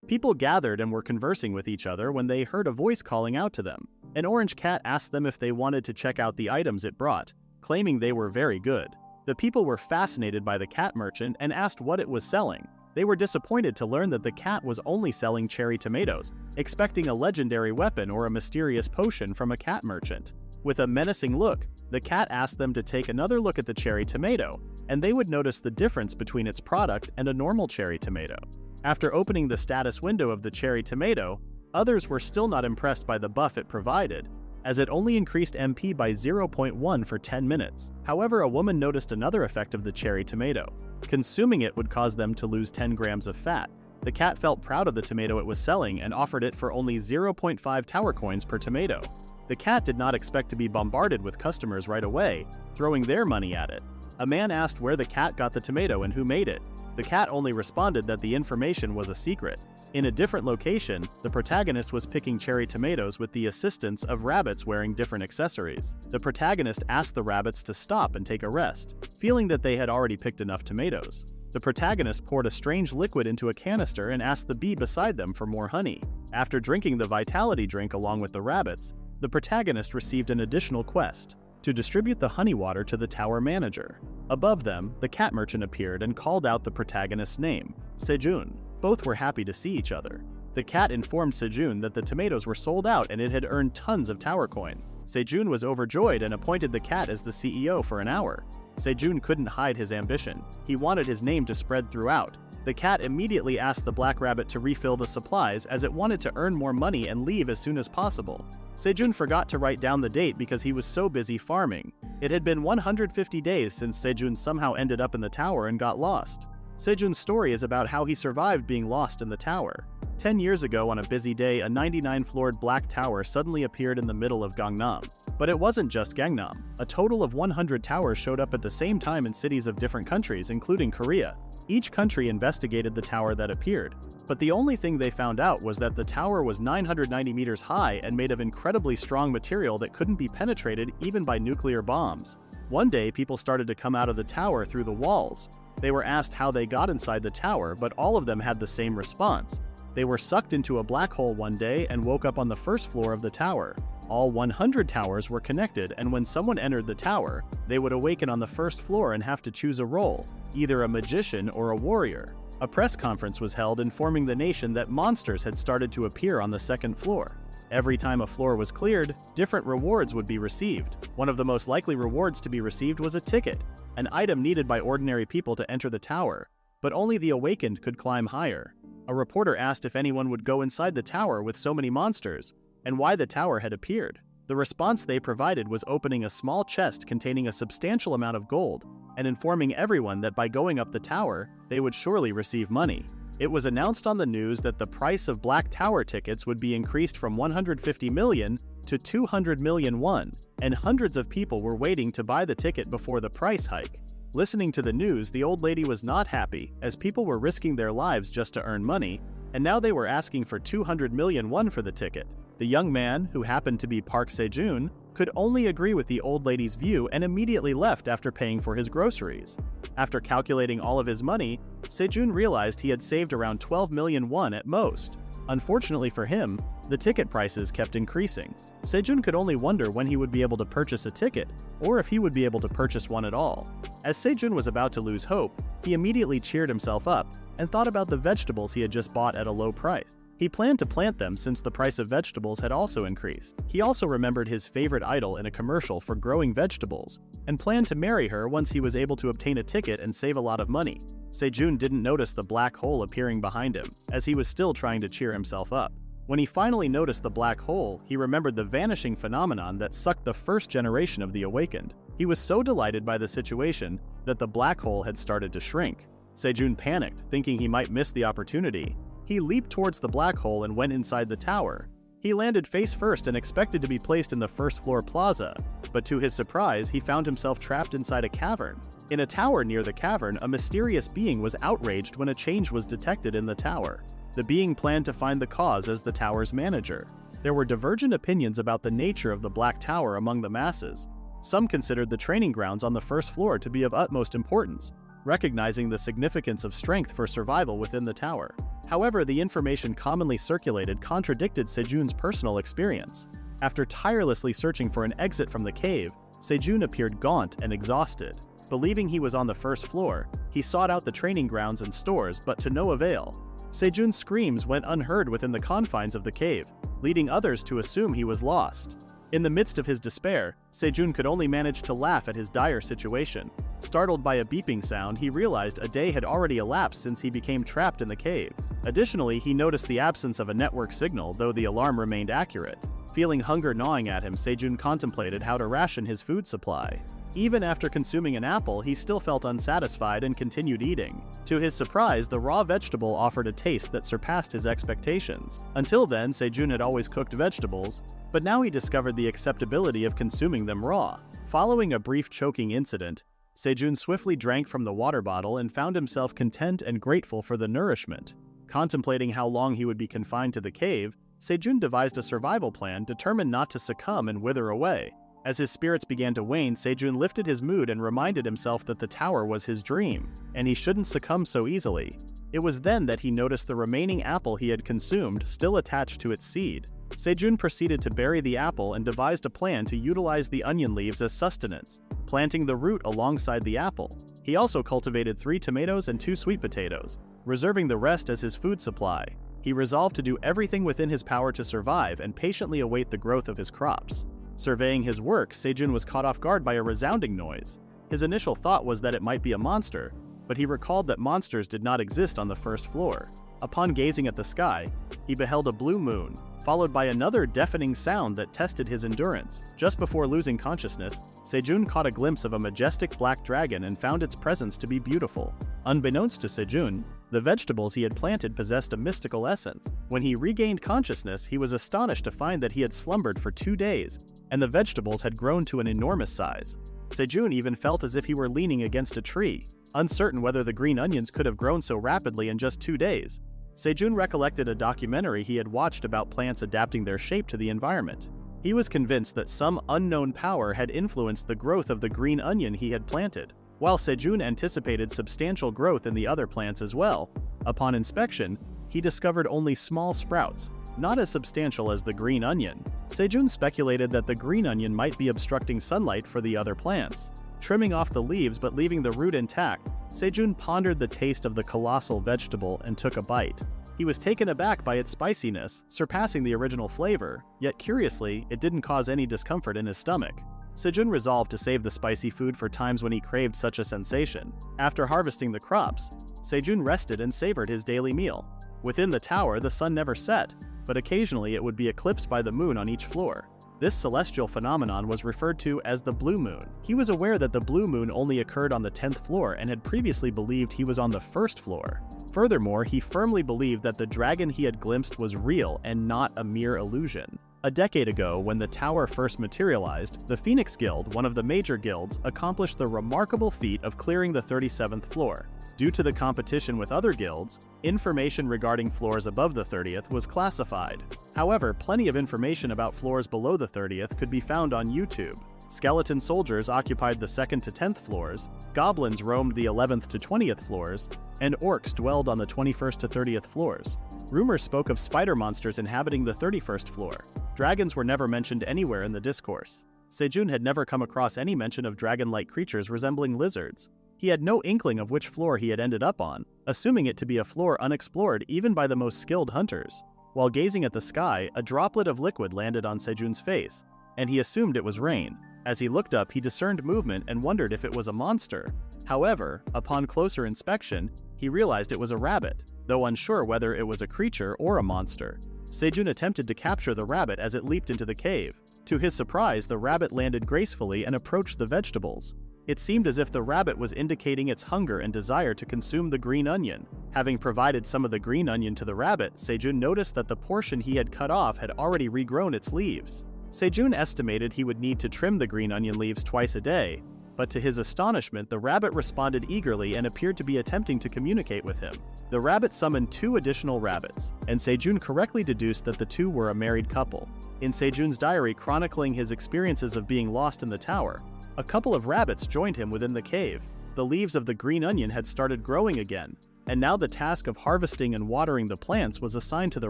People gathered and were conversing with each other when they heard a voice calling out to them. An orange cat asked them if they wanted to check out the items it brought, claiming they were very good. The people were fascinated by the cat merchant and asked what it was selling. They were disappointed to learn that the cat was only selling cherry tomatoes, expecting a legendary weapon or a mysterious potion from a cat merchant. With a menacing look, the cat asked them to take another look at the cherry tomato, and they would notice the difference between its product and a normal cherry tomato. After opening the status window of the cherry tomato, others were still not impressed by the buff it provided, as it only increased MP by 0.1 for 10 minutes. However, a woman noticed another effect of the cherry tomato. Consuming it would cause them to lose 10 grams of fat. The cat felt proud of the tomato it was selling and offered it for only 0.5 tower coins per tomato. The cat did not expect to be bombarded with customers right away, throwing their money at it. A man asked where the cat got the tomato and who made it. The cat only responded that the information was a secret. In a different location, the protagonist was picking cherry tomatoes with the assistance of rabbits wearing different accessories. The protagonist asked the rabbits to stop and take a rest, feeling that they had already picked enough tomatoes. The protagonist poured a strange liquid into a canister and asked the bee beside them for more honey. After drinking the vitality drink along with the rabbits, the protagonist received an additional quest: to distribute the honey water to the tower manager. Above them, the cat merchant appeared and called out the protagonist's name, Sejun. Both were happy to see each other. The cat informed Sejun that the tomatoes were sold out and it had earned tons of tower coin. Sejun was overjoyed and appointed the cat as the CEO for an hour. Sejun couldn't hide his ambition. He wanted his name to spread throughout. The cat immediately asked the black rabbit to refill the supplies as it wanted to earn more money and leave as soon as possible. Sejun forgot to write down the date because he was so busy farming. It had been 150 days since Sejun somehow ended up in the tower and got lost. Sejun's story is about how he survived being lost in the tower. 10 years ago on a busy day, a 99-floored black tower suddenly appeared in the middle of Gangnam. But it wasn't just Gangnam. A total of 100 towers showed up at the same time in cities of different countries, including Korea. Each country investigated the tower that appeared, but the only thing they found out was that the tower was 990 meters high and made of incredibly strong material that couldn't be penetrated even by nuclear bombs. One day, people started to come out of the tower through the walls. They were asked how they got inside the tower, but all of them had the same response. They were sucked into a black hole one day and woke up on the first floor of the tower. All 100 towers were connected, and when someone entered the tower, they would awaken on the first floor and have to choose a role, either a magician or a warrior. A press conference was held informing the nation that monsters had started to appear on the second floor. Every time a floor was cleared, different rewards would be received. One of the most likely rewards to be received was a ticket, an item needed by ordinary people to enter the tower, but only the awakened could climb higher. A reporter asked if anyone would go inside the tower with so many monsters, and why the tower had appeared. The response they provided was opening a small chest containing a substantial amount of gold, and informing everyone that by going up the tower, they would surely receive money. It was announced on the news that the price of Black Tower tickets would be increased from 150 million to 200 million won, and hundreds of people were waiting to buy the ticket before the price hike. Listening to the news, the old lady was not happy, as people were risking their lives just to earn money, and now they were asking for 200 million won for the ticket. The young man, who happened to be Park Sejun, could only agree with the old lady's view and immediately left after paying for his groceries. After calculating all of his money, Sejun realized he had saved around 12 million won at most. Unfortunately for him, the ticket prices kept increasing. Sejun could only wonder when he would be able to purchase a ticket, or if he would be able to purchase one at all. As Sejun was about to lose hope, he immediately cheered himself up and thought about the vegetables he had just bought at a low price. He planned to plant them since the price of vegetables had also increased. He also remembered his favorite idol in a commercial for growing vegetables, and planned to marry her once he was able to obtain a ticket and save a lot of money. Sejun didn't notice the black hole appearing behind him, as he was still trying to cheer himself up. When he finally noticed the black hole, he remembered the vanishing phenomenon that sucked the first generation of the awakened. He was so delighted by the situation that the black hole had started to shrink. Sejun panicked, thinking he might miss the opportunity. He leaped towards the black hole and went inside the tower. He landed face first and expected to be placed in the first floor plaza, but to his surprise, he found himself trapped inside a cavern. In a tower near the cavern, a mysterious being was outraged when a change was detected in the tower. The being planned to find the cause as the tower's manager. There were divergent opinions about the nature of the Black Tower among the masses. Some considered the training grounds on the first floor to be of utmost importance, recognizing the significance of strength for survival within the tower. However, the information commonly circulated contradicted Sejun's personal experience. After tirelessly searching for an exit from the cave, Sejun appeared gaunt and exhausted. Believing he was on the first floor, he sought out the training grounds and stores, but to no avail. Sejun's screams went unheard within the confines of the cave, leading others to assume he was lost. In the midst of his despair, Sejun could only manage to laugh at his dire situation. Startled by a beeping sound, he realized a day had already elapsed since he became trapped in the cave. Additionally, he noticed the absence of a network signal, though the alarm remained accurate. Feeling hunger gnawing at him, Sejun contemplated how to ration his food supply. Even after consuming an apple, he still felt unsatisfied and continued eating. To his surprise, the raw vegetable offered a taste that surpassed his expectations. Until then, Sejun had always cooked vegetables, but now he discovered the acceptability of consuming them raw. Following a brief choking incident, Sejun swiftly drank from the water bottle and found himself content and grateful for the nourishment. Contemplating how long he would be confined to the cave, Sejun devised a survival plan, determined not to succumb and wither away. As his spirits began to wane, Sejun lifted his mood and reminded himself that the tower was his dream, and he shouldn't succumb so easily. It was then that he noticed the remaining apple he had consumed still attached to its seed. Sejun proceeded to bury the apple and devised a plan to utilize the onion leaves as sustenance, planting the root alongside the apple. He also cultivated 3 tomatoes and 2 sweet potatoes, reserving the rest as his food supply. He resolved to do everything within his power to survive and patiently await the growth of his crops. Surveying his work, Sejun was caught off guard by a resounding noise. His initial thought was that it might be a monster, but he recalled that monsters did not exist on the first floor. Upon gazing at the sky, he beheld a blue moon, followed by another deafening sound that tested his endurance. Just before losing consciousness, Sejun caught a glimpse of a majestic black dragon and found its presence to be beautiful. Unbeknownst to Sejun, the vegetables he had planted possessed a mystical essence. When he regained consciousness, he was astonished to find that he had slumbered for 2 days, and the vegetables had grown to an enormous size. Sejun even felt as if he were leaning against a tree, uncertain whether the green onions could have grown so rapidly in just 2 days. Sejun recollected a documentary he had watched about plants adapting their shape to the environment. He was convinced that some unknown power had influenced the growth of the green onion he had planted. While Sejun anticipated substantial growth in the other plants as well, upon inspection, he discovered only small sprouts, not as substantial as the green onion. Sejun speculated that the green onion might be obstructing sunlight for the other plants. Trimming off the leaves but leaving the root intact, Sejun pondered the taste of the colossal vegetable and took a bite. He was taken aback by its spiciness, surpassing the original flavor, yet curiously, it didn't cause any discomfort in his stomach. Sejun resolved to save the spicy food for times when he craved such a sensation. After harvesting the crops, Sejun rested and savored his daily meal. Within the tower, the sun never set, but occasionally it would be eclipsed by the moon on each floor. This celestial phenomenon was referred to as the blue moon. He was aware that the blue moon only occurred on the 10th floor and had previously believed he was on the 1st floor. Furthermore, he firmly believed that the dragon he had glimpsed was real and not a mere illusion. A decade ago, when the tower first materialized, the Phoenix Guild, one of the major guilds, accomplished the remarkable feat of clearing the 37th floor. Due to the competition with other guilds, information regarding floors above the 30th was classified. However, plenty of information about floors below the 30th could be found on YouTube. Skeleton soldiers occupied the 2nd to 10th floors, goblins roamed the 11th to 20th floors, and orcs dwelled on the 21st to 30th floors. Rumors spoke of spider monsters inhabiting the 31st floor. Dragons were never mentioned anywhere in the discourse. Sejun had never come across any mention of dragon-like creatures resembling lizards. He had no inkling of which floor he had ended up on, assuming it to be a floor unexplored even by the most skilled hunters. While gazing at the sky, a droplet of liquid landed on Sejun's face, and he assumed it was rain. As he looked up, he discerned movement and wondered if it was a monster. However, upon closer inspection, he realized it was a rabbit, though unsure whether it was a creature or a monster. Sejun attempted to capture the rabbit as it leaped into the cave. To his surprise, the rabbit landed gracefully and approached the vegetables. It seemed as if the rabbit was indicating its hunger and desire to consume the green onion. Having provided some of the green onion to the rabbit, Sejun noticed that the portion he had cut off had already regrown its leaves. Sejun estimated he would need to trim the green onion leaves twice a day, but to his astonishment, the rabbit responded eagerly and appeared to be attempting to communicate with him. The rabbit summoned 2 additional rabbits, and Sejun correctly deduced that the 2 were a married couple. In Sejun's diary chronicling his experiences of being lost in the tower, a couple of rabbits joined him within the cave. The leaves of the green onion had started growing again. and now the task of harvesting and watering the plants was assigned to the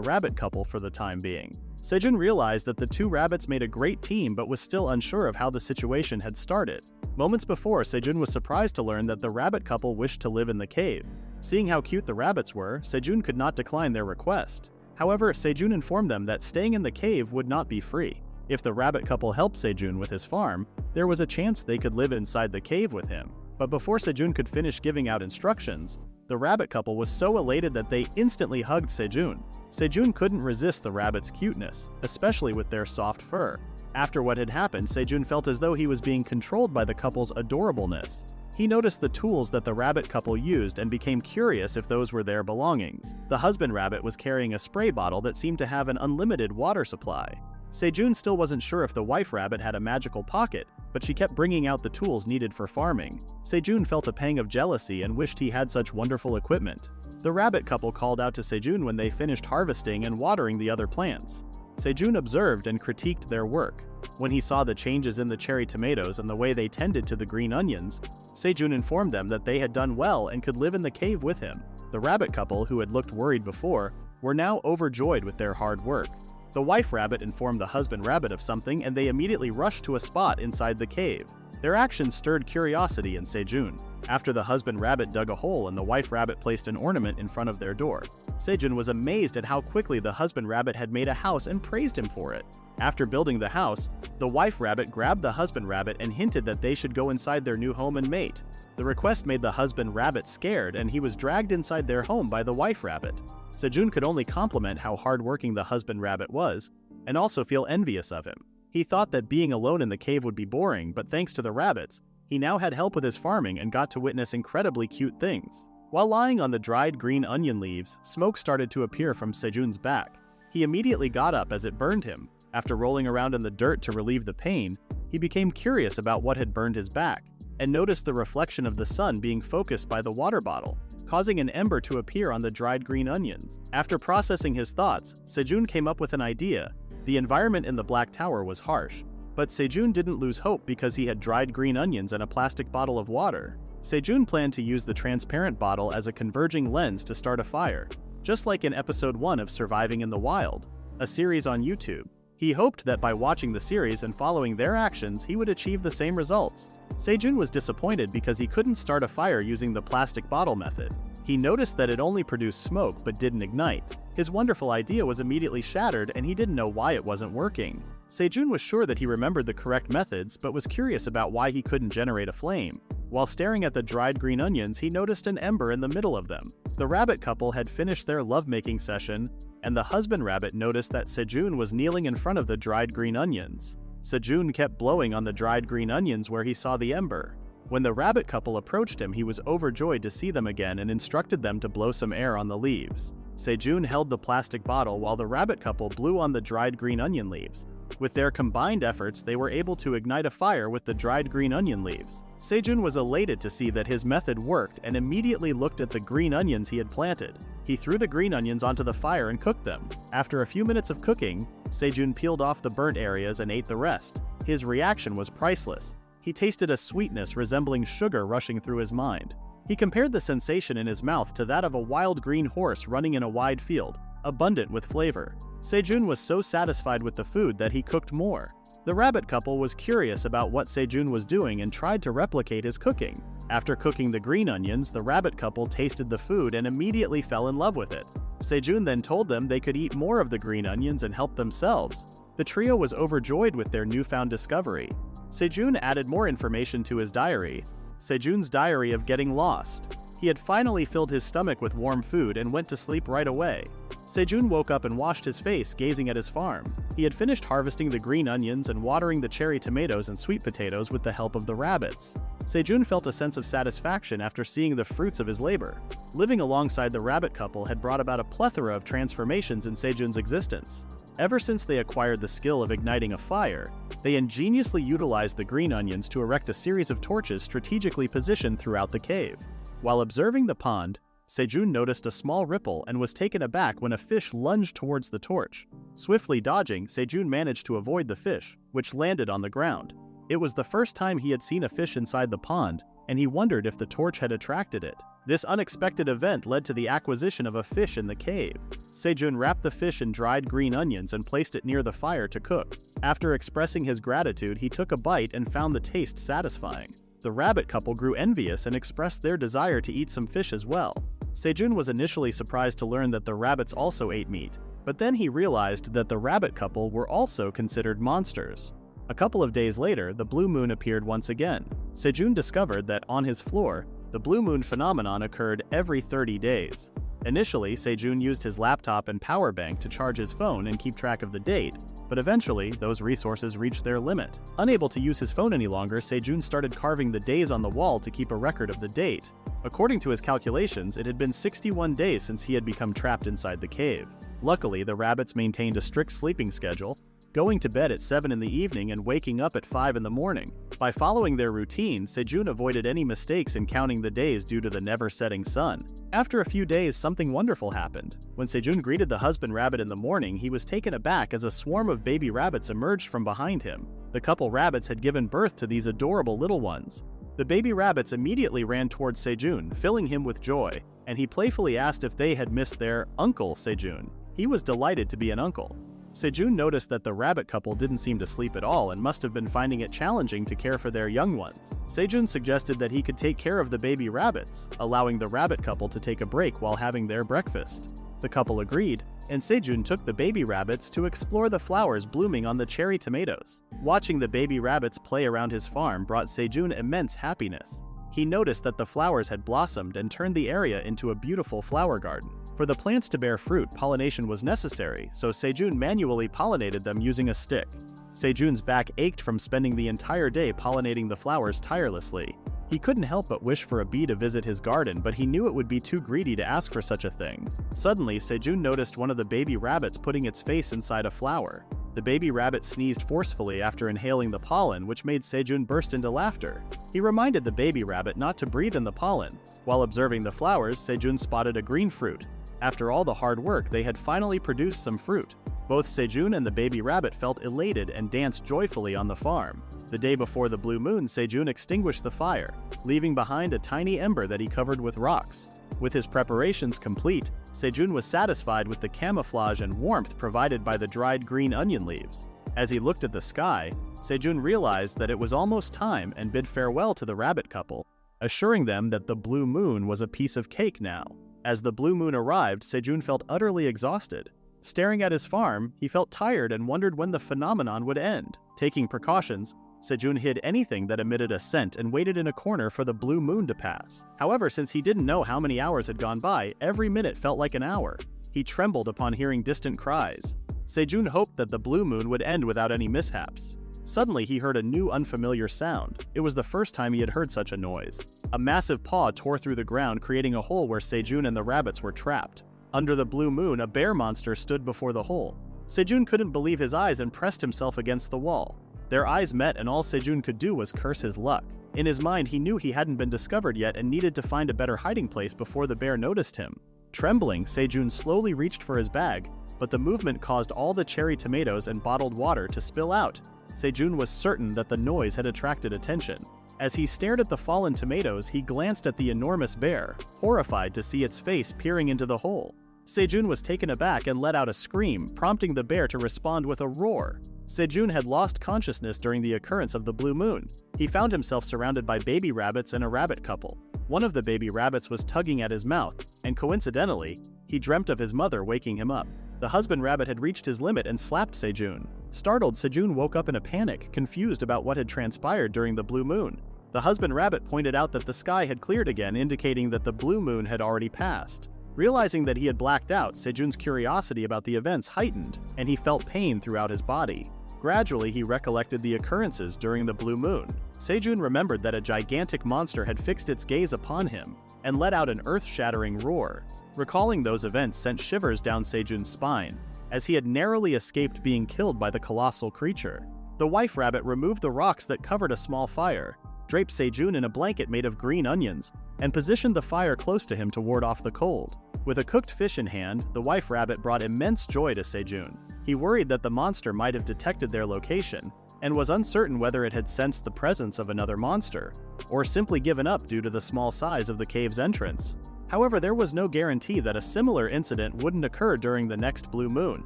rabbit couple for the time being. Sejun realized that the two rabbits made a great team but was still unsure of how the situation had started. Moments before, Sejun was surprised to learn that the rabbit couple wished to live in the cave. Seeing how cute the rabbits were, Sejun could not decline their request. However, Sejun informed them that staying in the cave would not be free. If the rabbit couple helped Sejun with his farm, there was a chance they could live inside the cave with him. But before Sejun could finish giving out instructions, the rabbit couple was so elated that they instantly hugged Sejun. Sejun couldn't resist the rabbits' cuteness, especially with their soft fur. After what had happened, Sejun felt as though he was being controlled by the couple's adorableness. He noticed the tools that the rabbit couple used and became curious if those were their belongings. The husband rabbit was carrying a spray bottle that seemed to have an unlimited water supply. Sejun still wasn't sure if the wife rabbit had a magical pocket, but she kept bringing out the tools needed for farming. Sejun felt a pang of jealousy and wished he had such wonderful equipment. The rabbit couple called out to Sejun when they finished harvesting and watering the other plants. Sejun observed and critiqued their work. When he saw the changes in the cherry tomatoes and the way they tended to the green onions, Sejun informed them that they had done well and could live in the cave with him. The rabbit couple, who had looked worried before, were now overjoyed with their hard work. The wife rabbit informed the husband rabbit of something and they immediately rushed to a spot inside the cave. Their actions stirred curiosity in Sejun. After the husband rabbit dug a hole and the wife rabbit placed an ornament in front of their door, Sejun was amazed at how quickly the husband rabbit had made a house and praised him for it. After building the house, the wife rabbit grabbed the husband rabbit and hinted that they should go inside their new home and mate. The request made the husband rabbit scared and he was dragged inside their home by the wife rabbit. Sejun could only compliment how hardworking the husband rabbit was, and also feel envious of him. He thought that being alone in the cave would be boring, but thanks to the rabbits, he now had help with his farming and got to witness incredibly cute things. While lying on the dried green onion leaves, smoke started to appear from Sejun's back. He immediately got up as it burned him. After rolling around in the dirt to relieve the pain, he became curious about what had burned his back, and noticed the reflection of the sun being focused by the water bottle, causing an ember to appear on the dried green onions. After processing his thoughts, Sejun came up with an idea. The environment in the Black Tower was harsh, but Sejun didn't lose hope because he had dried green onions and a plastic bottle of water. Sejun planned to use the transparent bottle as a converging lens to start a fire, just like in episode 1 of Surviving in the Wild, a series on YouTube. He hoped that by watching the series and following their actions, he would achieve the same results. Sejun was disappointed because he couldn't start a fire using the plastic bottle method. He noticed that it only produced smoke but didn't ignite. His wonderful idea was immediately shattered and he didn't know why it wasn't working. Sejun was sure that he remembered the correct methods but was curious about why he couldn't generate a flame. While staring at the dried green onions, he noticed an ember in the middle of them. The rabbit couple had finished their lovemaking session, and the husband rabbit noticed that Sejun was kneeling in front of the dried green onions. Sejun kept blowing on the dried green onions where he saw the ember. When the rabbit couple approached him, he was overjoyed to see them again and instructed them to blow some air on the leaves. Sejun held the plastic bottle while the rabbit couple blew on the dried green onion leaves. With their combined efforts, they were able to ignite a fire with the dried green onion leaves. Sejun was elated to see that his method worked and immediately looked at the green onions he had planted. He threw the green onions onto the fire and cooked them. After a few minutes of cooking, Sejun peeled off the burnt areas and ate the rest. His reaction was priceless. He tasted a sweetness resembling sugar rushing through his mind. He compared the sensation in his mouth to that of a wild green horse running in a wide field, abundant with flavor. Sejun was so satisfied with the food that he cooked more. The rabbit couple was curious about what Sejun was doing and tried to replicate his cooking. After cooking the green onions, the rabbit couple tasted the food and immediately fell in love with it. Sejun then told them they could eat more of the green onions and help themselves. The trio was overjoyed with their newfound discovery. Sejun added more information to his diary, Sejun's diary of getting lost. He had finally filled his stomach with warm food and went to sleep right away. Sejun woke up and washed his face, gazing at his farm. He had finished harvesting the green onions and watering the cherry tomatoes and sweet potatoes with the help of the rabbits. Sejun felt a sense of satisfaction after seeing the fruits of his labor. Living alongside the rabbit couple had brought about a plethora of transformations in Sejun's existence. Ever since they acquired the skill of igniting a fire, they ingeniously utilized the green onions to erect a series of torches strategically positioned throughout the cave. While observing the pond, Sejun noticed a small ripple and was taken aback when a fish lunged towards the torch. Swiftly dodging, Sejun managed to avoid the fish, which landed on the ground. It was the first time he had seen a fish inside the pond, and he wondered if the torch had attracted it. This unexpected event led to the acquisition of a fish in the cave. Sejun wrapped the fish in dried green onions and placed it near the fire to cook. After expressing his gratitude, he took a bite and found the taste satisfying. The rabbit couple grew envious and expressed their desire to eat some fish as well. Sejun was initially surprised to learn that the rabbits also ate meat, but then he realized that the rabbit couple were also considered monsters. A couple of days later, the blue moon appeared once again. Sejun discovered that on his floor, the blue moon phenomenon occurred every 30 days. Initially, Sejun used his laptop and power bank to charge his phone and keep track of the date, but eventually, those resources reached their limit. Unable to use his phone any longer, Sejun started carving the days on the wall to keep a record of the date. According to his calculations, it had been 61 days since he had become trapped inside the cave. Luckily, the rabbits maintained a strict sleeping schedule, going to bed at 7 in the evening and waking up at 5 in the morning. By following their routine, Sejun avoided any mistakes in counting the days due to the never-setting sun. After a few days, something wonderful happened. When Sejun greeted the husband rabbit in the morning, he was taken aback as a swarm of baby rabbits emerged from behind him. The couple rabbits had given birth to these adorable little ones. The baby rabbits immediately ran towards Sejun, filling him with joy, and he playfully asked if they had missed their uncle Sejun. He was delighted to be an uncle. Sejun noticed that the rabbit couple didn't seem to sleep at all and must have been finding it challenging to care for their young ones. Sejun suggested that he could take care of the baby rabbits, allowing the rabbit couple to take a break while having their breakfast. The couple agreed, and Sejun took the baby rabbits to explore the flowers blooming on the cherry tomatoes. Watching the baby rabbits play around his farm brought Sejun immense happiness. He noticed that the flowers had blossomed and turned the area into a beautiful flower garden. For the plants to bear fruit, pollination was necessary, so Sejun manually pollinated them using a stick. Sejun's back ached from spending the entire day pollinating the flowers tirelessly. He couldn't help but wish for a bee to visit his garden, but he knew it would be too greedy to ask for such a thing. Suddenly, Sejun noticed one of the baby rabbits putting its face inside a flower. The baby rabbit sneezed forcefully after inhaling the pollen, which made Sejun burst into laughter. He reminded the baby rabbit not to breathe in the pollen. While observing the flowers, Sejun spotted a green fruit. After all the hard work, they had finally produced some fruit. Both Sejun and the baby rabbit felt elated and danced joyfully on the farm. The day before the blue moon, Sejun extinguished the fire, leaving behind a tiny ember that he covered with rocks. With his preparations complete, Sejun was satisfied with the camouflage and warmth provided by the dried green onion leaves. As he looked at the sky, Sejun realized that it was almost time and bid farewell to the rabbit couple, assuring them that the blue moon was a piece of cake now. As the blue moon arrived, Sejun felt utterly exhausted. Staring at his farm, he felt tired and wondered when the phenomenon would end. Taking precautions, Sejun hid anything that emitted a scent and waited in a corner for the blue moon to pass. However, since he didn't know how many hours had gone by, every minute felt like an hour. He trembled upon hearing distant cries. Sejun hoped that the blue moon would end without any mishaps. Suddenly, he heard a new unfamiliar sound. It was the first time he had heard such a noise. A massive paw tore through the ground, creating a hole where Sejun and the rabbits were trapped. Under the blue moon, a bear monster stood before the hole. Sejun couldn't believe his eyes and pressed himself against the wall. Their eyes met, and all Sejun could do was curse his luck. In his mind, he knew he hadn't been discovered yet and needed to find a better hiding place before the bear noticed him. Trembling, Sejun slowly reached for his bag, but the movement caused all the cherry tomatoes and bottled water to spill out. Sejun was certain that the noise had attracted attention. As he stared at the fallen tomatoes, he glanced at the enormous bear, horrified to see its face peering into the hole. Sejun was taken aback and let out a scream, prompting the bear to respond with a roar. Sejun had lost consciousness during the occurrence of the blue moon. He found himself surrounded by baby rabbits and a rabbit couple. One of the baby rabbits was tugging at his mouth, and coincidentally, he dreamt of his mother waking him up. The husband rabbit had reached his limit and slapped Sejun. Startled, Sejun woke up in a panic, confused about what had transpired during the blue moon. The husband rabbit pointed out that the sky had cleared again, indicating that the blue moon had already passed. Realizing that he had blacked out, Sejun's curiosity about the events heightened, and he felt pain throughout his body. Gradually, he recollected the occurrences during the blue moon. Sejun remembered that a gigantic monster had fixed its gaze upon him and let out an earth-shattering roar. Recalling those events sent shivers down Sejun's spine, as he had narrowly escaped being killed by the colossal creature. The wife rabbit removed the rocks that covered a small fire, draped Sejun in a blanket made of green onions, and positioned the fire close to him to ward off the cold. With a cooked fish in hand, the wife rabbit brought immense joy to Sejun. He worried that the monster might have detected their location, and was uncertain whether it had sensed the presence of another monster. or simply given up due to the small size of the cave's entrance. However, there was no guarantee that a similar incident wouldn't occur during the next blue moon.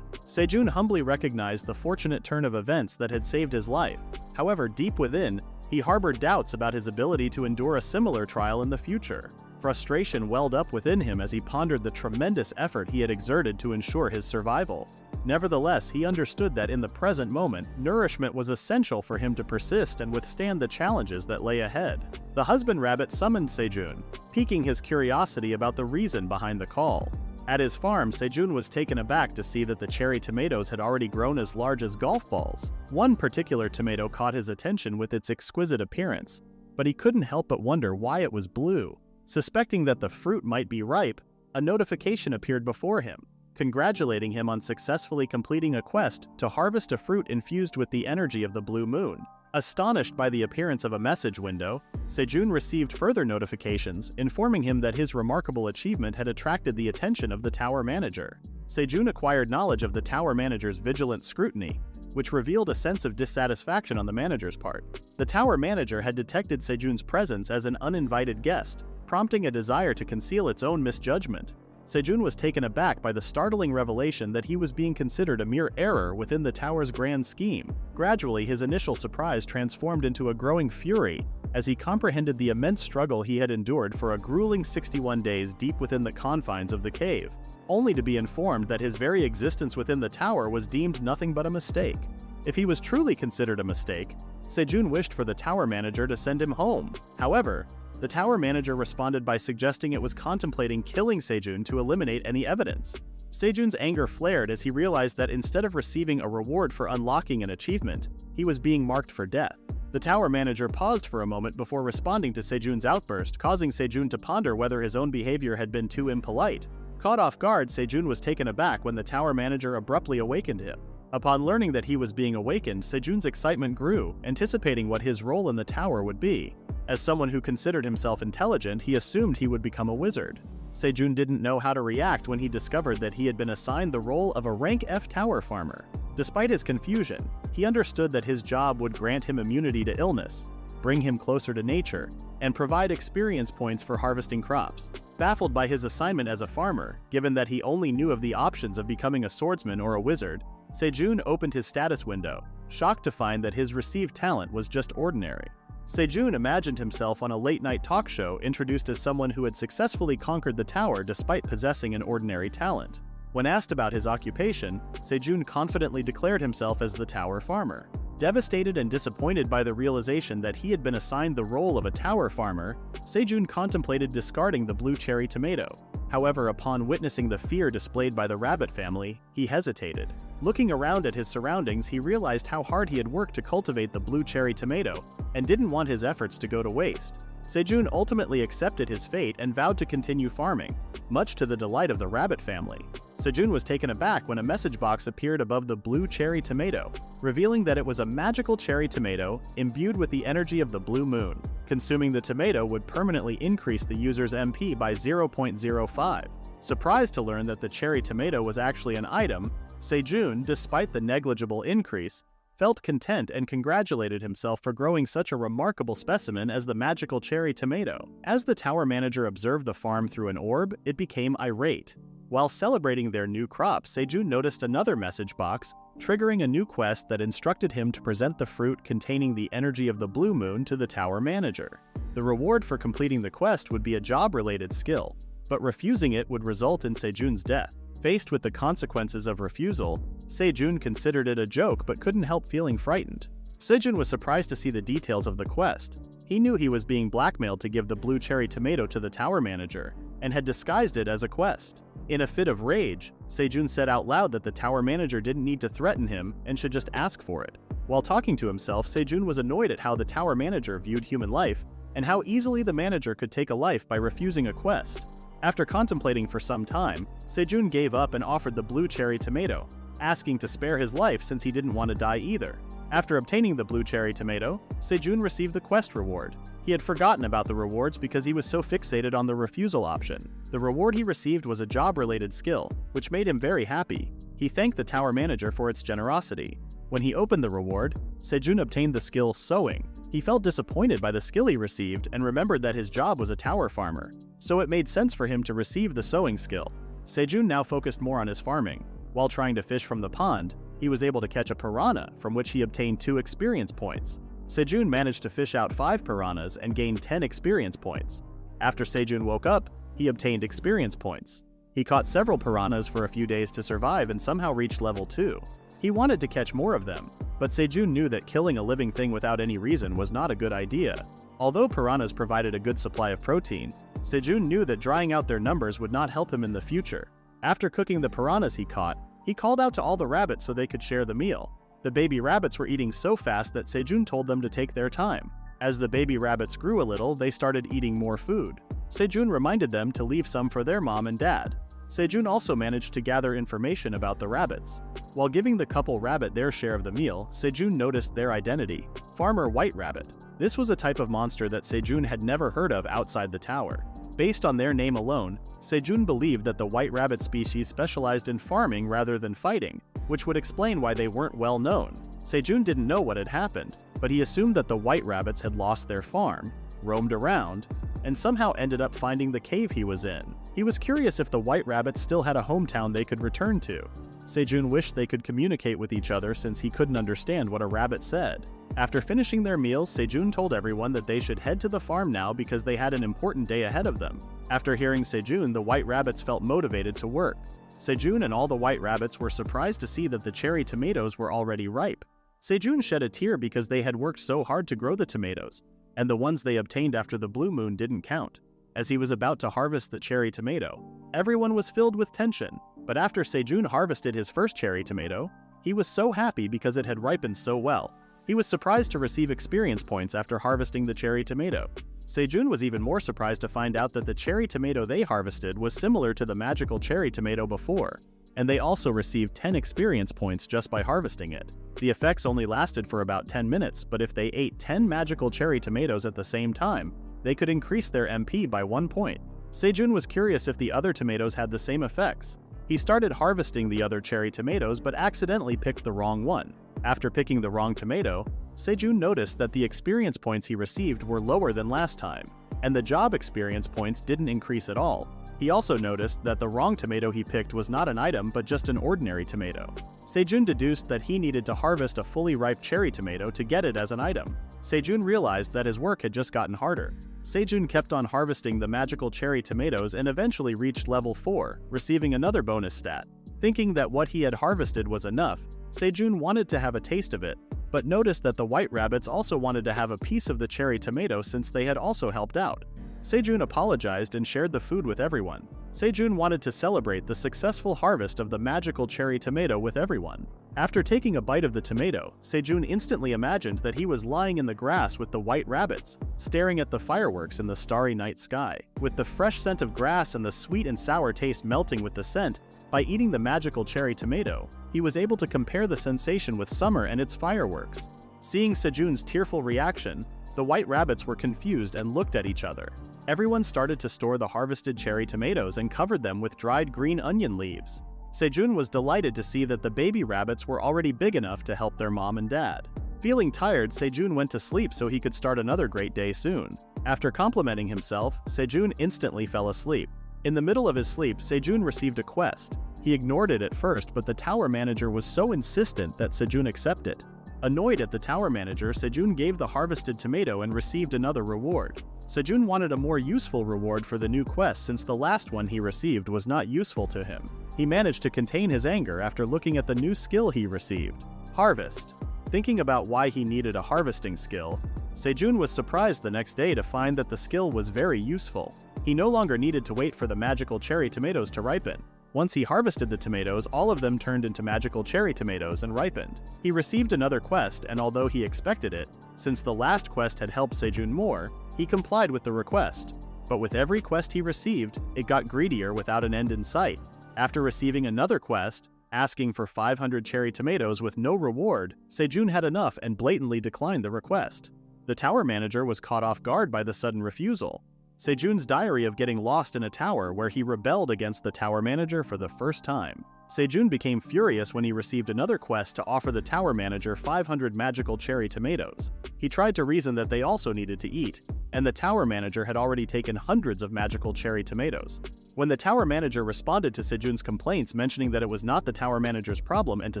Sejun humbly recognized the fortunate turn of events that had saved his life. However, deep within, he harbored doubts about his ability to endure a similar trial in the future. Frustration welled up within him as he pondered the tremendous effort he had exerted to ensure his survival. Nevertheless, he understood that in the present moment, nourishment was essential for him to persist and withstand the challenges that lay ahead. The husband rabbit summoned Sejun, piquing his curiosity about the reason behind the call. At his farm, Sejun was taken aback to see that the cherry tomatoes had already grown as large as golf balls. One particular tomato caught his attention with its exquisite appearance, but he couldn't help but wonder why it was blue. Suspecting that the fruit might be ripe, a notification appeared before him, congratulating him on successfully completing a quest to harvest a fruit infused with the energy of the blue moon. Astonished by the appearance of a message window, Sejun received further notifications informing him that his remarkable achievement had attracted the attention of the tower manager. Sejun acquired knowledge of the tower manager's vigilant scrutiny, which revealed a sense of dissatisfaction on the manager's part. The tower manager had detected Sejun's presence as an uninvited guest, prompting a desire to conceal its own misjudgment. Sejun was taken aback by the startling revelation that he was being considered a mere error within the tower's grand scheme. Gradually, his initial surprise transformed into a growing fury as he comprehended the immense struggle he had endured for a grueling 61 days deep within the confines of the cave, only to be informed that his very existence within the tower was deemed nothing but a mistake. If he was truly considered a mistake, Sejun wished for the tower manager to send him home. However, the tower manager responded by suggesting it was contemplating killing Sejun to eliminate any evidence. Sejun's anger flared as he realized that instead of receiving a reward for unlocking an achievement, he was being marked for death. The tower manager paused for a moment before responding to Sejun's outburst, causing Sejun to ponder whether his own behavior had been too impolite. Caught off guard, Sejun was taken aback when the tower manager abruptly awakened him. Upon learning that he was being awakened, Sejun's excitement grew, anticipating what his role in the tower would be. As someone who considered himself intelligent, he assumed he would become a wizard. Sejun didn't know how to react when he discovered that he had been assigned the role of a rank F tower farmer. Despite his confusion, he understood that his job would grant him immunity to illness, bring him closer to nature, and provide experience points for harvesting crops. Baffled by his assignment as a farmer, given that he only knew of the options of becoming a swordsman or a wizard, Sejun opened his status window, shocked to find that his received talent was just ordinary. Sejun imagined himself on a late-night talk show introduced as someone who had successfully conquered the tower despite possessing an ordinary talent. When asked about his occupation, Sejun confidently declared himself as the tower farmer. Devastated and disappointed by the realization that he had been assigned the role of a tower farmer, Sejun contemplated discarding the blue cherry tomato. However, upon witnessing the fear displayed by the rabbit family, he hesitated. Looking around at his surroundings, he realized how hard he had worked to cultivate the blue cherry tomato, and didn't want his efforts to go to waste. Sejun ultimately accepted his fate and vowed to continue farming, much to the delight of the rabbit family. Sejun was taken aback when a message box appeared above the blue cherry tomato, revealing that it was a magical cherry tomato imbued with the energy of the blue moon. Consuming the tomato would permanently increase the user's MP by 0.05. Surprised to learn that the cherry tomato was actually an item, Sejun, despite the negligible increase, felt content and congratulated himself for growing such a remarkable specimen as the magical cherry tomato. As the tower manager observed the farm through an orb, it became irate. While celebrating their new crop, Sejun noticed another message box, triggering a new quest that instructed him to present the fruit containing the energy of the blue moon to the tower manager. The reward for completing the quest would be a job-related skill, but refusing it would result in Sejun's death. Faced with the consequences of refusal, Sejun considered it a joke but couldn't help feeling frightened. Sejun was surprised to see the details of the quest. He knew he was being blackmailed to give the blue cherry tomato to the tower manager, and had disguised it as a quest. In a fit of rage, Sejun said out loud that the tower manager didn't need to threaten him and should just ask for it. While talking to himself, Sejun was annoyed at how the tower manager viewed human life, and how easily the manager could take a life by refusing a quest. After contemplating for some time, Sejun gave up and offered the blue cherry tomato, asking to spare his life since he didn't want to die either. After obtaining the blue cherry tomato, Sejun received the quest reward. He had forgotten about the rewards because he was so fixated on the refusal option. The reward he received was a job-related skill, which made him very happy. He thanked the tower manager for its generosity. When he opened the reward, Sejun obtained the skill Sewing, He felt disappointed by the skill he received and remembered that his job was a tower farmer, so it made sense for him to receive the sewing skill. Sejun now focused more on his farming. While trying to fish from the pond, he was able to catch a piranha, from which he obtained 2 experience points. Sejun managed to fish out 5 piranhas and gained 10 experience points. After Sejun woke up, he obtained experience points. He caught several piranhas for a few days to survive and somehow reached level 2. He wanted to catch more of them, but Sejun knew that killing a living thing without any reason was not a good idea. Although piranhas provided a good supply of protein, Sejun knew that drying out their numbers would not help him in the future. After cooking the piranhas he caught, he called out to all the rabbits so they could share the meal. The baby rabbits were eating so fast that Sejun told them to take their time. As the baby rabbits grew a little, they started eating more food. Sejun reminded them to leave some for their mom and dad. Sejun also managed to gather information about the rabbits. While giving the couple rabbit their share of the meal, Sejun noticed their identity: Farmer White Rabbit. This was a type of monster that Sejun had never heard of outside the tower. Based on their name alone, Sejun believed that the white rabbit species specialized in farming rather than fighting, which would explain why they weren't well known. Sejun didn't know what had happened, but he assumed that the white rabbits had lost their farm, roamed around, and somehow ended up finding the cave he was in. He was curious if the white rabbits still had a hometown they could return to. Sejun wished they could communicate with each other since he couldn't understand what a rabbit said. After finishing their meals, Sejun told everyone that they should head to the farm now because they had an important day ahead of them. After hearing Sejun, the white rabbits felt motivated to work. Sejun and all the white rabbits were surprised to see that the cherry tomatoes were already ripe. Sejun shed a tear because they had worked so hard to grow the tomatoes, and the ones they obtained after the blue moon didn't count. As he was about to harvest the cherry tomato, everyone was filled with tension. But after Sejun harvested his first cherry tomato, he was so happy because it had ripened so well. He was surprised to receive experience points after harvesting the cherry tomato. Sejun was even more surprised to find out that the cherry tomato they harvested was similar to the magical cherry tomato before, and they also received 10 experience points just by harvesting it. The effects only lasted for about 10 minutes, but if they ate 10 magical cherry tomatoes at the same time, they could increase their MP by 1 point. Sejun was curious if the other tomatoes had the same effects. He started harvesting the other cherry tomatoes but accidentally picked the wrong one. After picking the wrong tomato, Sejun noticed that the experience points he received were lower than last time, and the job experience points didn't increase at all. He also noticed that the wrong tomato he picked was not an item but just an ordinary tomato. Sejun deduced that he needed to harvest a fully ripe cherry tomato to get it as an item. Sejun realized that his work had just gotten harder. Sejun kept on harvesting the magical cherry tomatoes and eventually reached level 4, receiving another bonus stat. Thinking that what he had harvested was enough, Sejun wanted to have a taste of it, but noticed that the white rabbits also wanted to have a piece of the cherry tomato since they had also helped out. Sejun apologized and shared the food with everyone. Sejun wanted to celebrate the successful harvest of the magical cherry tomato with everyone. After taking a bite of the tomato, Sejun instantly imagined that he was lying in the grass with the white rabbits, staring at the fireworks in the starry night sky. With the fresh scent of grass and the sweet and sour taste melting with the scent, by eating the magical cherry tomato, he was able to compare the sensation with summer and its fireworks. Seeing Sejun's tearful reaction, the white rabbits were confused and looked at each other. Everyone started to store the harvested cherry tomatoes and covered them with dried green onion leaves. Sejun was delighted to see that the baby rabbits were already big enough to help their mom and dad. Feeling tired, Sejun went to sleep so he could start another great day soon. After complimenting himself, Sejun instantly fell asleep. In the middle of his sleep, Sejun received a quest. He ignored it at first, but the tower manager was so insistent that Sejun accepted. Annoyed at the tower manager, Sejun gave the harvested tomato and received another reward. Sejun wanted a more useful reward for the new quest since the last one he received was not useful to him. He managed to contain his anger after looking at the new skill he received: Harvest. Thinking about why he needed a harvesting skill, Sejun was surprised the next day to find that the skill was very useful. He no longer needed to wait for the magical cherry tomatoes to ripen. Once he harvested the tomatoes, all of them turned into magical cherry tomatoes and ripened. He received another quest, and although he expected it, since the last quest had helped Sejun more, he complied with the request. But with every quest he received, it got greedier without an end in sight. After receiving another quest, asking for 500 cherry tomatoes with no reward, Sejun had enough and blatantly declined the request. The tower manager was caught off guard by the sudden refusal. Sejun's diary of getting lost in a tower where he rebelled against the tower manager for the first time. Sejun became furious when he received another quest to offer the tower manager 500 magical cherry tomatoes. He tried to reason that they also needed to eat, and the tower manager had already taken hundreds of magical cherry tomatoes. When the tower manager responded to Sejun's complaints mentioning that it was not the tower manager's problem and to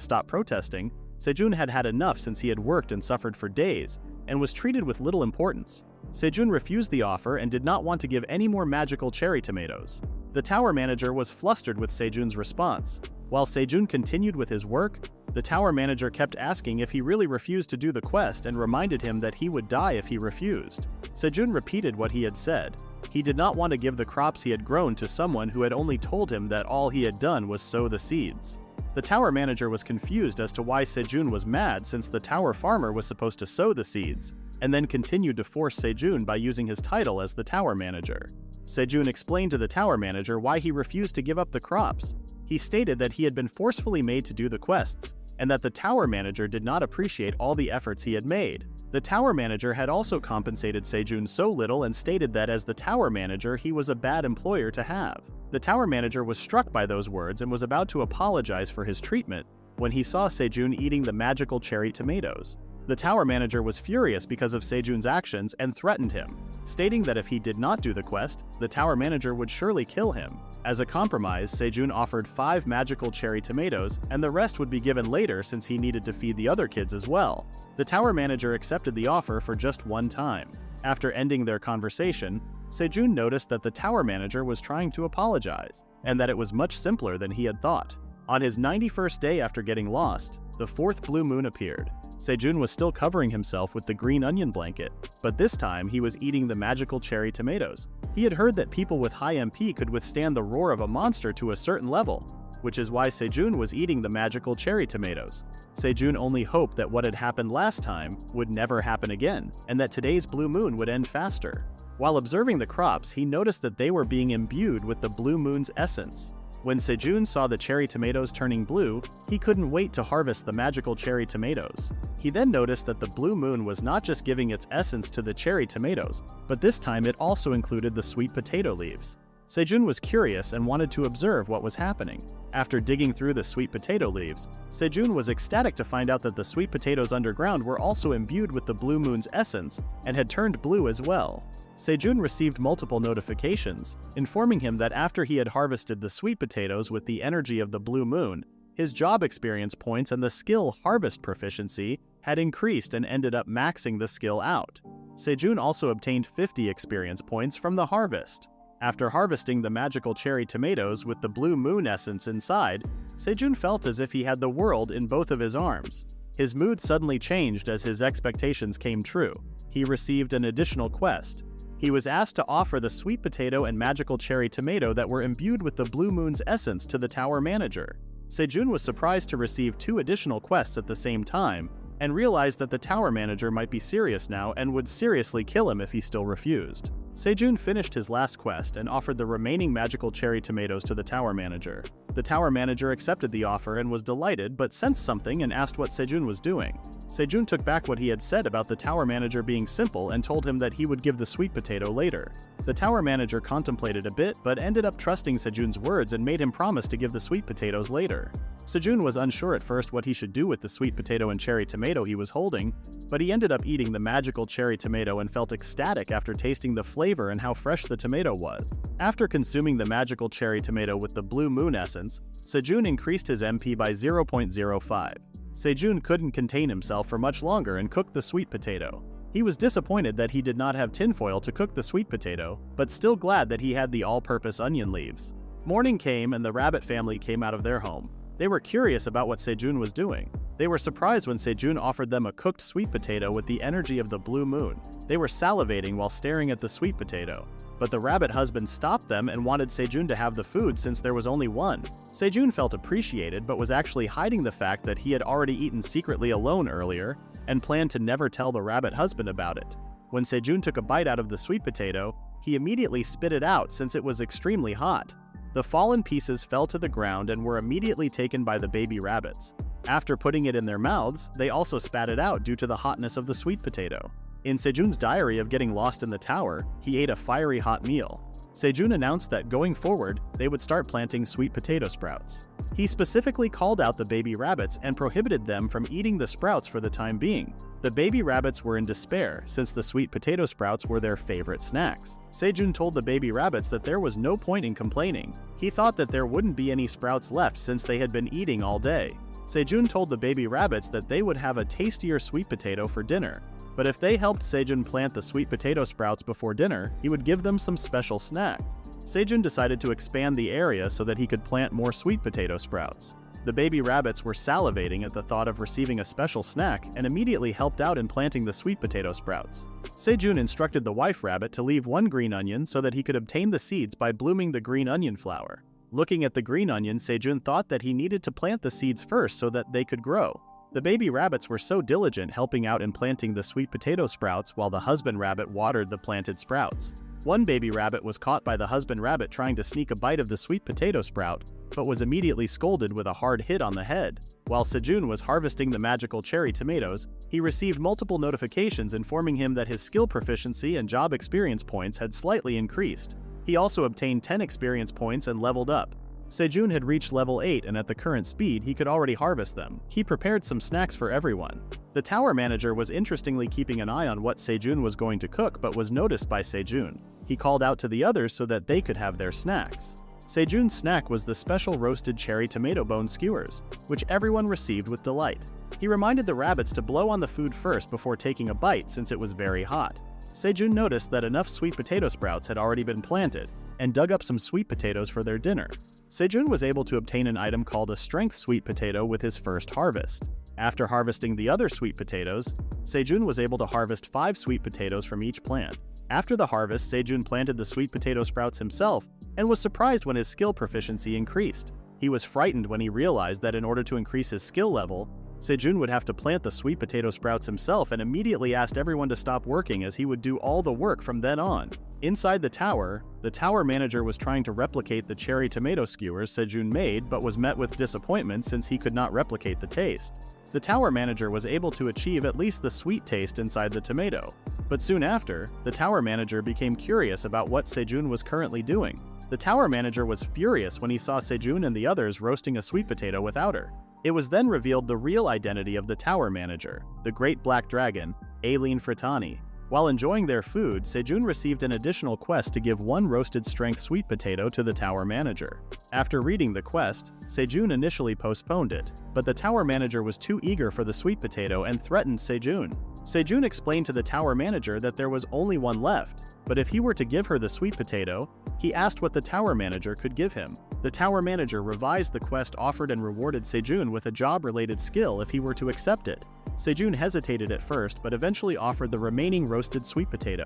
stop protesting, Sejun had had enough since he had worked and suffered for days, and was treated with little importance. Sejun refused the offer and did not want to give any more magical cherry tomatoes. The tower manager was flustered with Sejun's response. While Sejun continued with his work, the tower manager kept asking if he really refused to do the quest and reminded him that he would die if he refused. Sejun repeated what he had said. He did not want to give the crops he had grown to someone who had only told him that all he had done was sow the seeds. The tower manager was confused as to why Sejun was mad since the tower farmer was supposed to sow the seeds, and then continued to force Sejun by using his title as the tower manager. Sejun explained to the tower manager why he refused to give up the crops. He stated that he had been forcefully made to do the quests, and that the tower manager did not appreciate all the efforts he had made. The tower manager had also compensated Sejun so little and stated that as the tower manager he was a bad employer to have. The tower manager was struck by those words and was about to apologize for his treatment when he saw Sejun eating the magical cherry tomatoes. The tower manager was furious because of Sejun's actions and threatened him, stating that if he did not do the quest, the tower manager would surely kill him. As a compromise, Sejun offered 5 magical cherry tomatoes, and the rest would be given later since he needed to feed the other kids as well. The tower manager accepted the offer for just one time. After ending their conversation, Sejun noticed that the tower manager was trying to apologize, and that it was much simpler than he had thought. On his 91st day after getting lost, the 4th blue moon appeared. Sejun was still covering himself with the green onion blanket, but this time he was eating the magical cherry tomatoes. He had heard that people with high MP could withstand the roar of a monster to a certain level, which is why Sejun was eating the magical cherry tomatoes. Sejun only hoped that what had happened last time would never happen again, and that today's blue moon would end faster. While observing the crops, he noticed that they were being imbued with the blue moon's essence. When Sejun saw the cherry tomatoes turning blue, he couldn't wait to harvest the magical cherry tomatoes. He then noticed that the blue moon was not just giving its essence to the cherry tomatoes, but this time it also included the sweet potato leaves. Sejun was curious and wanted to observe what was happening. After digging through the sweet potato leaves, Sejun was ecstatic to find out that the sweet potatoes underground were also imbued with the blue moon's essence and had turned blue as well. Sejun received multiple notifications, informing him that after he had harvested the sweet potatoes with the energy of the blue moon, his job experience points and the skill harvest proficiency had increased and ended up maxing the skill out. Sejun also obtained 50 experience points from the harvest. After harvesting the magical cherry tomatoes with the blue moon essence inside, Sejun felt as if he had the world in both of his arms. His mood suddenly changed as his expectations came true. He received an additional quest. He was asked to offer the sweet potato and magical cherry tomato that were imbued with the blue moon's essence to the tower manager. Sejun was surprised to receive 2 additional quests at the same time, and realized that the tower manager might be serious now and would seriously kill him if he still refused. Sejun finished his last quest and offered the remaining magical cherry tomatoes to the tower manager. The tower manager accepted the offer and was delighted but sensed something and asked what Sejun was doing. Sejun took back what he had said about the tower manager being simple and told him that he would give the sweet potato later. The tower manager contemplated a bit but ended up trusting Sejun's words and made him promise to give the sweet potatoes later. Sejun was unsure at first what he should do with the sweet potato and cherry tomato he was holding, but he ended up eating the magical cherry tomato and felt ecstatic after tasting the flavor and how fresh the tomato was. After consuming the magical cherry tomato with the blue moon essence, Sejun increased his MP by 0.05. Sejun couldn't contain himself for much longer and cooked the sweet potato. He was disappointed that he did not have tinfoil to cook the sweet potato, but still glad that he had the all-purpose onion leaves. Morning came and the rabbit family came out of their home. They were curious about what Sejun was doing. They were surprised when Sejun offered them a cooked sweet potato with the energy of the blue moon. They were salivating while staring at the sweet potato. But the rabbit husband stopped them and wanted Sejun to have the food since there was only one. Sejun felt appreciated but was actually hiding the fact that he had already eaten secretly alone earlier and planned to never tell the rabbit husband about it. When Sejun took a bite out of the sweet potato, he immediately spit it out since it was extremely hot. The fallen pieces fell to the ground and were immediately taken by the baby rabbits. After putting it in their mouths, they also spat it out due to the hotness of the sweet potato. In Sejun's diary of getting lost in the tower, he ate a fiery hot meal. Sejun announced that going forward, they would start planting sweet potato sprouts. He specifically called out the baby rabbits and prohibited them from eating the sprouts for the time being. The baby rabbits were in despair since the sweet potato sprouts were their favorite snacks. Sejun told the baby rabbits that there was no point in complaining. He thought that there wouldn't be any sprouts left since they had been eating all day. Sejun told the baby rabbits that they would have a tastier sweet potato for dinner. But if they helped Sejun plant the sweet potato sprouts before dinner, he would give them some special snacks. Sejun decided to expand the area so that he could plant more sweet potato sprouts. The baby rabbits were salivating at the thought of receiving a special snack and immediately helped out in planting the sweet potato sprouts. Sejun instructed the wife rabbit to leave one green onion so that he could obtain the seeds by blooming the green onion flower. Looking at the green onion, Sejun thought that he needed to plant the seeds first so that they could grow. The baby rabbits were so diligent helping out in planting the sweet potato sprouts while the husband rabbit watered the planted sprouts. One baby rabbit was caught by the husband rabbit trying to sneak a bite of the sweet potato sprout, but was immediately scolded with a hard hit on the head. While Sejun was harvesting the magical cherry tomatoes, he received multiple notifications informing him that his skill proficiency and job experience points had slightly increased. He also obtained 10 experience points and leveled up. Sejun had reached level 8 and at the current speed he could already harvest them. He prepared some snacks for everyone. The tower manager was interestingly keeping an eye on what Sejun was going to cook but was noticed by Sejun. He called out to the others so that they could have their snacks. Sejun's snack was the special roasted cherry tomato bone skewers, which everyone received with delight. He reminded the rabbits to blow on the food first before taking a bite since it was very hot. Sejun noticed that enough sweet potato sprouts had already been planted, and dug up some sweet potatoes for their dinner. Sejun was able to obtain an item called a strength sweet potato with his first harvest. After harvesting the other sweet potatoes, Sejun was able to harvest 5 sweet potatoes from each plant. After the harvest, Sejun planted the sweet potato sprouts himself and was surprised when his skill proficiency increased. He was frightened when he realized that in order to increase his skill level, Sejun would have to plant the sweet potato sprouts himself and immediately asked everyone to stop working as he would do all the work from then on. Inside the tower manager was trying to replicate the cherry tomato skewers Sejun made but was met with disappointment since he could not replicate the taste. The tower manager was able to achieve at least the sweet taste inside the tomato. But soon after, the tower manager became curious about what Sejun was currently doing. The tower manager was furious when he saw Sejun and the others roasting a sweet potato without her. It was then revealed the real identity of the tower manager, the great black dragon, Aileen Fritani. While enjoying their food, Sejun received an additional quest to give 1 roasted strength sweet potato to the tower manager. After reading the quest, Sejun initially postponed it, but the tower manager was too eager for the sweet potato and threatened Sejun. Sejun explained to the tower manager that there was only 1 left, but if he were to give her the sweet potato, he asked what the tower manager could give him. The tower manager revised the quest offered and rewarded Sejun with a job-related skill if he were to accept it. Sejun hesitated at first but eventually offered the remaining roasted sweet potato.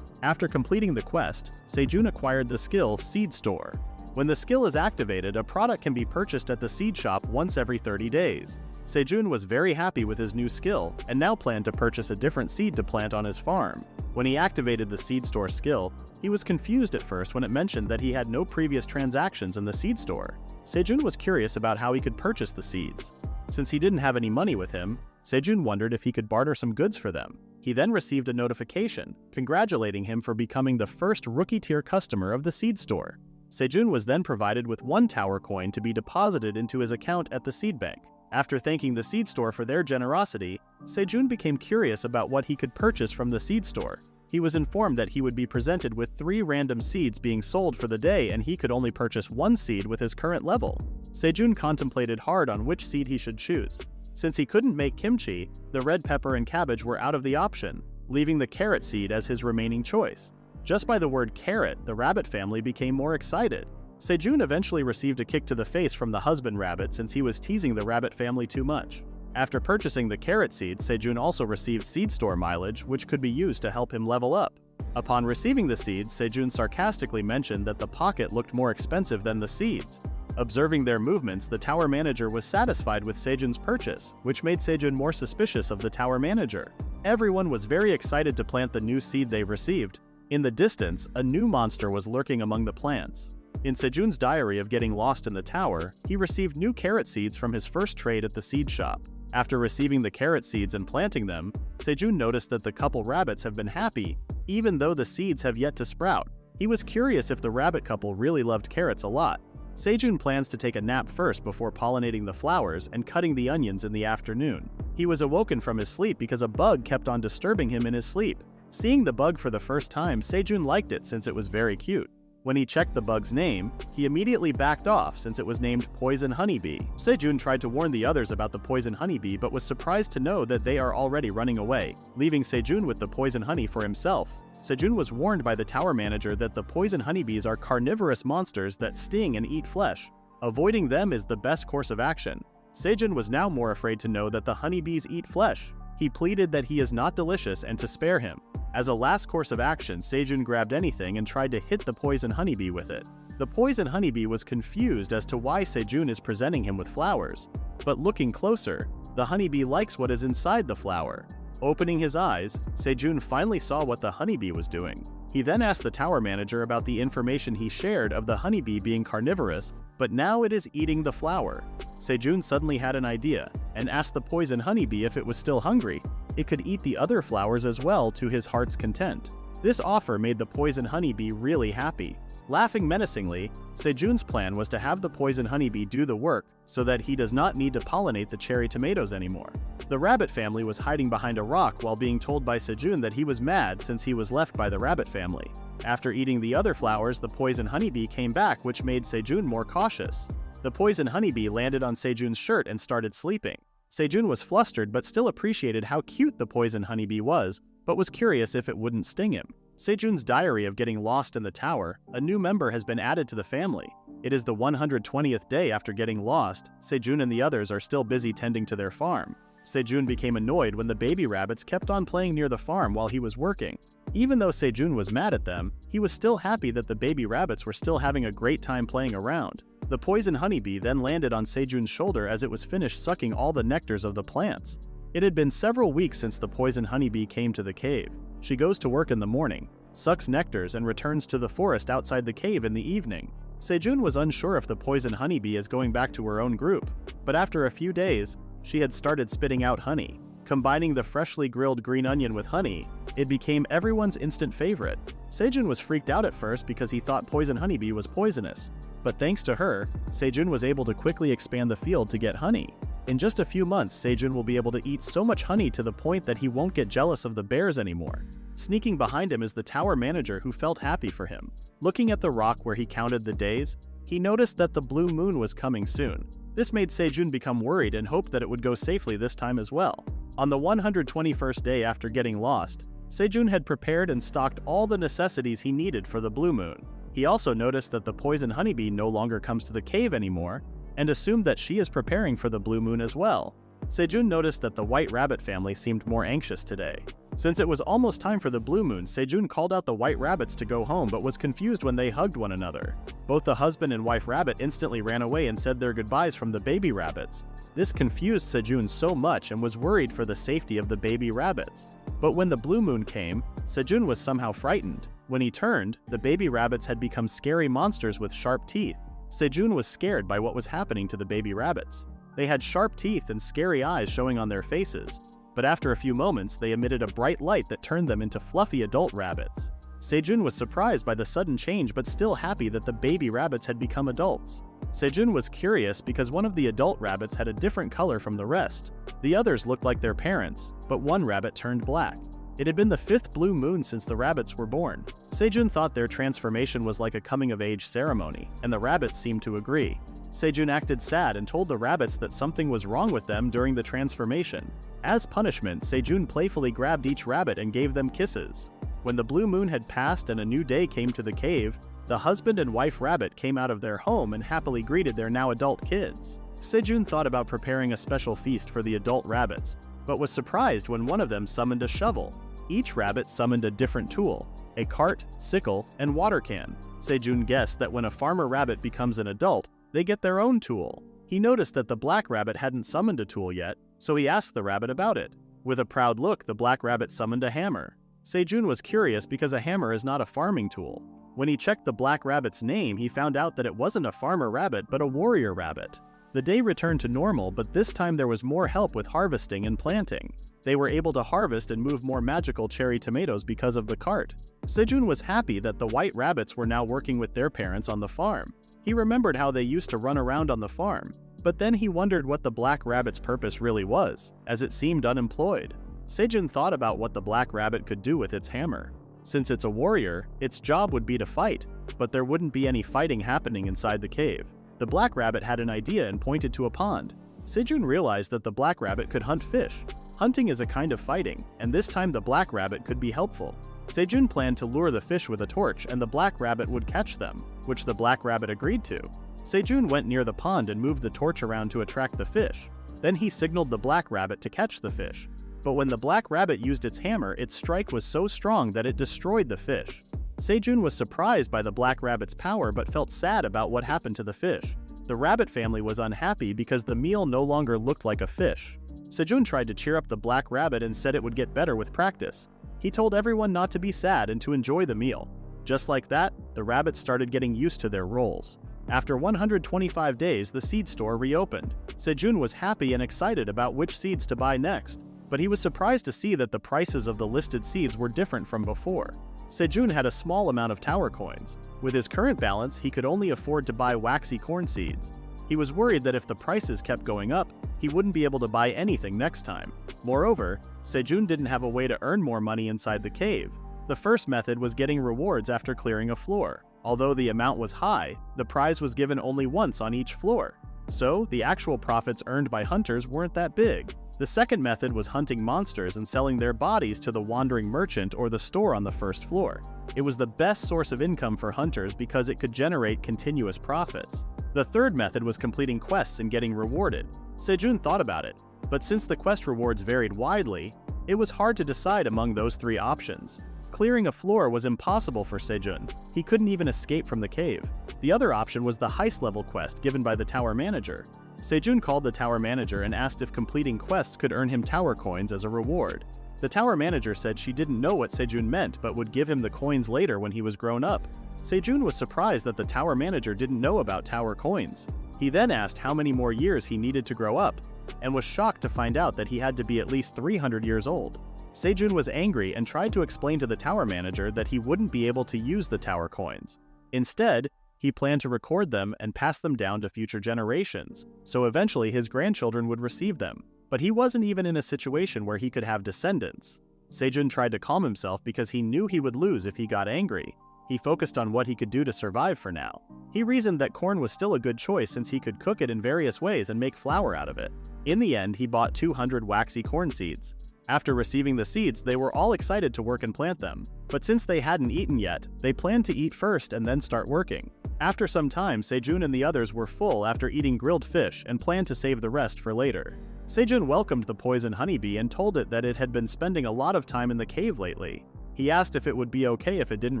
After completing the quest, Sejun acquired the skill Seed Store. When the skill is activated, a product can be purchased at the seed shop once every 30 days. Sejun was very happy with his new skill and now planned to purchase a different seed to plant on his farm. When he activated the Seed Store skill, he was confused at first when it mentioned that he had no previous transactions in the seed store. Sejun was curious about how he could purchase the seeds. Since he didn't have any money with him, Sejun wondered if he could barter some goods for them. He then received a notification, congratulating him for becoming the first rookie-tier customer of the seed store. Sejun was then provided with 1 tower coin to be deposited into his account at the seed bank. After thanking the seed store for their generosity, Sejun became curious about what he could purchase from the seed store. He was informed that he would be presented with 3 random seeds being sold for the day and he could only purchase 1 seed with his current level. Sejun contemplated hard on which seed he should choose. Since he couldn't make kimchi, the red pepper and cabbage were out of the option, leaving the carrot seed as his remaining choice. Just by the word carrot, the rabbit family became more excited. Sejun eventually received a kick to the face from the husband rabbit since he was teasing the rabbit family too much. After purchasing the carrot seed, Sejun also received seed store mileage, which could be used to help him level up. Upon receiving the seeds, Sejun sarcastically mentioned that the pocket looked more expensive than the seeds. Observing their movements, the tower manager was satisfied with Sejun's purchase, which made Sejun more suspicious of the tower manager. Everyone was very excited to plant the new seed they received. In the distance, a new monster was lurking among the plants. In Sejun's diary of getting lost in the tower, he received new carrot seeds from his first trade at the seed shop. After receiving the carrot seeds and planting them, Sejun noticed that the couple rabbits have been happy, even though the seeds have yet to sprout. He was curious if the rabbit couple really loved carrots a lot. Sejun plans to take a nap first before pollinating the flowers and cutting the onions in the afternoon. He was awoken from his sleep because a bug kept on disturbing him in his sleep. Seeing the bug for the first time, Sejun liked it since it was very cute. When he checked the bug's name, he immediately backed off since it was named Poison Honeybee. Sejun tried to warn the others about the poison honeybee but was surprised to know that they are already running away, leaving Sejun with the poison honey for himself. Sejun was warned by the tower manager that the poison honeybees are carnivorous monsters that sting and eat flesh. Avoiding them is the best course of action. Sejun was now more afraid to know that the honeybees eat flesh. He pleaded that he is not delicious and to spare him. As a last course of action, Sejun grabbed anything and tried to hit the poison honeybee with it. The poison honeybee was confused as to why Sejun is presenting him with flowers. But looking closer, the honeybee likes what is inside the flower. Opening his eyes, Sejun finally saw what the honeybee was doing. He then asked the tower manager about the information he shared of the honeybee being carnivorous, but now it is eating the flower. Sejun suddenly had an idea, and asked the poison honeybee if it was still hungry. It could eat the other flowers as well to his heart's content. This offer made the poison honeybee really happy. Laughing menacingly, Sejun's plan was to have the poison honeybee do the work so that he does not need to pollinate the cherry tomatoes anymore. The rabbit family was hiding behind a rock while being told by Sejun that he was mad since he was left by the rabbit family. After eating the other flowers, the poison honeybee came back, which made Sejun more cautious. The poison honeybee landed on Sejun's shirt and started sleeping. Sejun was flustered but still appreciated how cute the poison honeybee was, but was curious if it wouldn't sting him. Sejun's diary of getting lost in the tower, a new member has been added to the family. It is the 120th day after getting lost. Sejun and the others are still busy tending to their farm. Sejun became annoyed when the baby rabbits kept on playing near the farm while he was working. Even though Sejun was mad at them, he was still happy that the baby rabbits were still having a great time playing around. The poison honeybee then landed on Sejun's shoulder as it was finished sucking all the nectars of the plants. It had been several weeks since the poison honeybee came to the cave. She goes to work in the morning, sucks nectars, and returns to the forest outside the cave in the evening. Sejun was unsure if the poison honeybee is going back to her own group, but after a few days, she had started spitting out honey. Combining the freshly grilled green onion with honey, it became everyone's instant favorite. Sejun was freaked out at first because he thought poison honeybee was poisonous, but thanks to her, Sejun was able to quickly expand the field to get honey. In just a few months, Sejun will be able to eat so much honey to the point that he won't get jealous of the bears anymore. Sneaking behind him is the tower manager, who felt happy for him. Looking at the rock where he counted the days, he noticed that the blue moon was coming soon. This made Sejun become worried and hoped that it would go safely this time as well. On the 121st day after getting lost, Sejun had prepared and stocked all the necessities he needed for the blue moon. He also noticed that the poison honeybee no longer comes to the cave anymore, and assumed that she is preparing for the blue moon as well. Sejun noticed that the white rabbit family seemed more anxious today. Since it was almost time for the blue moon, Sejun called out the white rabbits to go home but was confused when they hugged one another. Both the husband and wife rabbit instantly ran away and said their goodbyes from the baby rabbits. This confused Sejun so much and was worried for the safety of the baby rabbits. But when the blue moon came, Sejun was somehow frightened. When he turned, the baby rabbits had become scary monsters with sharp teeth. Sejun was scared by what was happening to the baby rabbits. They had sharp teeth and scary eyes showing on their faces, but after a few moments they emitted a bright light that turned them into fluffy adult rabbits. Sejun was surprised by the sudden change but still happy that the baby rabbits had become adults. Sejun was curious because one of the adult rabbits had a different color from the rest. The others looked like their parents, but one rabbit turned black. It had been the 5th blue moon since the rabbits were born. Sejun thought their transformation was like a coming-of-age ceremony, and the rabbits seemed to agree. Sejun acted sad and told the rabbits that something was wrong with them during the transformation. As punishment, Sejun playfully grabbed each rabbit and gave them kisses. When the blue moon had passed and a new day came to the cave, the husband and wife rabbit came out of their home and happily greeted their now adult kids. Sejun thought about preparing a special feast for the adult rabbits, but was surprised when one of them summoned a shovel. Each rabbit summoned a different tool: a cart, sickle, and water can. Sejun guessed that when a farmer rabbit becomes an adult, they get their own tool. He noticed that the black rabbit hadn't summoned a tool yet, so he asked the rabbit about it. With a proud look, the black rabbit summoned a hammer. Sejun was curious because a hammer is not a farming tool. When he checked the black rabbit's name, he found out that it wasn't a farmer rabbit but a warrior rabbit. The day returned to normal, but this time there was more help with harvesting and planting. They were able to harvest and move more magical cherry tomatoes because of the cart. Sejun was happy that the white rabbits were now working with their parents on the farm. He remembered how they used to run around on the farm, but then he wondered what the black rabbit's purpose really was, as it seemed unemployed. Sejun thought about what the black rabbit could do with its hammer. Since it's a warrior, its job would be to fight, but there wouldn't be any fighting happening inside the cave. The black rabbit had an idea and pointed to a pond. Sejun realized that the black rabbit could hunt fish. Hunting is a kind of fighting, and this time the black rabbit could be helpful. Sejun planned to lure the fish with a torch and the black rabbit would catch them, which the black rabbit agreed to. Sejun went near the pond and moved the torch around to attract the fish. Then he signaled the black rabbit to catch the fish. But when the black rabbit used its hammer, its strike was so strong that it destroyed the fish. Sejun was surprised by the black rabbit's power but felt sad about what happened to the fish. The rabbit family was unhappy because the meal no longer looked like a fish. Sejun tried to cheer up the black rabbit and said it would get better with practice. He told everyone not to be sad and to enjoy the meal. Just like that, the rabbits started getting used to their roles. After 125 days, the seed store reopened. Sejun was happy and excited about which seeds to buy next, but he was surprised to see that the prices of the listed seeds were different from before. Sejun had a small amount of tower coins. With his current balance, he could only afford to buy waxy corn seeds. He was worried that if the prices kept going up, he wouldn't be able to buy anything next time. Moreover, Sejun didn't have a way to earn more money inside the cave. The first method was getting rewards after clearing a floor. Although the amount was high, the prize was given only once on each floor. So, the actual profits earned by hunters weren't that big. The second method was hunting monsters and selling their bodies to the wandering merchant or the store on the first floor. It was the best source of income for hunters because it could generate continuous profits. The third method was completing quests and getting rewarded. Sejun thought about it, but since the quest rewards varied widely, it was hard to decide among those three options. Clearing a floor was impossible for Sejun. He couldn't even escape from the cave. The other option was the heist level quest given by the tower manager. Sejun called the tower manager and asked if completing quests could earn him tower coins as a reward. The tower manager said she didn't know what Sejun meant but would give him the coins later when he was grown up. Sejun was surprised that the tower manager didn't know about tower coins. He then asked how many more years he needed to grow up, and was shocked to find out that he had to be at least 300 years old. Sejun was angry and tried to explain to the tower manager that he wouldn't be able to use the tower coins. Instead, he planned to record them and pass them down to future generations, so eventually his grandchildren would receive them. But he wasn't even in a situation where he could have descendants. Sejun tried to calm himself because he knew he would lose if he got angry. He focused on what he could do to survive for now. He reasoned that corn was still a good choice since he could cook it in various ways and make flour out of it. In the end, he bought 200 waxy corn seeds. After receiving the seeds, they were all excited to work and plant them. But since they hadn't eaten yet, they planned to eat first and then start working. After some time, Sejun and the others were full after eating grilled fish and planned to save the rest for later. Sejun welcomed the poison honeybee and told it that it had been spending a lot of time in the cave lately. He asked if it would be okay if it didn't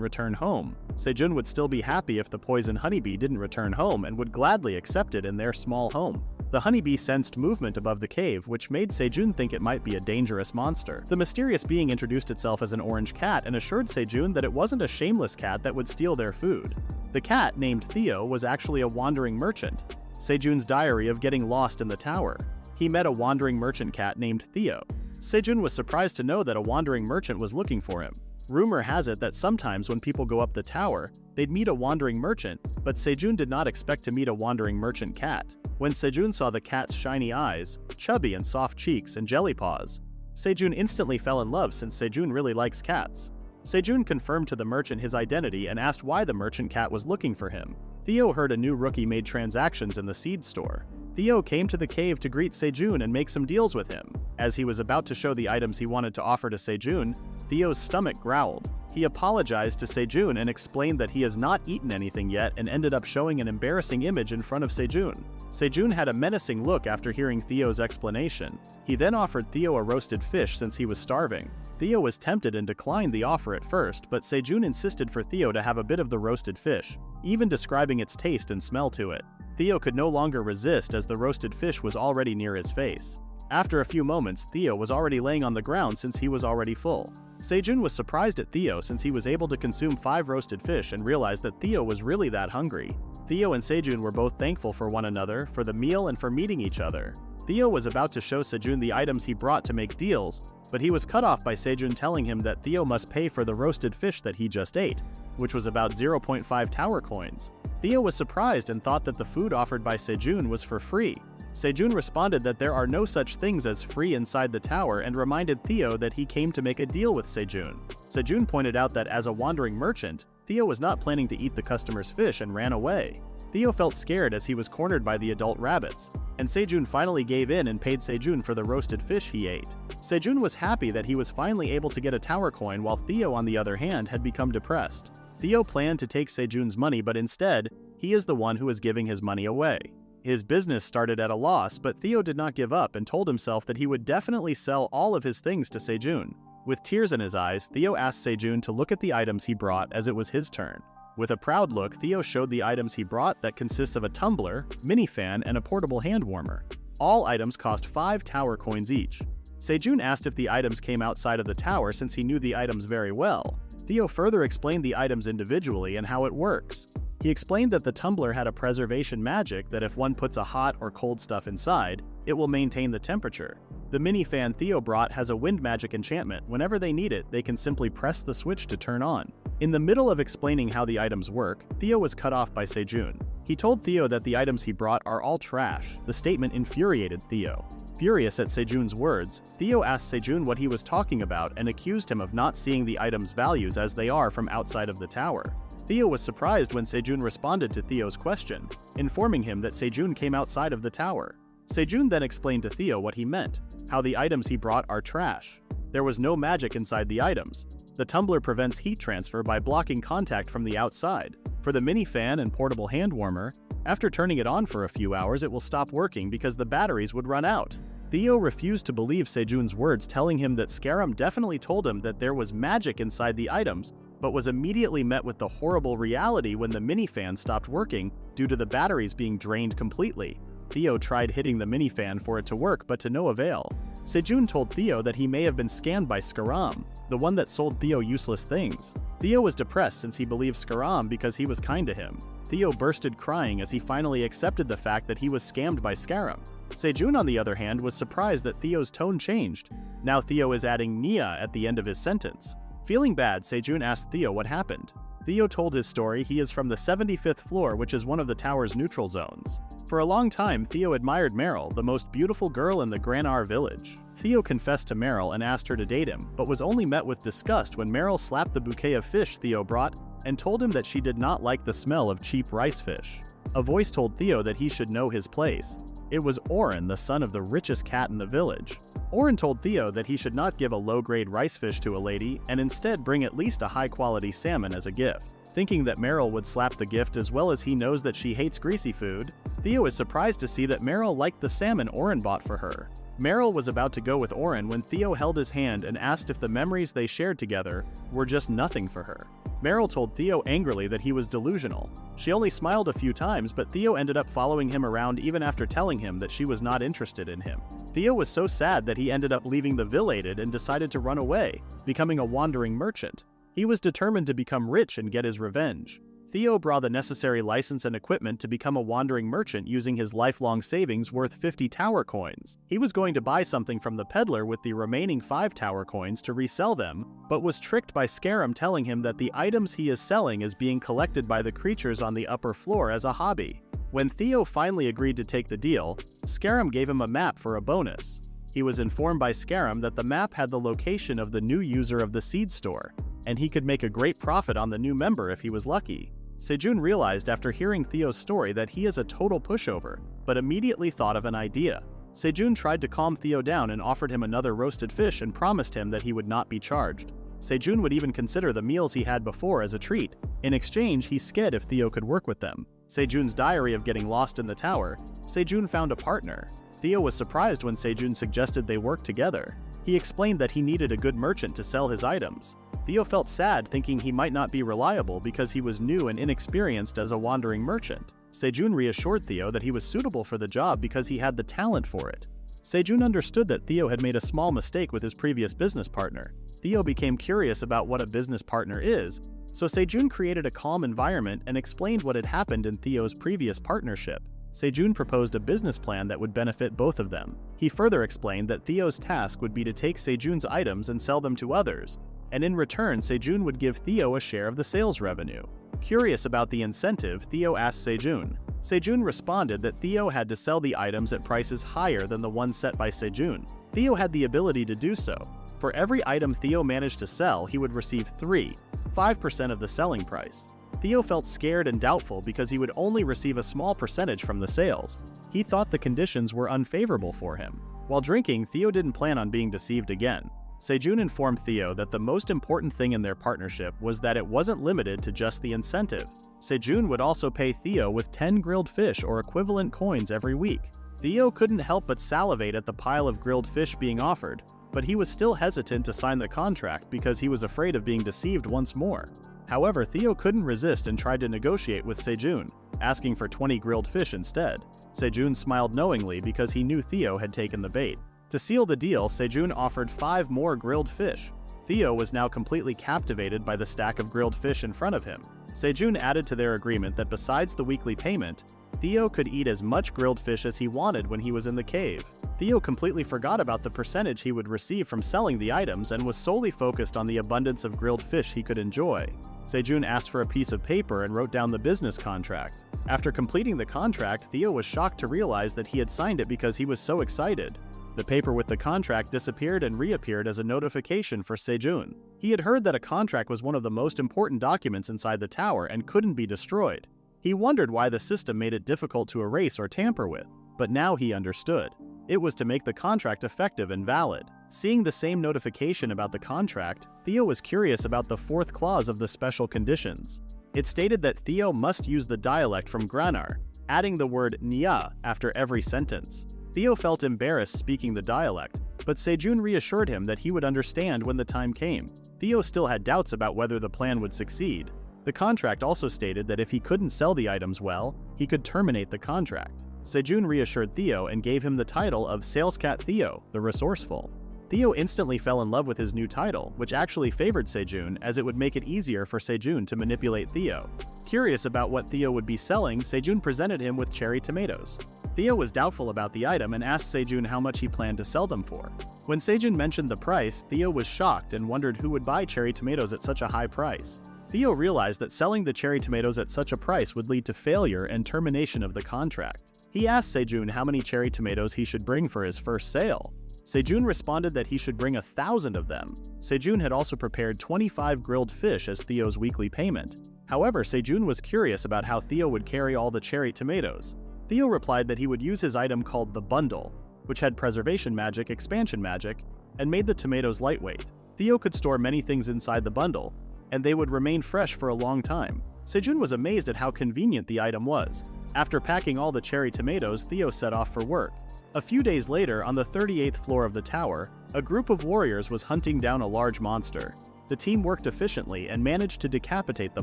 return home. Sejun would still be happy if the poison honeybee didn't return home and would gladly accept it in their small home. The honeybee sensed movement above the cave, which made Sejun think it might be a dangerous monster. The mysterious being introduced itself as an orange cat and assured Sejun that it wasn't a shameless cat that would steal their food. The cat, named Theo, was actually a wandering merchant. Sejun's diary of getting lost in the tower. He met a wandering merchant cat named Theo. Sejun was surprised to know that a wandering merchant was looking for him. Rumor has it that sometimes when people go up the tower, they'd meet a wandering merchant, but Sejun did not expect to meet a wandering merchant cat. When Sejun saw the cat's shiny eyes, chubby and soft cheeks, and jelly paws, Sejun instantly fell in love since Sejun really likes cats. Sejun confirmed to the merchant his identity and asked why the merchant cat was looking for him. Theo heard a new rookie made transactions in the seed store. Theo came to the cave to greet Sejun and make some deals with him. As he was about to show the items he wanted to offer to Sejun, Theo's stomach growled. He apologized to Sejun and explained that he has not eaten anything yet and ended up showing an embarrassing image in front of Sejun. Sejun had a menacing look after hearing Theo's explanation. He then offered Theo a roasted fish since he was starving. Theo was tempted and declined the offer at first, but Sejun insisted for Theo to have a bit of the roasted fish, even describing its taste and smell to it. Theo could no longer resist as the roasted fish was already near his face. After a few moments, Theo was already laying on the ground since he was already full. Sejun was surprised at Theo since he was able to consume 5 roasted fish and realized that Theo was really that hungry. Theo and Sejun were both thankful for one another, for the meal and for meeting each other. Theo was about to show Sejun the items he brought to make deals, but he was cut off by Sejun telling him that Theo must pay for the roasted fish that he just ate, which was about 0.5 tower coins. Theo was surprised and thought that the food offered by Sejun was for free. Sejun responded that there are no such things as free inside the tower and reminded Theo that he came to make a deal with Sejun. Sejun pointed out that as a wandering merchant, Theo was not planning to eat the customer's fish and ran away. Theo felt scared as he was cornered by the adult rabbits, and Sejun finally gave in and paid Sejun for the roasted fish he ate. Sejun was happy that he was finally able to get a tower coin, while Theo, on the other hand, had become depressed. Theo planned to take Sejun's money, but instead, he is the one who is giving his money away. His business started at a loss, but Theo did not give up and told himself that he would definitely sell all of his things to Sejun. With tears in his eyes, Theo asked Sejun to look at the items he brought as it was his turn. With a proud look, Theo showed the items he brought that consists of a tumbler, mini fan, and a portable hand warmer. All items cost 5 tower coins each. Sejun asked if the items came outside of the tower since he knew the items very well. Theo further explained the items individually and how it works. He explained that the tumbler had a preservation magic that if one puts a hot or cold stuff inside, it will maintain the temperature. The mini fan Theo brought has a wind magic enchantment. Whenever they need it, they can simply press the switch to turn on. In the middle of explaining how the items work, Theo was cut off by Sejun. He told Theo that the items he brought are all trash. The statement infuriated Theo. Furious at Sejun's words, Theo asked Sejun what he was talking about and accused him of not seeing the items' values as they are from outside of the tower. Theo was surprised when Sejun responded to Theo's question, informing him that Sejun came outside of the tower. Sejun then explained to Theo what he meant, how the items he brought are trash. There was no magic inside the items. The tumbler prevents heat transfer by blocking contact from the outside. For the mini fan and portable hand warmer, after turning it on for a few hours it will stop working because the batteries would run out. Theo refused to believe Sejun's words, telling him that Scarum definitely told him that there was magic inside the items, but was immediately met with the horrible reality when the mini fan stopped working due to the batteries being drained completely. Theo tried hitting the mini fan for it to work, but to no avail. Sejun told Theo that he may have been scammed by Scarum, the one that sold Theo useless things. Theo was depressed since he believed Scarum because he was kind to him. Theo bursted crying as he finally accepted the fact that he was scammed by Scarum. Sejun, on the other hand, was surprised that Theo's tone changed. Now Theo is adding Nia at the end of his sentence. Feeling bad, Sejun asked Theo what happened. Theo told his story. He is from the 75th floor, which is one of the tower's neutral zones. For a long time, Theo admired Meryl, the most beautiful girl in the Granar village. Theo confessed to Meryl and asked her to date him, but was only met with disgust when Meryl slapped the bouquet of fish Theo brought and told him that she did not like the smell of cheap rice fish. A voice told Theo that he should know his place. It was Oren, the son of the richest cat in the village. Oren told Theo that he should not give a low-grade rice fish to a lady and instead bring at least a high-quality salmon as a gift. Thinking that Meryl would slap the gift as well as he knows that she hates greasy food, Theo is surprised to see that Meryl liked the salmon Oren bought for her. Meryl was about to go with Oren when Theo held his hand and asked if the memories they shared together were just nothing for her. Meryl told Theo angrily that he was delusional. She only smiled a few times, but Theo ended up following him around even after telling him that she was not interested in him. Theo was so sad that he ended up leaving the village and decided to run away, becoming a wandering merchant. He was determined to become rich and get his revenge. Theo brought the necessary license and equipment to become a wandering merchant using his lifelong savings worth 50 tower coins. He was going to buy something from the peddler with the remaining 5 tower coins to resell them, but was tricked by Scarum telling him that the items he is selling is being collected by the creatures on the upper floor as a hobby. When Theo finally agreed to take the deal, Scarum gave him a map for a bonus. He was informed by Scarum that the map had the location of the new user of the seed store, and he could make a great profit on the new member if he was lucky. Sejun realized after hearing Theo's story that he is a total pushover, but immediately thought of an idea. Sejun tried to calm Theo down and offered him another roasted fish and promised him that he would not be charged. Sejun would even consider the meals he had before as a treat. In exchange, he sked if Theo could work with them. Sejun's diary of getting lost in the tower, Sejun found a partner. Theo was surprised when Sejun suggested they work together. He explained that he needed a good merchant to sell his items. Theo felt sad, thinking he might not be reliable because he was new and inexperienced as a wandering merchant. Sejun reassured Theo that he was suitable for the job because he had the talent for it. Sejun understood that Theo had made a small mistake with his previous business partner. Theo became curious about what a business partner is, So Sejun created a calm environment and explained what had happened in Theo's previous partnership. Sejun proposed a business plan that would benefit both of them. He further explained that Theo's task would be to take Sejun's items and sell them to others, and in return Sejun would give Theo a share of the sales revenue. Curious about the incentive, Theo asked Sejun. Sejun responded that Theo had to sell the items at prices higher than the ones set by Sejun. Theo had the ability to do so. For every item Theo managed to sell, he would receive 5% of the selling price. Theo felt scared and doubtful because he would only receive a small percentage from the sales. He thought the conditions were unfavorable for him. While drinking, Theo didn't plan on being deceived again. Sejun informed Theo that the most important thing in their partnership was that it wasn't limited to just the incentive. Sejun would also pay Theo with 10 grilled fish or equivalent coins every week. Theo couldn't help but salivate at the pile of grilled fish being offered, but he was still hesitant to sign the contract because he was afraid of being deceived once more. However, Theo couldn't resist and tried to negotiate with Sejun, asking for 20 grilled fish instead. Sejun smiled knowingly because he knew Theo had taken the bait. To seal the deal, Sejun offered 5 more grilled fish. Theo was now completely captivated by the stack of grilled fish in front of him. Sejun added to their agreement that besides the weekly payment, Theo could eat as much grilled fish as he wanted when he was in the cave. Theo completely forgot about the percentage he would receive from selling the items and was solely focused on the abundance of grilled fish he could enjoy. Sejun asked for a piece of paper and wrote down the business contract. After completing the contract, Theo was shocked to realize that he had signed it because he was so excited. The paper with the contract disappeared and reappeared as a notification for Sejun. He had heard that a contract was one of the most important documents inside the tower and couldn't be destroyed. He wondered why the system made it difficult to erase or tamper with, but now he understood. It was to make the contract effective and valid. Seeing the same notification about the contract, Theo was curious about the 4th clause of the special conditions. It stated that Theo must use the dialect from Granar, adding the word nya after every sentence. Theo felt embarrassed speaking the dialect, but Sejun reassured him that he would understand when the time came. Theo still had doubts about whether the plan would succeed. The contract also stated that if he couldn't sell the items well, he could terminate the contract. Sejun reassured Theo and gave him the title of Salescat Theo, the Resourceful. Theo instantly fell in love with his new title, which actually favored Sejun as it would make it easier for Sejun to manipulate Theo. Curious about what Theo would be selling, Sejun presented him with cherry tomatoes. Theo was doubtful about the item and asked Sejun how much he planned to sell them for. When Sejun mentioned the price, Theo was shocked and wondered who would buy cherry tomatoes at such a high price. Theo realized that selling the cherry tomatoes at such a price would lead to failure and termination of the contract. He asked Sejun how many cherry tomatoes he should bring for his first sale. Sejun responded that he should bring 1,000 of them. Sejun had also prepared 25 grilled fish as Theo's weekly payment. However, Sejun was curious about how Theo would carry all the cherry tomatoes. Theo replied that he would use his item called the Bundle, which had preservation magic, expansion magic, and made the tomatoes lightweight. Theo could store many things inside the bundle, and they would remain fresh for a long time. Sejun was amazed at how convenient the item was. After packing all the cherry tomatoes, Theo set off for work. A few days later, on the 38th floor of the tower, a group of warriors was hunting down a large monster. The team worked efficiently and managed to decapitate the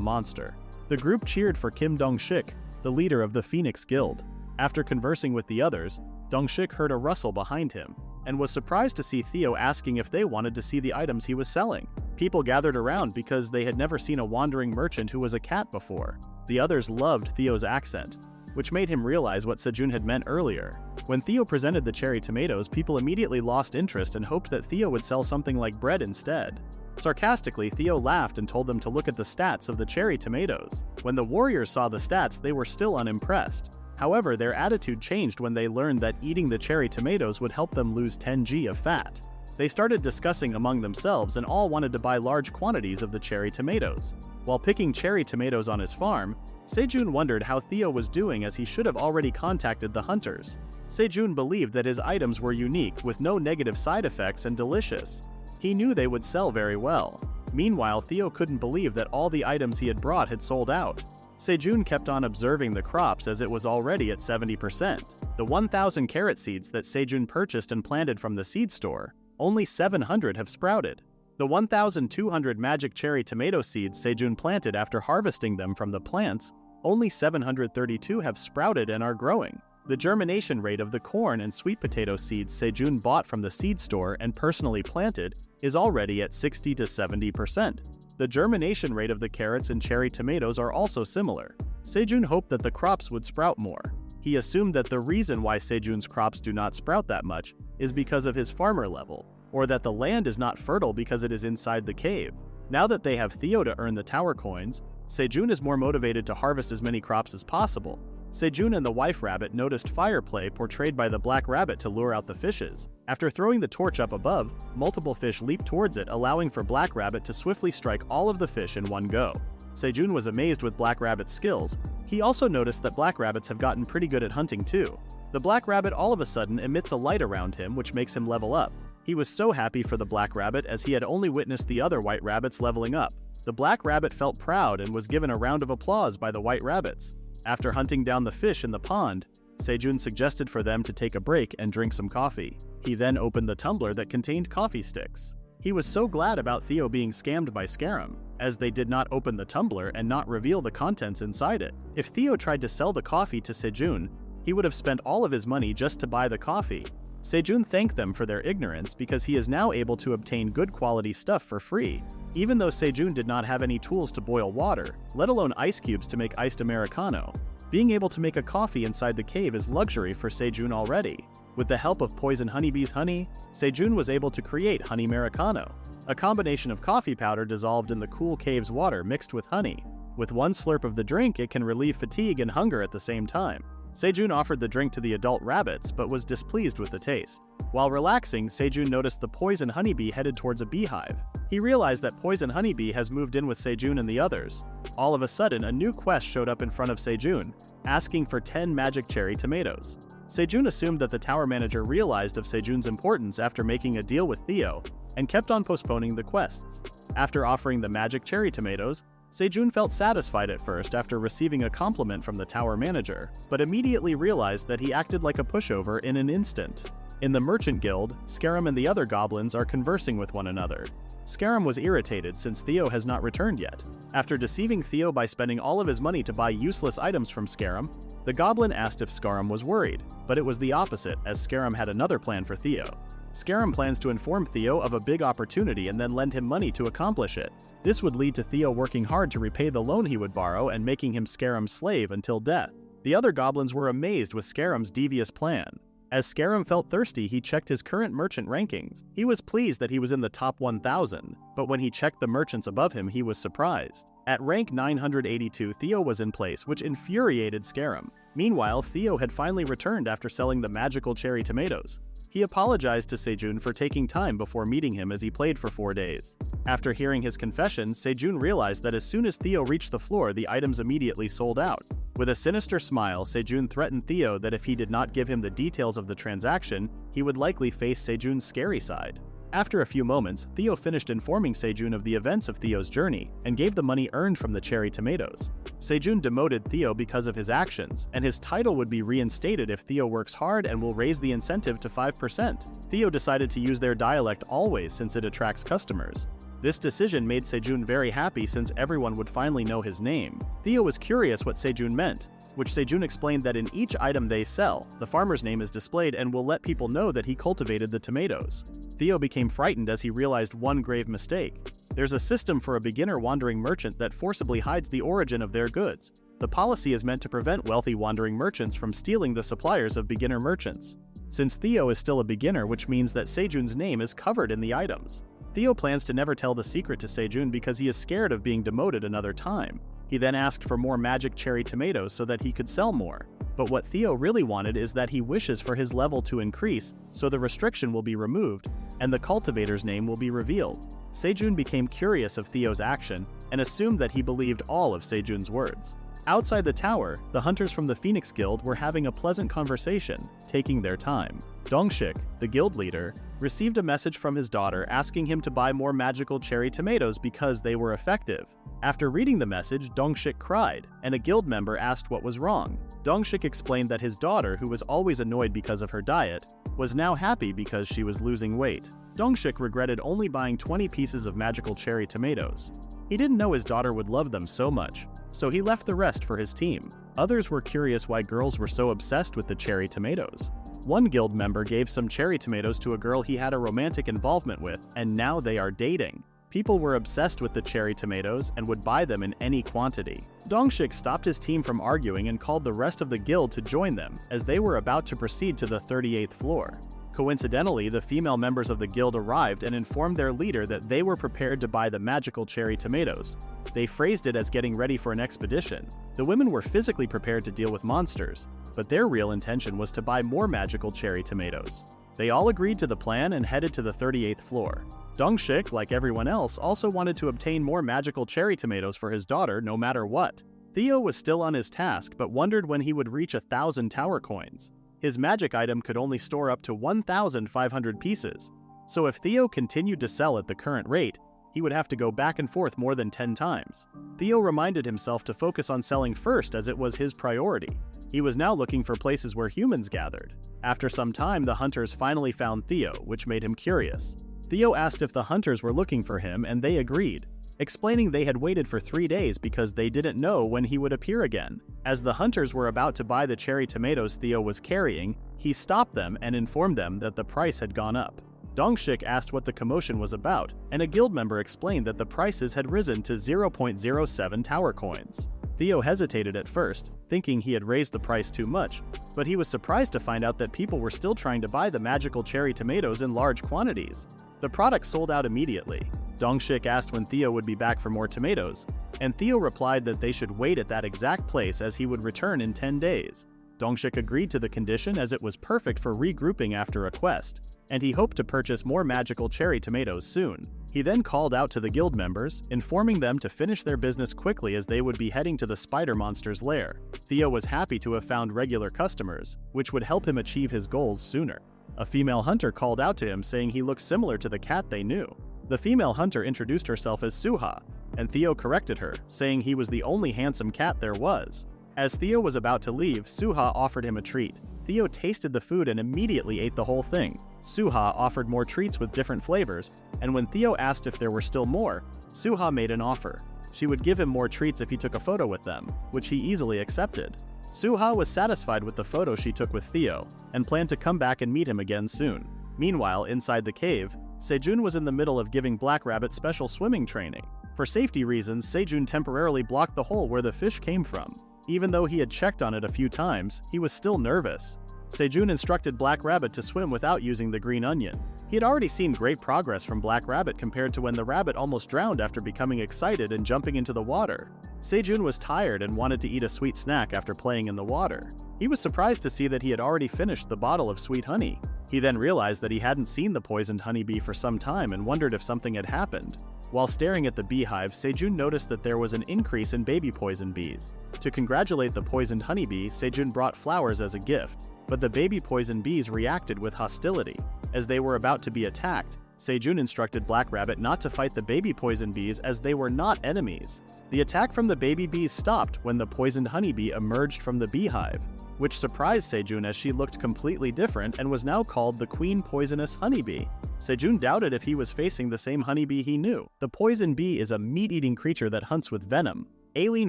monster. The group cheered for Kim Dong-shik, the leader of the Phoenix Guild. After conversing with the others, Dong-shik heard a rustle behind him, and was surprised to see Theo asking if they wanted to see the items he was selling. People gathered around because they had never seen a wandering merchant who was a cat before. The others loved Theo's accent, which made him realize what Sejun had meant earlier. When Theo presented the cherry tomatoes, people immediately lost interest and hoped that Theo would sell something like bread instead. Sarcastically, Theo laughed and told them to look at the stats of the cherry tomatoes. When the warriors saw the stats, they were still unimpressed. However, their attitude changed when they learned that eating the cherry tomatoes would help them lose 10 of fat. They started discussing among themselves and all wanted to buy large quantities of the cherry tomatoes. While picking cherry tomatoes on his farm, Sejun wondered how Theo was doing as he should have already contacted the hunters. Sejun believed that his items were unique with no negative side effects and delicious. He knew they would sell very well. Meanwhile, Theo couldn't believe that all the items he had brought had sold out. Sejun kept on observing the crops as it was already at 70%. The 1,000 carrot seeds that Sejun purchased and planted from the seed store, only 700 have sprouted. The 1,200 magic cherry tomato seeds Sejun planted after harvesting them from the plants, only 732 have sprouted and are growing. The germination rate of the corn and sweet potato seeds Sejun bought from the seed store and personally planted is already at 60 to 70%. The germination rate of the carrots and cherry tomatoes are also similar. Sejun hoped that the crops would sprout more. He assumed that the reason why Sejun's crops do not sprout that much is because of his farmer level, or that the land is not fertile because it is inside the cave. Now that they have Theo to earn the tower coins, Sejun is more motivated to harvest as many crops as possible. Sejun and the wife rabbit noticed fire play portrayed by the black rabbit to lure out the fishes. After throwing the torch up above, multiple fish leaped towards it, allowing for Black Rabbit to swiftly strike all of the fish in one go. Sejun was amazed with Black Rabbit's skills. He also noticed that black rabbits have gotten pretty good at hunting too. The black rabbit all of a sudden emits a light around him, which makes him level up. He was so happy for the black rabbit as he had only witnessed the other white rabbits leveling up. The black rabbit felt proud and was given a round of applause by the white rabbits. After hunting down the fish in the pond, Sejun suggested for them to take a break and drink some coffee. He then opened the tumbler that contained coffee sticks. He was so glad about Theo being scammed by Scarum, as they did not open the tumbler and not reveal the contents inside it. If Theo tried to sell the coffee to Sejun, he would have spent all of his money just to buy the coffee. Sejun thanked them for their ignorance because he is now able to obtain good quality stuff for free. Even though Sejun did not have any tools to boil water, let alone ice cubes to make iced Americano, being able to make a coffee inside the cave is luxury for Sejun already. With the help of poison honeybee's honey, Sejun was able to create honey Americano, a combination of coffee powder dissolved in the cool cave's water mixed with honey. With one slurp of the drink, it can relieve fatigue and hunger at the same time. Sejun offered the drink to the adult rabbits but was displeased with the taste. While relaxing, Sejun noticed the poison honeybee headed towards a beehive. He realized that poison honeybee has moved in with Sejun and the others. All of a sudden, a new quest showed up in front of Sejun, asking for 10 magic cherry tomatoes. Sejun assumed that the tower manager realized of Sejun's importance after making a deal with Theo, and kept on postponing the quests. After offering the magic cherry tomatoes, Sejun felt satisfied at first after receiving a compliment from the tower manager, but immediately realized that he acted like a pushover in an instant. In the merchant guild, Scarum and the other goblins are conversing with one another. Scarum was irritated since Theo has not returned yet. After deceiving Theo by spending all of his money to buy useless items from Scarum, the goblin asked if Scarum was worried, but it was the opposite as Scarum had another plan for Theo. Scarum plans to inform Theo of a big opportunity and then lend him money to accomplish it. This would lead to Theo working hard to repay the loan he would borrow and making him Scarum's slave until death. The other goblins were amazed with Scarum's devious plan. As Scarum felt thirsty, he checked his current merchant rankings. He was pleased that he was in the top 1,000, but when he checked the merchants above him, he was surprised. At rank 982, Theo was in place, which infuriated Scarum. Meanwhile, Theo had finally returned after selling the magical cherry tomatoes. He apologized to Sejun for taking time before meeting him as he played for 4 days. After hearing his confession, Sejun realized that as soon as Theo reached the floor, the items immediately sold out. With a sinister smile, Sejun threatened Theo that if he did not give him the details of the transaction, he would likely face Sejun's scary side. After a few moments, Theo finished informing Sejun of the events of Theo's journey and gave the money earned from the cherry tomatoes. Sejun demoted Theo because of his actions, and his title would be reinstated if Theo works hard and will raise the incentive to 5%. Theo decided to use their dialect always since it attracts customers. This decision made Sejun very happy since everyone would finally know his name. Theo was curious what Sejun meant, which Sejun explained that in each item they sell, the farmer's name is displayed and will let people know that he cultivated the tomatoes. Theo became frightened as he realized one grave mistake. There's a system for a beginner wandering merchant that forcibly hides the origin of their goods. The policy is meant to prevent wealthy wandering merchants from stealing the suppliers of beginner merchants. Since Theo is still a beginner, which means that Sejun's name is covered in the items. Theo plans to never tell the secret to Sejun because he is scared of being demoted another time. He then asked for more magic cherry tomatoes so that he could sell more. But what Theo really wanted is that he wishes for his level to increase, so the restriction will be removed, and the cultivator's name will be revealed. Sejun became curious of Theo's action, and assumed that he believed all of Sejun's words. Outside the tower, the hunters from the Phoenix Guild were having a pleasant conversation, taking their time. Dongshik, the guild leader, received a message from his daughter asking him to buy more magical cherry tomatoes because they were effective. After reading the message, Dongshik cried, and a guild member asked what was wrong. Dongshik explained that his daughter, who was always annoyed because of her diet, was now happy because she was losing weight. Dongshik regretted only buying 20 pieces of magical cherry tomatoes. He didn't know his daughter would love them so much, so he left the rest for his team. Others were curious why girls were so obsessed with the cherry tomatoes. One guild member gave some cherry tomatoes to a girl he had a romantic involvement with, and now they are dating. People were obsessed with the cherry tomatoes and would buy them in any quantity. Dongshik stopped his team from arguing and called the rest of the guild to join them, as they were about to proceed to the 38th floor. Coincidentally, the female members of the guild arrived and informed their leader that they were prepared to buy the magical cherry tomatoes. They phrased it as getting ready for an expedition. The women were physically prepared to deal with monsters, but their real intention was to buy more magical cherry tomatoes. They all agreed to the plan and headed to the 38th floor. Dongshik, like everyone else, also wanted to obtain more magical cherry tomatoes for his daughter no matter what. Theo was still on his task but wondered when he would reach 1,000 tower coins. His magic item could only store up to 1,500 pieces, so if Theo continued to sell at the current rate, he would have to go back and forth more than 10 times. Theo reminded himself to focus on selling first as it was his priority. He was now looking for places where humans gathered. After some time, the hunters finally found Theo, which made him curious. Theo asked if the hunters were looking for him and they agreed, explaining they had waited for 3 days because they didn't know when he would appear again. As the hunters were about to buy the cherry tomatoes Theo was carrying, he stopped them and informed them that the price had gone up. Dongshik asked what the commotion was about, and a guild member explained that the prices had risen to 0.07 tower coins. Theo hesitated at first, thinking he had raised the price too much, but he was surprised to find out that people were still trying to buy the magical cherry tomatoes in large quantities. The product sold out immediately. Dongshik asked when Theo would be back for more tomatoes, and Theo replied that they should wait at that exact place as he would return in 10 days. Dongshik agreed to the condition as it was perfect for regrouping after a quest, and he hoped to purchase more magical cherry tomatoes soon. He then called out to the guild members, informing them to finish their business quickly as they would be heading to the spider monster's lair. Theo was happy to have found regular customers, which would help him achieve his goals sooner. A female hunter called out to him saying he looked similar to the cat they knew. The female hunter introduced herself as Suha, and Theo corrected her, saying he was the only handsome cat there was. As Theo was about to leave, Suha offered him a treat. Theo tasted the food and immediately ate the whole thing. Suha offered more treats with different flavors, and when Theo asked if there were still more, Suha made an offer. She would give him more treats if he took a photo with them, which he easily accepted. Suha was satisfied with the photo she took with Theo, and planned to come back and meet him again soon. Meanwhile, inside the cave, Sejun was in the middle of giving Black Rabbit special swimming training. For safety reasons, Sejun temporarily blocked the hole where the fish came from. Even though he had checked on it a few times, he was still nervous. Sejun instructed Black Rabbit to swim without using the green onion. He had already seen great progress from Black Rabbit compared to when the rabbit almost drowned after becoming excited and jumping into the water. Sejun was tired and wanted to eat a sweet snack after playing in the water. He was surprised to see that he had already finished the bottle of sweet honey. He then realized that he hadn't seen the poisoned honeybee for some time and wondered if something had happened. While staring at the beehive, Sejun noticed that there was an increase in baby poison bees. To congratulate the poisoned honeybee, Sejun brought flowers as a gift, but the baby poison bees reacted with hostility. As they were about to be attacked, Sejun instructed Black Rabbit not to fight the baby poison bees as they were not enemies. The attack from the baby bees stopped when the poisoned honeybee emerged from the beehive, which surprised Sejun as she looked completely different and was now called the Queen Poisonous Honeybee. Sejun doubted if he was facing the same honeybee he knew. The poison bee is a meat-eating creature that hunts with venom. Aileen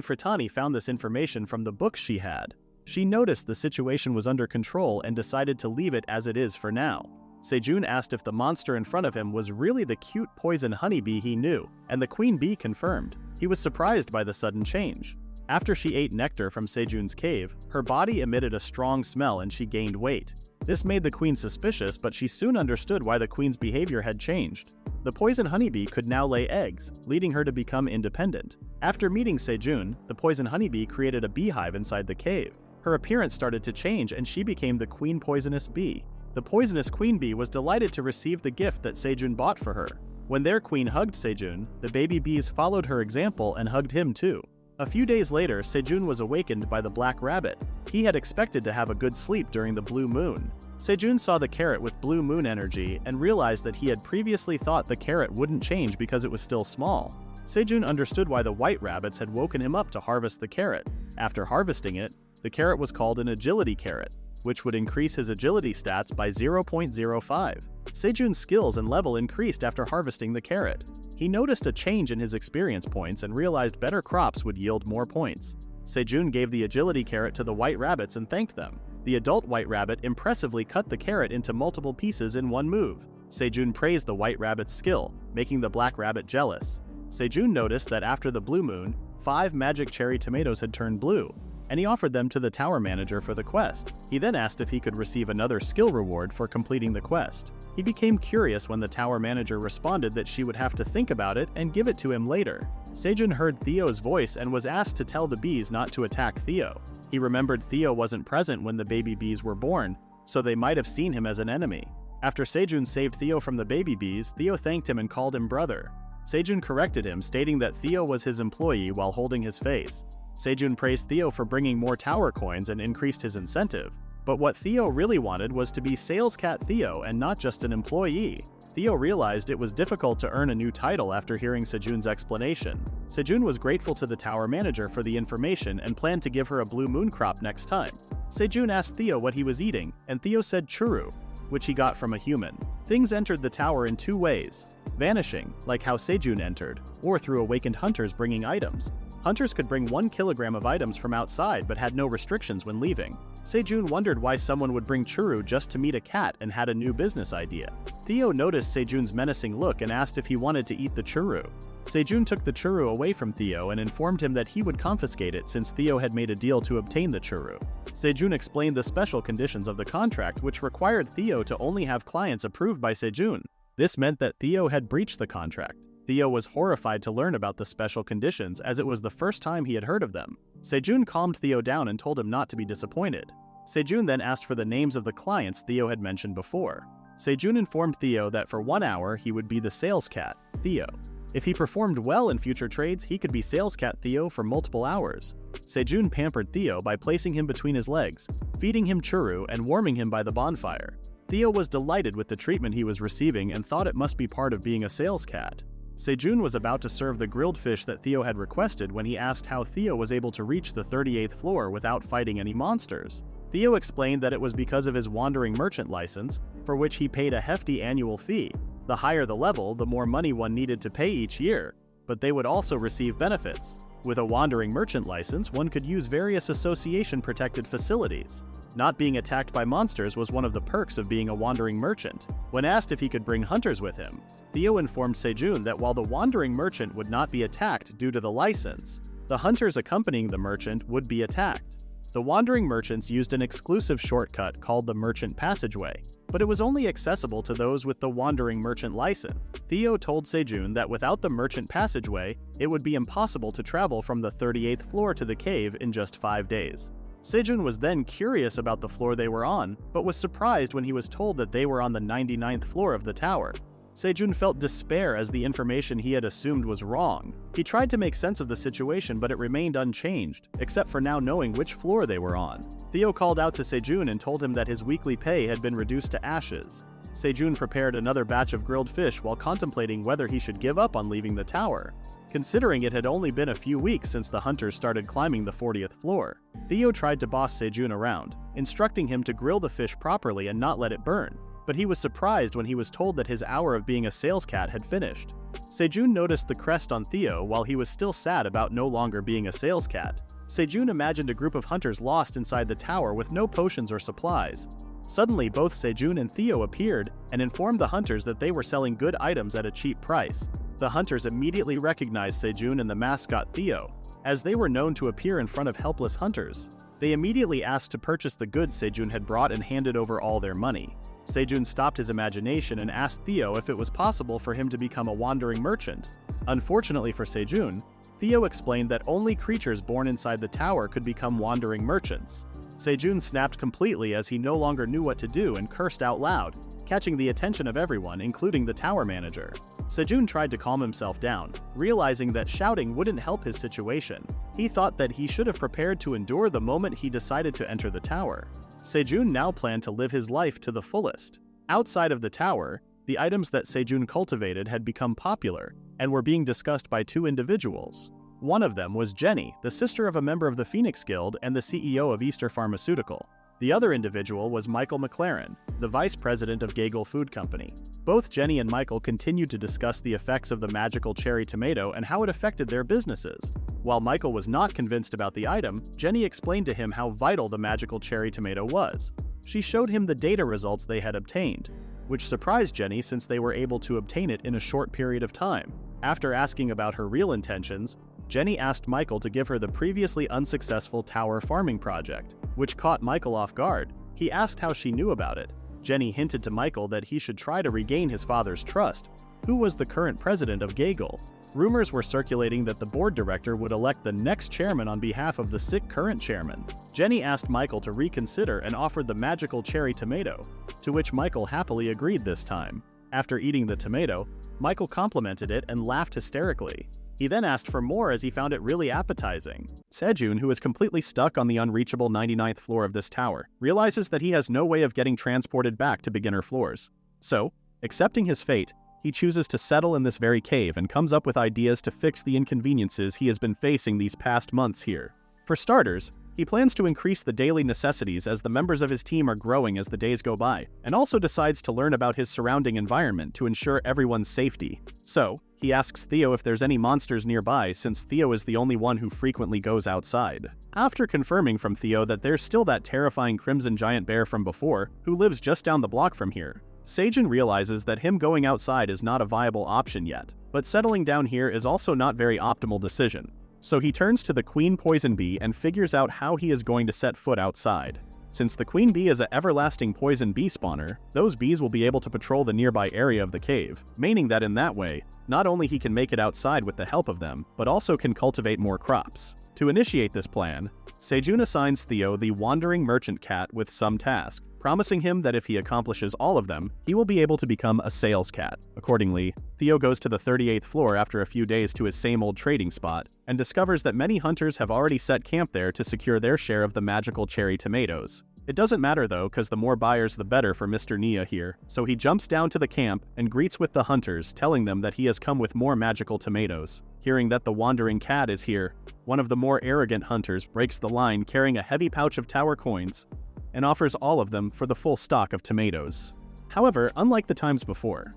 Fritani found this information from the books she had. She noticed the situation was under control and decided to leave it as it is for now. Sejun asked if the monster in front of him was really the cute poison honeybee he knew, and the queen bee confirmed. He was surprised by the sudden change. After she ate nectar from Sejun's cave, her body emitted a strong smell and she gained weight. This made the queen suspicious, but she soon understood why the queen's behavior had changed. The poison honeybee could now lay eggs, leading her to become independent. After meeting Sejun, the poison honeybee created a beehive inside the cave. Her appearance started to change and she became the queen poisonous bee. The poisonous queen bee was delighted to receive the gift that Sejun bought for her. When their queen hugged Sejun, the baby bees followed her example and hugged him too. A few days later, Sejun was awakened by the Black Rabbit. He had expected to have a good sleep during the blue moon. Sejun saw the carrot with blue moon energy and realized that he had previously thought the carrot wouldn't change because it was still small. Sejun understood why the white rabbits had woken him up to harvest the carrot. After harvesting it, the carrot was called an agility carrot, which would increase his agility stats by 0.05. Sejun's skills and level increased after harvesting the carrot. He noticed a change in his experience points and realized better crops would yield more points. Sejun gave the agility carrot to the white rabbits and thanked them. The adult white rabbit impressively cut the carrot into multiple pieces in one move. Sejun praised the white rabbit's skill, making the black rabbit jealous. Sejun noticed that after the blue moon, 5 magic cherry tomatoes had turned blue, and he offered them to the tower manager for the quest. He then asked if he could receive another skill reward for completing the quest. He became curious when the tower manager responded that she would have to think about it and give it to him later. Sejun heard Theo's voice and was asked to tell the bees not to attack Theo. He remembered Theo wasn't present when the baby bees were born, so they might have seen him as an enemy. After Sejun saved Theo from the baby bees, Theo thanked him and called him brother. Sejun corrected him, stating that Theo was his employee while holding his face. Sejun praised Theo for bringing more tower coins and increased his incentive. But what Theo really wanted was to be Sales Cat Theo and not just an employee. Theo realized it was difficult to earn a new title after hearing Sejun's explanation. Sejun was grateful to the tower manager for the information and planned to give her a blue moon crop next time. Sejun asked Theo what he was eating, and Theo said churu, which he got from a human. Things entered the tower in 2 ways: vanishing, like how Sejun entered, or through awakened hunters bringing items. Hunters could bring 1 kilogram of items from outside but had no restrictions when leaving. Sejun wondered why someone would bring churu just to meet a cat and had a new business idea. Theo noticed Sejun's menacing look and asked if he wanted to eat the churu. Sejun took the churu away from Theo and informed him that he would confiscate it since Theo had made a deal to obtain the churu. Sejun explained the special conditions of the contract, which required Theo to only have clients approved by Sejun. This meant that Theo had breached the contract. Theo was horrified to learn about the special conditions, as it was the first time he had heard of them. Sejun calmed Theo down and told him not to be disappointed. Sejun then asked for the names of the clients Theo had mentioned before. Sejun informed Theo that for 1 hour he would be the sales cat, Theo. If he performed well in future trades, he could be sales cat Theo for multiple hours. Sejun pampered Theo by placing him between his legs, feeding him churu, and warming him by the bonfire. Theo was delighted with the treatment he was receiving and thought it must be part of being a sales cat. Sejun was about to serve the grilled fish that Theo had requested when he asked how Theo was able to reach the 38th floor without fighting any monsters. Theo explained that it was because of his wandering merchant license, for which he paid a hefty annual fee. The higher the level, the more money one needed to pay each year, but they would also receive benefits. With a wandering merchant license, one could use various association-protected facilities. Not being attacked by monsters was one of the perks of being a wandering merchant. When asked if he could bring hunters with him, Theo informed Sejun that while the wandering merchant would not be attacked due to the license, the hunters accompanying the merchant would be attacked. The wandering merchants used an exclusive shortcut called the Merchant Passageway, but it was only accessible to those with the wandering merchant license. Theo told Sejun that without the Merchant Passageway, it would be impossible to travel from the 38th floor to the cave in just 5 days. Sejun was then curious about the floor they were on, but was surprised when he was told that they were on the 99th floor of the tower. Sejun felt despair as the information he had assumed was wrong. He tried to make sense of the situation, but it remained unchanged, except for now knowing which floor they were on. Theo called out to Sejun and told him that his weekly pay had been reduced to ashes. Sejun prepared another batch of grilled fish while contemplating whether he should give up on leaving the tower. Considering it had only been a few weeks since the hunters started climbing the 40th floor, Theo tried to boss Sejun around, instructing him to grill the fish properly and not let it burn. But he was surprised when he was told that his hour of being a sales cat had finished. Sejun noticed the crest on Theo while he was still sad about no longer being a sales cat. Sejun imagined a group of hunters lost inside the tower with no potions or supplies. Suddenly, both Sejun and Theo appeared and informed the hunters that they were selling good items at a cheap price. The hunters immediately recognized Sejun and the mascot Theo, as they were known to appear in front of helpless hunters. They immediately asked to purchase the goods Sejun had brought and handed over all their money. Sejun stopped his imagination and asked Theo if it was possible for him to become a wandering merchant. Unfortunately for Sejun, Theo explained that only creatures born inside the tower could become wandering merchants. Sejun snapped completely as he no longer knew what to do and cursed out loud, catching the attention of everyone, including the tower manager. Sejun tried to calm himself down, realizing that shouting wouldn't help his situation. He thought that he should have prepared to endure the moment he decided to enter the tower. Sejun now planned to live his life to the fullest. Outside of the tower, the items that Sejun cultivated had become popular and were being discussed by 2 individuals. One of them was Jenny, the sister of a member of the Phoenix Guild and the CEO of Easter Pharmaceutical. The other individual was Michael McLaren, the vice president of Gagel Food Company. Both Jenny and Michael continued to discuss the effects of the magical cherry tomato and how it affected their businesses. While Michael was not convinced about the item, Jenny explained to him how vital the magical cherry tomato was. She showed him the data results they had obtained, which surprised Jenny since they were able to obtain it in a short period of time. After asking about her real intentions, Jenny asked Michael to give her the previously unsuccessful tower farming project, which caught Michael off guard. He asked how she knew about it. Jenny hinted to Michael that he should try to regain his father's trust, who was the current president of Gagel. Rumors were circulating that the board director would elect the next chairman on behalf of the sick current chairman. Jenny asked Michael to reconsider and offered the magical cherry tomato, to which Michael happily agreed this time. After eating the tomato, Michael complimented it and laughed hysterically. He then asked for more as he found it really appetizing. Sejun, who is completely stuck on the unreachable 99th floor of this tower, realizes that he has no way of getting transported back to beginner floors. So, accepting his fate, he chooses to settle in this very cave and comes up with ideas to fix the inconveniences he has been facing these past months here. For starters, he plans to increase the daily necessities as the members of his team are growing as the days go by, and also decides to learn about his surrounding environment to ensure everyone's safety. So, he asks Theo if there's any monsters nearby since Theo is the only one who frequently goes outside. After confirming from Theo that there's still that terrifying crimson giant bear from before, who lives just down the block from here, Sejun realizes that him going outside is not a viable option yet, but settling down here is also not very optimal decision. So he turns to the queen poison bee and figures out how he is going to set foot outside. Since the queen bee is an everlasting poison bee spawner, those bees will be able to patrol the nearby area of the cave, meaning that in that way, not only he can make it outside with the help of them, but also can cultivate more crops. To initiate this plan, Sejun assigns Theo the wandering merchant cat with some task, promising him that if he accomplishes all of them, he will be able to become a sales cat. Accordingly, Theo goes to the 38th floor after a few days to his same old trading spot, and discovers that many hunters have already set camp there to secure their share of the magical cherry tomatoes. It doesn't matter though, cause the more buyers the better for Mr. Nia here, so he jumps down to the camp and greets with the hunters, telling them that he has come with more magical tomatoes. Hearing that the wandering cat is here, one of the more arrogant hunters breaks the line carrying a heavy pouch of tower coins, and offers all of them for the full stock of tomatoes. However, unlike the times before,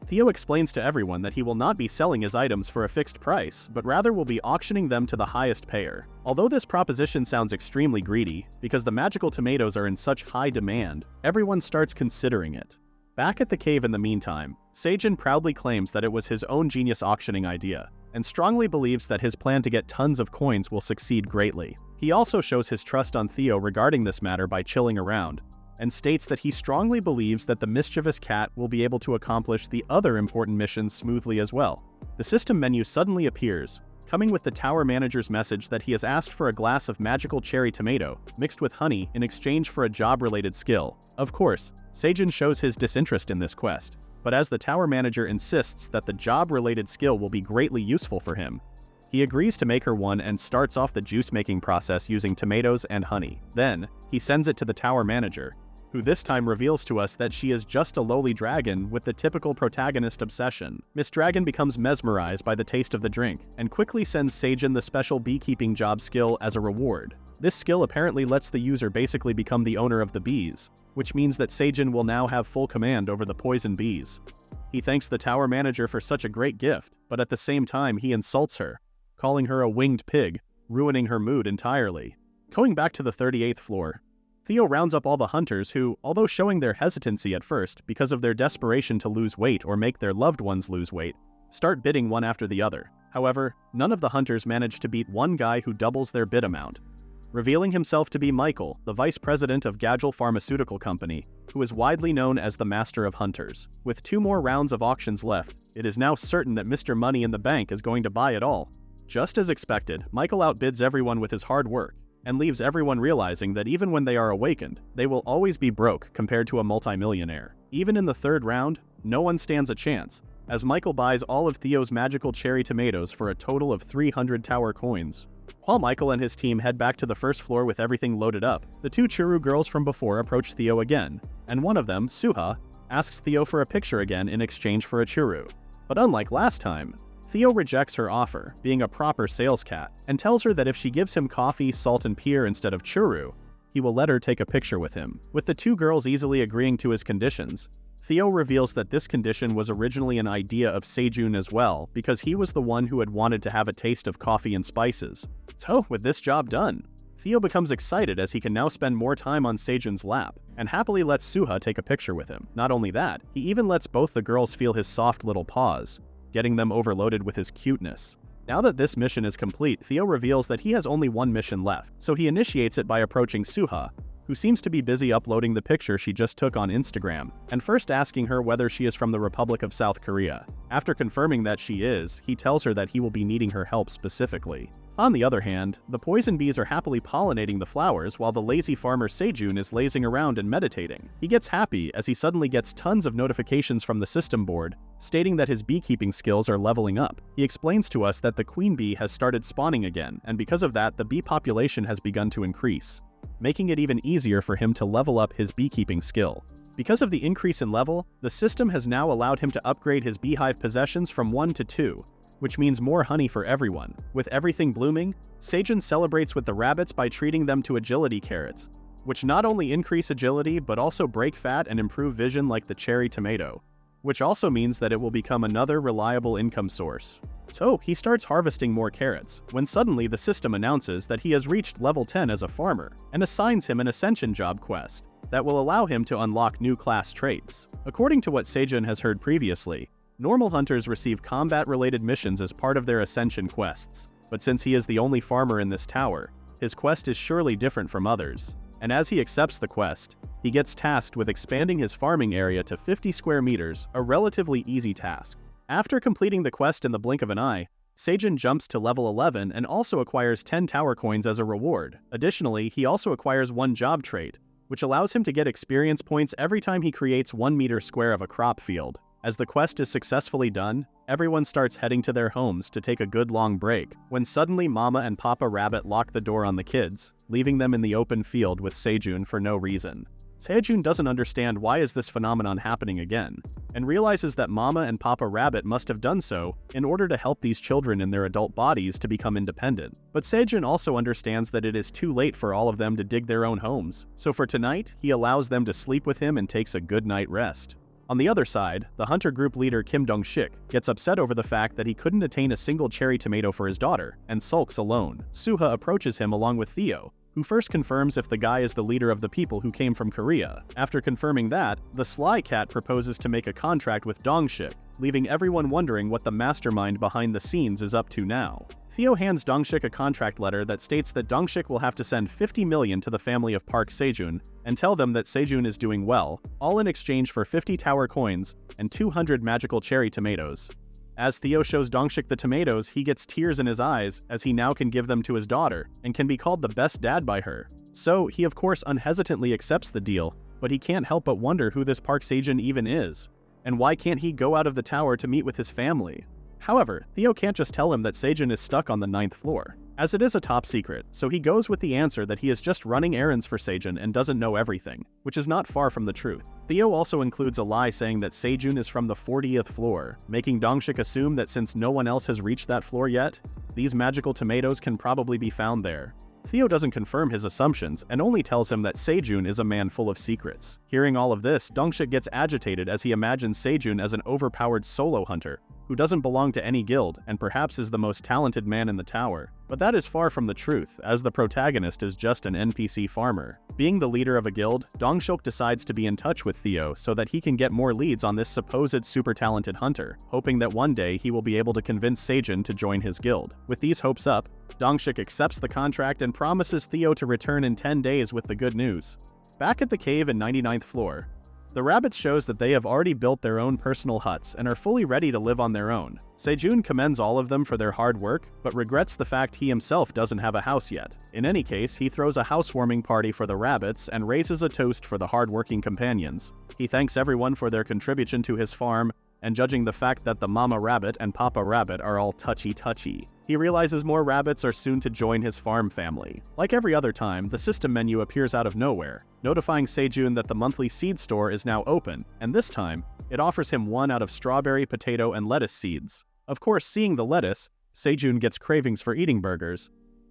Theo explains to everyone that he will not be selling his items for a fixed price, but rather will be auctioning them to the highest payer. Although this proposition sounds extremely greedy, because the magical tomatoes are in such high demand, everyone starts considering it. Back at the cave in the meantime, Sejun proudly claims that it was his own genius auctioning idea, and strongly believes that his plan to get tons of coins will succeed greatly. He also shows his trust on Theo regarding this matter by chilling around, and states that he strongly believes that the mischievous cat will be able to accomplish the other important missions smoothly as well. The system menu suddenly appears, coming with the tower manager's message that he has asked for a glass of magical cherry tomato mixed with honey in exchange for a job-related skill. Of course, Sejun shows his disinterest in this quest, but as the tower manager insists that the job-related skill will be greatly useful for him, he agrees to make her one and starts off the juice-making process using tomatoes and honey. Then, he sends it to the tower manager, who this time reveals to us that she is just a lowly dragon with the typical protagonist obsession. Miss Dragon becomes mesmerized by the taste of the drink, and quickly sends Sejun the special beekeeping job skill as a reward. This skill apparently lets the user basically become the owner of the bees, which means that Sejun will now have full command over the poison bees. He thanks the tower manager for such a great gift, but at the same time he insults her, calling her a winged pig, ruining her mood entirely. Going back to the 38th floor, Theo rounds up all the hunters who, although showing their hesitancy at first because of their desperation to lose weight or make their loved ones lose weight, start bidding one after the other. However, none of the hunters manage to beat one guy who doubles their bid amount, revealing himself to be Michael, the vice president of Gagel Pharmaceutical Company, who is widely known as the Master of Hunters. With 2 more rounds of auctions left, it is now certain that Mr. Money in the Bank is going to buy it all. Just as expected, Michael outbids everyone with his hard work, and leaves everyone realizing that even when they are awakened, they will always be broke compared to a multimillionaire. Even in the 3rd round, no one stands a chance, as Michael buys all of Theo's magical cherry tomatoes for a total of 300 tower coins. While Michael and his team head back to the 1st floor with everything loaded up, the 2 Churu girls from before approach Theo again, and one of them, Suha, asks Theo for a picture again in exchange for a Churu. But unlike last time, Theo rejects her offer, being a proper sales cat, and tells her that if she gives him coffee, salt, and peer instead of churu, he will let her take a picture with him. With the two girls easily agreeing to his conditions, Theo reveals that this condition was originally an idea of Sejun as well, because he was the one who had wanted to have a taste of coffee and spices. So, with this job done, Theo becomes excited as he can now spend more time on Sejun's lap, and happily lets Suha take a picture with him. Not only that, he even lets both the girls feel his soft little paws, getting them overloaded with his cuteness. Now that this mission is complete, Theo reveals that he has only one mission left, so he initiates it by approaching Suha, who seems to be busy uploading the picture she just took on Instagram, and first asking her whether she is from the Republic of South Korea. After confirming that she is, he tells her that he will be needing her help specifically. On the other hand, the poison bees are happily pollinating the flowers while the lazy farmer Sejun is lazing around and meditating. He gets happy as he suddenly gets tons of notifications from the system board stating that his beekeeping skills are leveling up. He explains to us that the queen bee has started spawning again, and because of that, the bee population has begun to increase, making it even easier for him to level up his beekeeping skill. Because of the increase in level, the system has now allowed him to upgrade his beehive possessions from 1 to 2, which means more honey for everyone. With everything blooming, Sejun celebrates with the rabbits by treating them to agility carrots, which not only increase agility but also break fat and improve vision like the cherry tomato, which also means that it will become another reliable income source. So he starts harvesting more carrots, when suddenly the system announces that he has reached level 10 as a farmer, and assigns him an ascension job quest that will allow him to unlock new class traits. According to what Sejun has heard previously, normal hunters receive combat-related missions as part of their ascension quests, but since he is the only farmer in this tower, his quest is surely different from others. And as he accepts the quest, he gets tasked with expanding his farming area to 50 square meters, a relatively easy task. After completing the quest in the blink of an eye, Sejun jumps to level 11 and also acquires 10 tower coins as a reward. Additionally, he also acquires one job trait, which allows him to get experience points every time he creates 1 meter square of a crop field. As the quest is successfully done, everyone starts heading to their homes to take a good long break, when suddenly Mama and Papa Rabbit lock the door on the kids, leaving them in the open field with Sejun for no reason. Sejun doesn't understand why is this phenomenon happening again, and realizes that Mama and Papa Rabbit must have done so in order to help these children in their adult bodies to become independent. But Sejun also understands that it is too late for all of them to dig their own homes, so for tonight, he allows them to sleep with him and takes a good night rest. On the other side, the hunter group leader Kim Dong-shik gets upset over the fact that he couldn't attain a single cherry tomato for his daughter, and sulks alone. Suha approaches him along with Theo, who first confirms if the guy is the leader of the people who came from Korea. After confirming that, the sly cat proposes to make a contract with Dong-shik, leaving everyone wondering what the mastermind behind the scenes is up to now. Theo hands Dong-shik a contract letter that states that Dong-shik will have to send 50 million to the family of Park Sejun and tell them that Sejun is doing well, all in exchange for 50 tower coins and 200 magical cherry tomatoes. As Theo shows Dong-shik the tomatoes, he gets tears in his eyes as he now can give them to his daughter and can be called the best dad by her. So he of course unhesitantly accepts the deal, but he can't help but wonder who this Park Sejun even is, and why can't he go out of the tower to meet with his family? However, Theo can't just tell him that Sejun is stuck on the 9th floor, as it is a top secret, so he goes with the answer that he is just running errands for Sejun and doesn't know everything, which is not far from the truth. Theo also includes a lie saying that Sejun is from the 40th floor, making Dong-shik assume that since no one else has reached that floor yet, these magical tomatoes can probably be found there. Theo doesn't confirm his assumptions and only tells him that Sejun is a man full of secrets. Hearing all of this, Dong-shik gets agitated as he imagines Sejun as an overpowered solo hunter who doesn't belong to any guild and perhaps is the most talented man in the tower. But that is far from the truth, as the protagonist is just an NPC farmer. Being the leader of a guild, Dong-shik decides to be in touch with Theo so that he can get more leads on this supposed super talented hunter, hoping that one day he will be able to convince Sejun to join his guild. With these hopes up, Dong-shik accepts the contract and promises Theo to return in 10 days with the good news. Back at the cave in 99th floor, the rabbits shows that they have already built their own personal huts and are fully ready to live on their own. Sejun commends all of them for their hard work, but regrets the fact he himself doesn't have a house yet. In any case, he throws a housewarming party for the rabbits and raises a toast for the hard-working companions. He thanks everyone for their contribution to his farm, and judging the fact that the Mama Rabbit and Papa Rabbit are all touchy-touchy, he realizes more rabbits are soon to join his farm family. Like every other time, the system menu appears out of nowhere, notifying Sejun that the monthly seed store is now open, and this time, it offers him one out of strawberry, potato, and lettuce seeds. Of course, seeing the lettuce, Sejun gets cravings for eating burgers,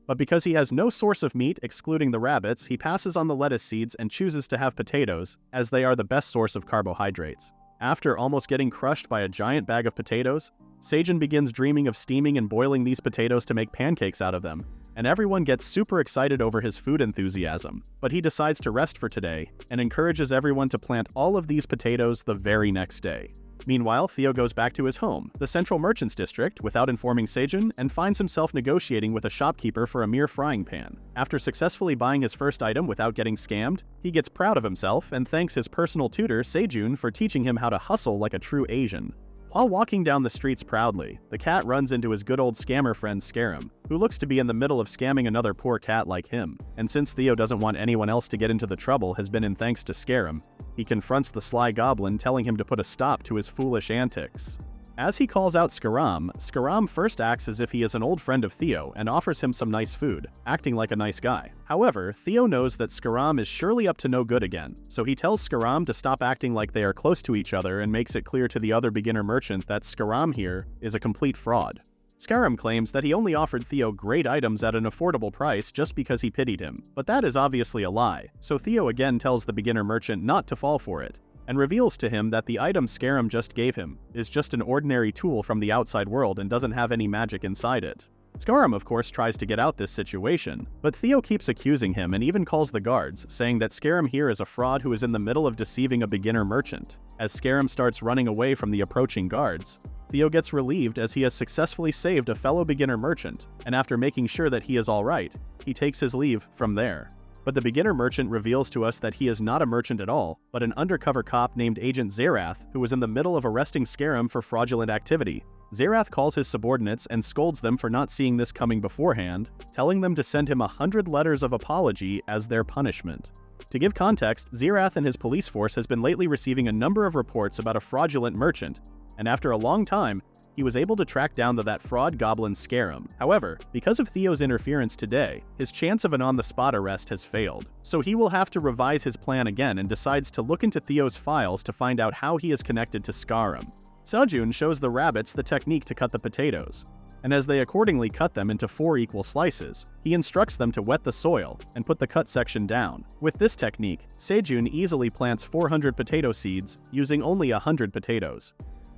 But because he has no source of meat excluding the rabbits, he passes on the lettuce seeds and chooses to have potatoes, as they are the best source of carbohydrates. After almost getting crushed by a giant bag of potatoes, Sejun begins dreaming of steaming and boiling these potatoes to make pancakes out of them, and everyone gets super excited over his food enthusiasm. But he decides to rest for today, and encourages everyone to plant all of these potatoes the very next day. Meanwhile, Theo goes back to his home, the Central Merchants District, without informing Sejun, and finds himself negotiating with a shopkeeper for a mere frying pan. After successfully buying his first item without getting scammed, he gets proud of himself and thanks his personal tutor, Sejun, for teaching him how to hustle like a true Asian. While walking down the streets proudly, the cat runs into his good old scammer friend Scarum, who looks to be in the middle of scamming another poor cat like him. And since Theo doesn't want anyone else to get into the trouble has been in thanks to Scarum, he confronts the sly goblin, telling him to put a stop to his foolish antics. As he calls out Scarum first acts as if he is an old friend of Theo and offers him some nice food, acting like a nice guy. However, Theo knows that Scarum is surely up to no good again, so he tells Scarum to stop acting like they are close to each other and makes it clear to the other beginner merchant that Scarum here is a complete fraud. Scarum claims that he only offered Theo great items at an affordable price just because he pitied him, but that is obviously a lie, so Theo again tells the beginner merchant not to fall for it, and reveals to him that the item Scarum just gave him is just an ordinary tool from the outside world and doesn't have any magic inside it. Scarum, of course, tries to get out this situation, but Theo keeps accusing him and even calls the guards, saying that Scarum here is a fraud who is in the middle of deceiving a beginner merchant. As Scarum starts running away from the approaching guards, Theo gets relieved as he has successfully saved a fellow beginner merchant, and after making sure that he is alright, he takes his leave from there. But the beginner merchant reveals to us that he is not a merchant at all, but an undercover cop named Agent Zerath, who was in the middle of arresting Scarum for fraudulent activity. Zerath calls his subordinates and scolds them for not seeing this coming beforehand, telling them to send him 100 letters of apology as their punishment. To give context, Zerath and his police force has been lately receiving a number of reports about a fraudulent merchant, and after a long time, he was able to track down that fraud goblin Scarum. However, because of Theo's interference today, his chance of an on-the-spot arrest has failed, so he will have to revise his plan again and decides to look into Theo's files to find out how he is connected to Scarum. Sejun shows the rabbits the technique to cut the potatoes, and as they accordingly cut them into 4 equal slices, he instructs them to wet the soil and put the cut section down. With this technique, Sejun easily plants 400 potato seeds using only 100 potatoes.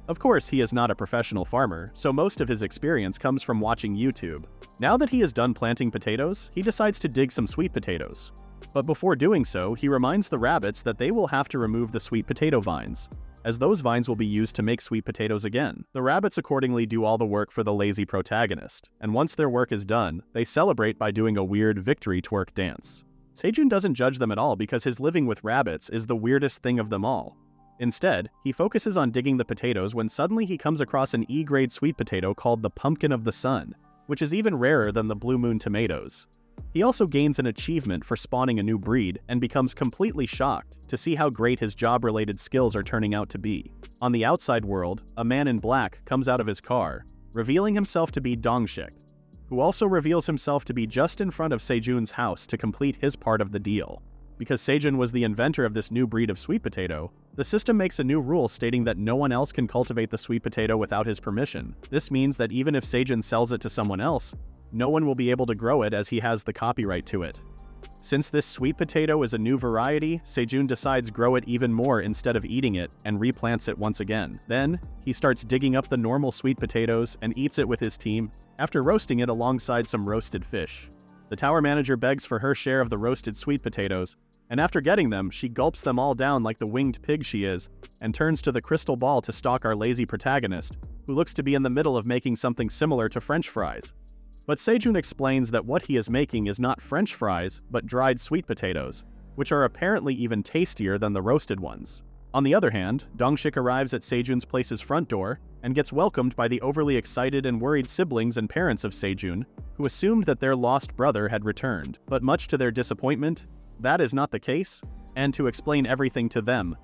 Of course, he is not a professional farmer, so most of his experience comes from watching YouTube. Now that he is done planting potatoes, he decides to dig some sweet potatoes. But before doing so, he reminds the rabbits that they will have to remove the sweet potato vines, as those vines will be used to make sweet potatoes again. The rabbits accordingly do all the work for the lazy protagonist, and once their work is done, they celebrate by doing a weird victory twerk dance. Sejun doesn't judge them at all because his living with rabbits is the weirdest thing of them all. Instead, he focuses on digging the potatoes when suddenly he comes across an E-grade sweet potato called the Pumpkin of the Sun, which is even rarer than the Blue Moon tomatoes. He also gains an achievement for spawning a new breed and becomes completely shocked to see how great his job-related skills are turning out to be. On the outside world, a man in black comes out of his car, revealing himself to be Dongshik, who also reveals himself to be just in front of Sejun's house to complete his part of the deal. Because Sejun was the inventor of this new breed of sweet potato, the system makes a new rule stating that no one else can cultivate the sweet potato without his permission. This means that even if Sejun sells it to someone else, no one will be able to grow it as he has the copyright to it. Since this sweet potato is a new variety, Sejun decides grow it even more instead of eating it and replants it once again. Then, he starts digging up the normal sweet potatoes and eats it with his team, after roasting it alongside some roasted fish. The tower manager begs for her share of the roasted sweet potatoes, and after getting them, she gulps them all down like the winged pig she is, and turns to the crystal ball to stalk our lazy protagonist, who looks to be in the middle of making something similar to French fries. But Sejun explains that what he is making is not French fries, but dried sweet potatoes, which are apparently even tastier than the roasted ones. On the other hand, Dongshik arrives at Sejun's place's front door, and gets welcomed by the overly excited and worried siblings and parents of Sejun, who assumed that their lost brother had returned. But much to their disappointment, that is not the case, and to explain everything to them,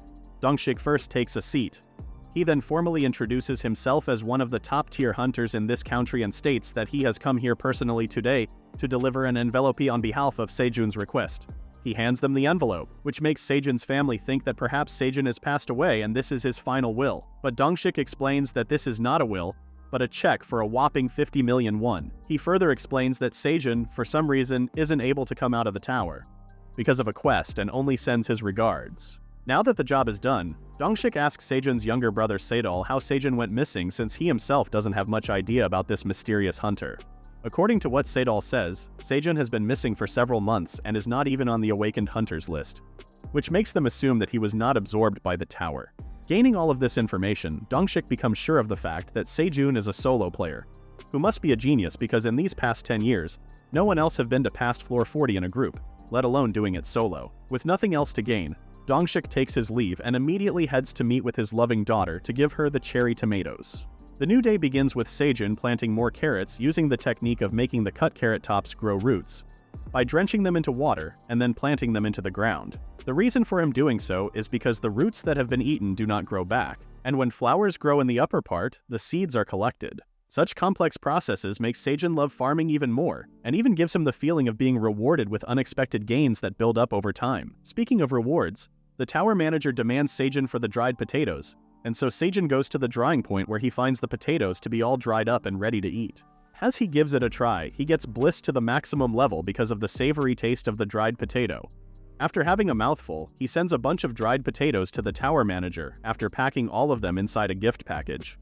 Dongshik first takes a seat. He then formally introduces himself as one of the top-tier hunters in this country and states that he has come here personally today to deliver an envelope on behalf of Sejun's request. He hands them the envelope, which makes Sejun's family think that perhaps Sejun has passed away and this is his final will. But Dongshik explains that this is not a will, but a check for a whopping 50 million won. He further explains that Sejun, for some reason, isn't able to come out of the tower because of a quest and only sends his regards. Now that the job is done, Dongshik asks Sejun's younger brother Sedol how Sejun went missing since he himself doesn't have much idea about this mysterious hunter. According to what Sedol says, Sejun has been missing for several months and is not even on the awakened hunters list, which makes them assume that he was not absorbed by the tower. Gaining all of this information, Dongshik becomes sure of the fact that Sejun is a solo player, who must be a genius because in these past 10 years, no one else have been to past floor 40 in a group, let alone doing it solo. With nothing else to gain, Dongshik takes his leave and immediately heads to meet with his loving daughter to give her the cherry tomatoes. The new day begins with Sejun planting more carrots using the technique of making the cut carrot tops grow roots, by drenching them into water and then planting them into the ground. The reason for him doing so is because the roots that have been eaten do not grow back, and when flowers grow in the upper part, the seeds are collected. Such complex processes make Sejun love farming even more, and even gives him the feeling of being rewarded with unexpected gains that build up over time. Speaking of rewards, the tower manager demands Sejun for the dried potatoes, and so Sejun goes to the drying point where he finds the potatoes to be all dried up and ready to eat. As he gives it a try, he gets bliss to the maximum level because of the savory taste of the dried potato. After having a mouthful, he sends a bunch of dried potatoes to the tower manager after packing all of them inside a gift package.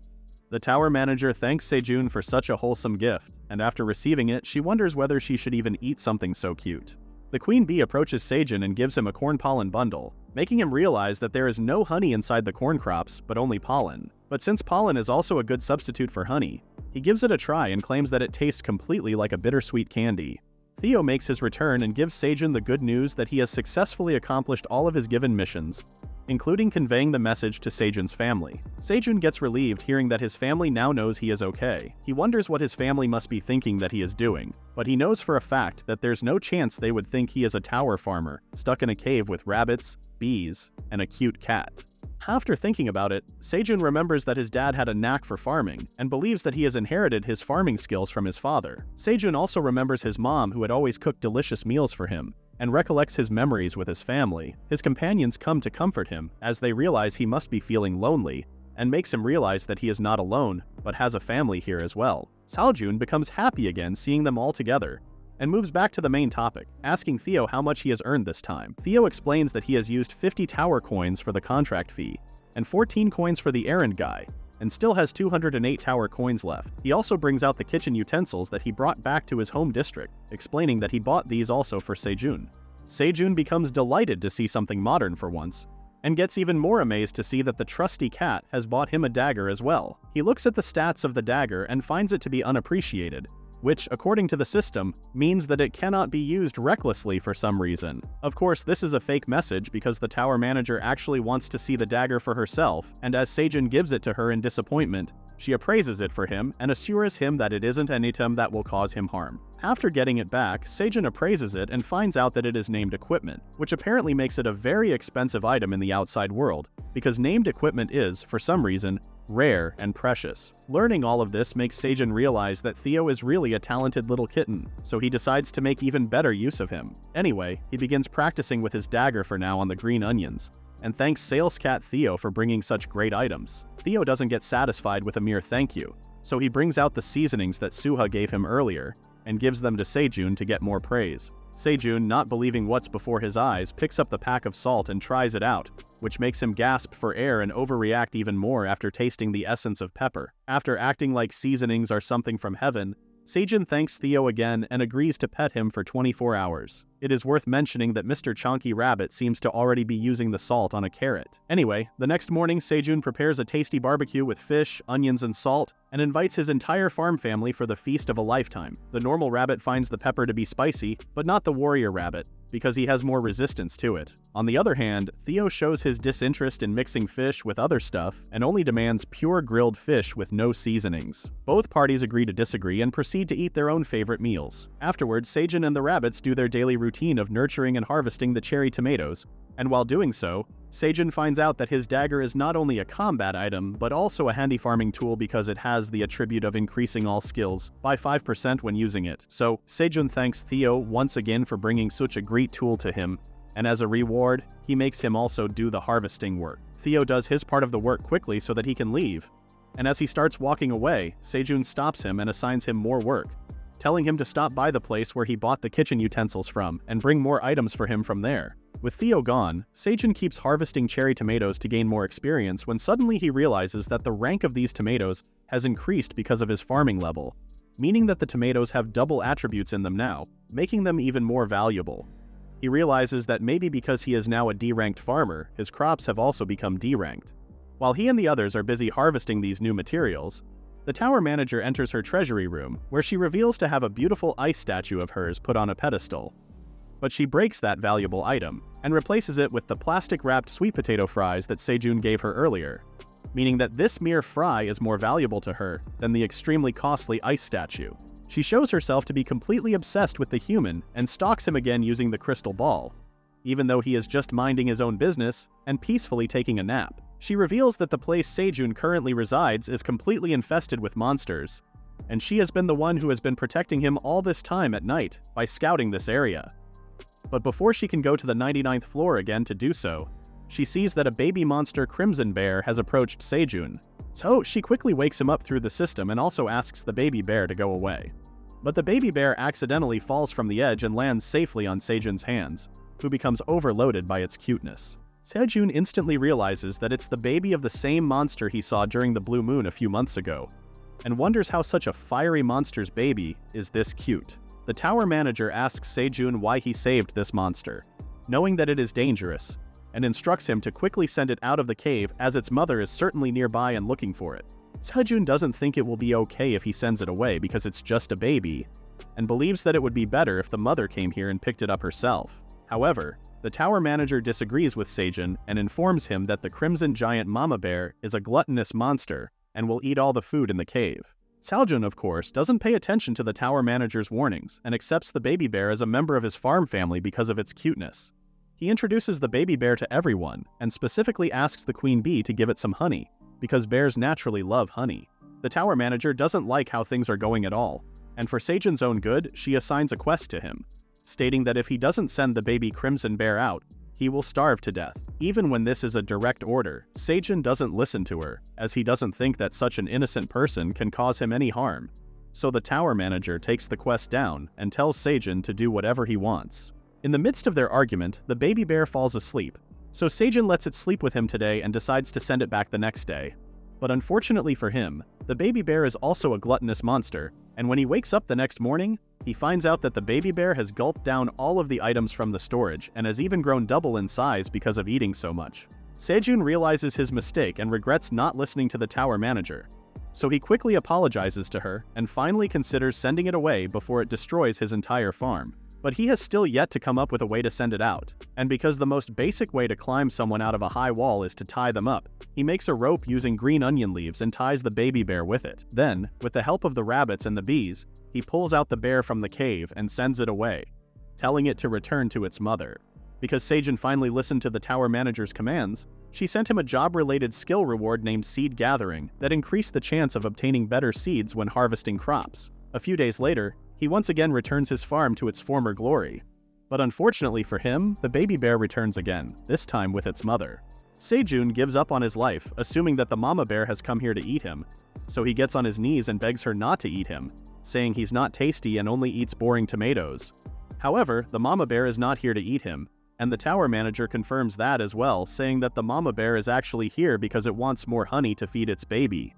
The tower manager thanks Sejun for such a wholesome gift, and after receiving it, she wonders whether she should even eat something so cute. The queen bee approaches Sejun and gives him a corn pollen bundle, making him realize that there is no honey inside the corn crops, but only pollen. But since pollen is also a good substitute for honey, he gives it a try and claims that it tastes completely like a bittersweet candy. Theo makes his return and gives Sejun the good news that he has successfully accomplished all of his given missions, including conveying the message to Sejun's family. Sejun gets relieved hearing that his family now knows he is okay. He wonders what his family must be thinking that he is doing, but he knows for a fact that there's no chance they would think he is a tower farmer, stuck in a cave with rabbits, bees, and a cute cat. After thinking about it, Sejun remembers that his dad had a knack for farming, and believes that he has inherited his farming skills from his father. Sejun also remembers his mom who had always cooked delicious meals for him, and recollects his memories with his family. His companions come to comfort him, as they realize he must be feeling lonely, and makes him realize that he is not alone, but has a family here as well. Seojun becomes happy again seeing them all together, and moves back to the main topic, asking Theo how much he has earned this time. Theo explains that he has used 50 tower coins for the contract fee, and 14 coins for the errand guy, and still has 208 tower coins left. He also brings out the kitchen utensils that he brought back to his home district, explaining that he bought these also for Sejun. Sejun becomes delighted to see something modern for once, and gets even more amazed to see that the trusty cat has bought him a dagger as well. He looks at the stats of the dagger and finds it to be unappreciated, which, according to the system, means that it cannot be used recklessly for some reason. Of course, this is a fake message because the tower manager actually wants to see the dagger for herself, and as Sejun gives it to her in disappointment, she appraises it for him and assures him that it isn't an item that will cause him harm. After getting it back, Sejun appraises it and finds out that it is named equipment, which apparently makes it a very expensive item in the outside world, because named equipment is, for some reason, rare and precious. Learning all of this makes Sejun realize that Theo is really a talented little kitten, so he decides to make even better use of him. Anyway, he begins practicing with his dagger for now on the green onions, and thanks sales cat Theo for bringing such great items. Theo doesn't get satisfied with a mere thank you, so he brings out the seasonings that Suha gave him earlier, and gives them to Sejun to get more praise. Sejun, not believing what's before his eyes, picks up the pack of salt and tries it out, which makes him gasp for air and overreact even more after tasting the essence of pepper. After acting like seasonings are something from heaven, Sejun thanks Theo again and agrees to pet him for 24 hours. It is worth mentioning that Mr. Chonky Rabbit seems to already be using the salt on a carrot. Anyway, the next morning Sejun prepares a tasty barbecue with fish, onions, and salt, and invites his entire farm family for the feast of a lifetime. The normal rabbit finds the pepper to be spicy, but not the warrior rabbit, because he has more resistance to it. On the other hand, Theo shows his disinterest in mixing fish with other stuff and only demands pure grilled fish with no seasonings. Both parties agree to disagree and proceed to eat their own favorite meals. Afterwards, Sejun and the rabbits do their daily routine of nurturing and harvesting the cherry tomatoes, and while doing so, Sejun finds out that his dagger is not only a combat item, but also a handy farming tool because it has the attribute of increasing all skills by 5% when using it. So, Sejun thanks Theo once again for bringing such a great tool to him, and as a reward, he makes him also do the harvesting work. Theo does his part of the work quickly so that he can leave, and as he starts walking away, Sejun stops him and assigns him more work, telling him to stop by the place where he bought the kitchen utensils from and bring more items for him from there. With Theo gone, Sejun keeps harvesting cherry tomatoes to gain more experience when suddenly he realizes that the rank of these tomatoes has increased because of his farming level, meaning that the tomatoes have double attributes in them now, making them even more valuable. He realizes that maybe because he is now a D-ranked farmer, his crops have also become D-ranked. While he and the others are busy harvesting these new materials, the tower manager enters her treasury room, where she reveals to have a beautiful ice statue of hers put on a pedestal. But she breaks that valuable item, and replaces it with the plastic-wrapped sweet potato fries that Sejun gave her earlier, meaning that this mere fry is more valuable to her than the extremely costly ice statue. She shows herself to be completely obsessed with the human and stalks him again using the crystal ball, even though he is just minding his own business and peacefully taking a nap. She reveals that the place Sejun currently resides is completely infested with monsters, and she has been the one who has been protecting him all this time at night by scouting this area. But before she can go to the 99th floor again to do so, she sees that a baby monster Crimson Bear has approached Sejun, so she quickly wakes him up through the system and also asks the baby bear to go away. But the baby bear accidentally falls from the edge and lands safely on Sejun's hands, who becomes overloaded by its cuteness. Sejun instantly realizes that it's the baby of the same monster he saw during the blue moon a few months ago, and wonders how such a fiery monster's baby is this cute. The tower manager asks Sejun why he saved this monster, knowing that it is dangerous, and instructs him to quickly send it out of the cave as its mother is certainly nearby and looking for it. Sejun doesn't think it will be okay if he sends it away because it's just a baby, and believes that it would be better if the mother came here and picked it up herself. However, the tower manager disagrees with Sejun and informs him that the Crimson Giant Mama Bear is a gluttonous monster and will eat all the food in the cave. Sejun, of course, doesn't pay attention to the tower manager's warnings and accepts the baby bear as a member of his farm family because of its cuteness. He introduces the baby bear to everyone and specifically asks the queen bee to give it some honey, because bears naturally love honey. The tower manager doesn't like how things are going at all, and for Sejun's own good, she assigns a quest to him, stating that if he doesn't send the baby Crimson Bear out, he will starve to death. Even when this is a direct order, Sejun doesn't listen to her, as he doesn't think that such an innocent person can cause him any harm. So the tower manager takes the quest down and tells Sejun to do whatever he wants. In the midst of their argument, the baby bear falls asleep, so Sejun lets it sleep with him today and decides to send it back the next day. But unfortunately for him, the baby bear is also a gluttonous monster, and when he wakes up the next morning, he finds out that the baby bear has gulped down all of the items from the storage and has even grown double in size because of eating so much. Sejun realizes his mistake and regrets not listening to the tower manager, so he quickly apologizes to her and finally considers sending it away before it destroys his entire farm. But he has still yet to come up with a way to send it out, and because the most basic way to climb someone out of a high wall is to tie them up, he makes a rope using green onion leaves and ties the baby bear with it. Then, with the help of the rabbits and the bees, he pulls out the bear from the cave and sends it away, telling it to return to its mother. Because Sejun finally listened to the tower manager's commands, she sent him a job-related skill reward named Seed Gathering that increased the chance of obtaining better seeds when harvesting crops. A few days later, he once again returns his farm to its former glory. But unfortunately for him, the baby bear returns again, this time with its mother. Sejun gives up on his life, assuming that the mama bear has come here to eat him, so he gets on his knees and begs her not to eat him, saying he's not tasty and only eats boring tomatoes. However, the mama bear is not here to eat him, and the tower manager confirms that as well, saying that the mama bear is actually here because it wants more honey to feed its baby.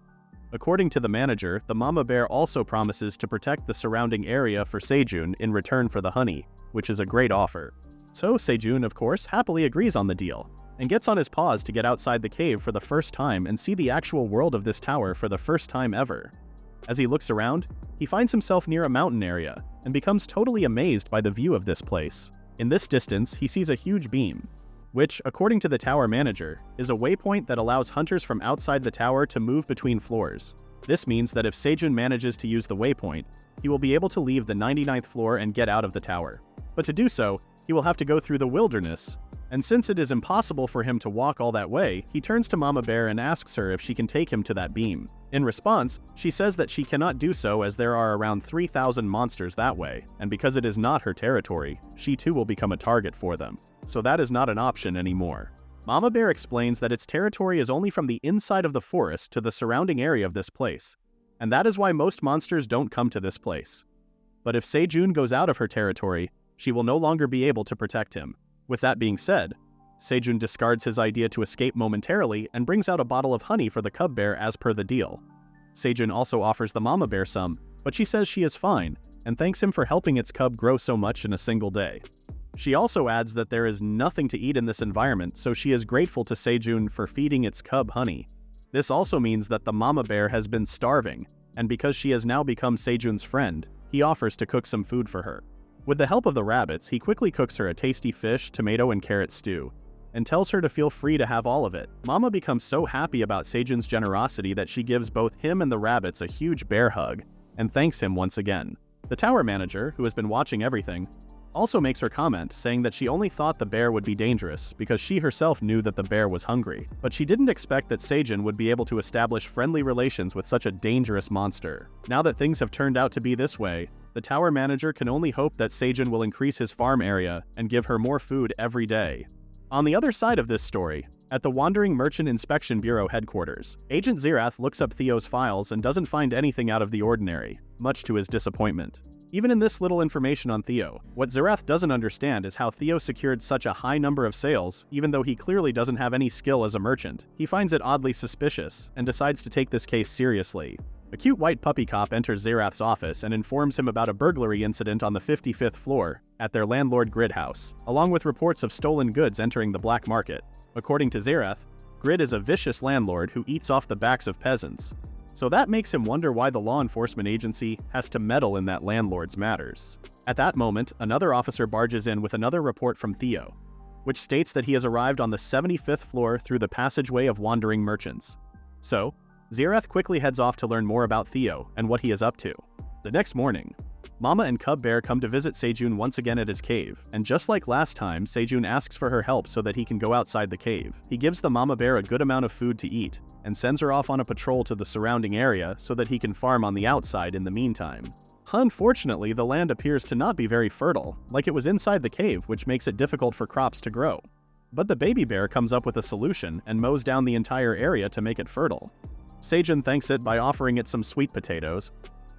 According to the manager, the mama bear also promises to protect the surrounding area for Sejun in return for the honey, which is a great offer. So Sejun, of course, happily agrees on the deal, and gets on his paws to get outside the cave for the first time and see the actual world of this tower for the first time ever. As he looks around, he finds himself near a mountain area, and becomes totally amazed by the view of this place. In this distance, he sees a huge beam, which, according to the tower manager, is a waypoint that allows hunters from outside the tower to move between floors. This means that if Sejun manages to use the waypoint, he will be able to leave the 99th floor and get out of the tower. But to do so, he will have to go through the wilderness, and since it is impossible for him to walk all that way, he turns to Mama Bear and asks her if she can take him to that beam. In response, she says that she cannot do so as there are around 3,000 monsters that way, and because it is not her territory, she too will become a target for them. So that is not an option anymore. Mama Bear explains that its territory is only from the inside of the forest to the surrounding area of this place, and that is why most monsters don't come to this place. But if Sejun goes out of her territory, she will no longer be able to protect him. With that being said, Sejun discards his idea to escape momentarily and brings out a bottle of honey for the cub bear as per the deal. Sejun also offers the mama bear some, but she says she is fine, and thanks him for helping its cub grow so much in a single day. She also adds that there is nothing to eat in this environment, so she is grateful to Sejun for feeding its cub honey. This also means that the mama bear has been starving, and because she has now become Sejun's friend, he offers to cook some food for her. With the help of the rabbits, he quickly cooks her a tasty fish, tomato, and carrot stew, and tells her to feel free to have all of it. Mama becomes so happy about Sejun's generosity that she gives both him and the rabbits a huge bear hug, and thanks him once again. The tower manager, who has been watching everything, also makes her comment, saying that she only thought the bear would be dangerous because she herself knew that the bear was hungry, but she didn't expect that Sejun would be able to establish friendly relations with such a dangerous monster. Now that things have turned out to be this way, the tower manager can only hope that Sejun will increase his farm area and give her more food every day. On the other side of this story, at the Wandering Merchant Inspection Bureau headquarters, Agent Zerath looks up Theo's files and doesn't find anything out of the ordinary, much to his disappointment. Even in this little information on Theo, what Zerath doesn't understand is how Theo secured such a high number of sales, even though he clearly doesn't have any skill as a merchant. He finds it oddly suspicious, and decides to take this case seriously. A cute white puppy cop enters Zerath's office and informs him about a burglary incident on the 55th floor, at their landlord Grid house, along with reports of stolen goods entering the black market. According to Zerath, Grid is a vicious landlord who eats off the backs of peasants. So that makes him wonder why the law enforcement agency has to meddle in that landlord's matters. At that moment, another officer barges in with another report from Theo, which states that he has arrived on the 75th floor through the passageway of wandering merchants. So, Zerath quickly heads off to learn more about Theo and what he is up to. The next morning, Mama and Cub Bear come to visit Sejun once again at his cave, and just like last time, Sejun asks for her help so that he can go outside the cave. He gives the Mama Bear a good amount of food to eat, and sends her off on a patrol to the surrounding area so that he can farm on the outside in the meantime. Unfortunately, the land appears to not be very fertile, like it was inside the cave, which makes it difficult for crops to grow. But the baby bear comes up with a solution and mows down the entire area to make it fertile. Sejun thanks it by offering it some sweet potatoes,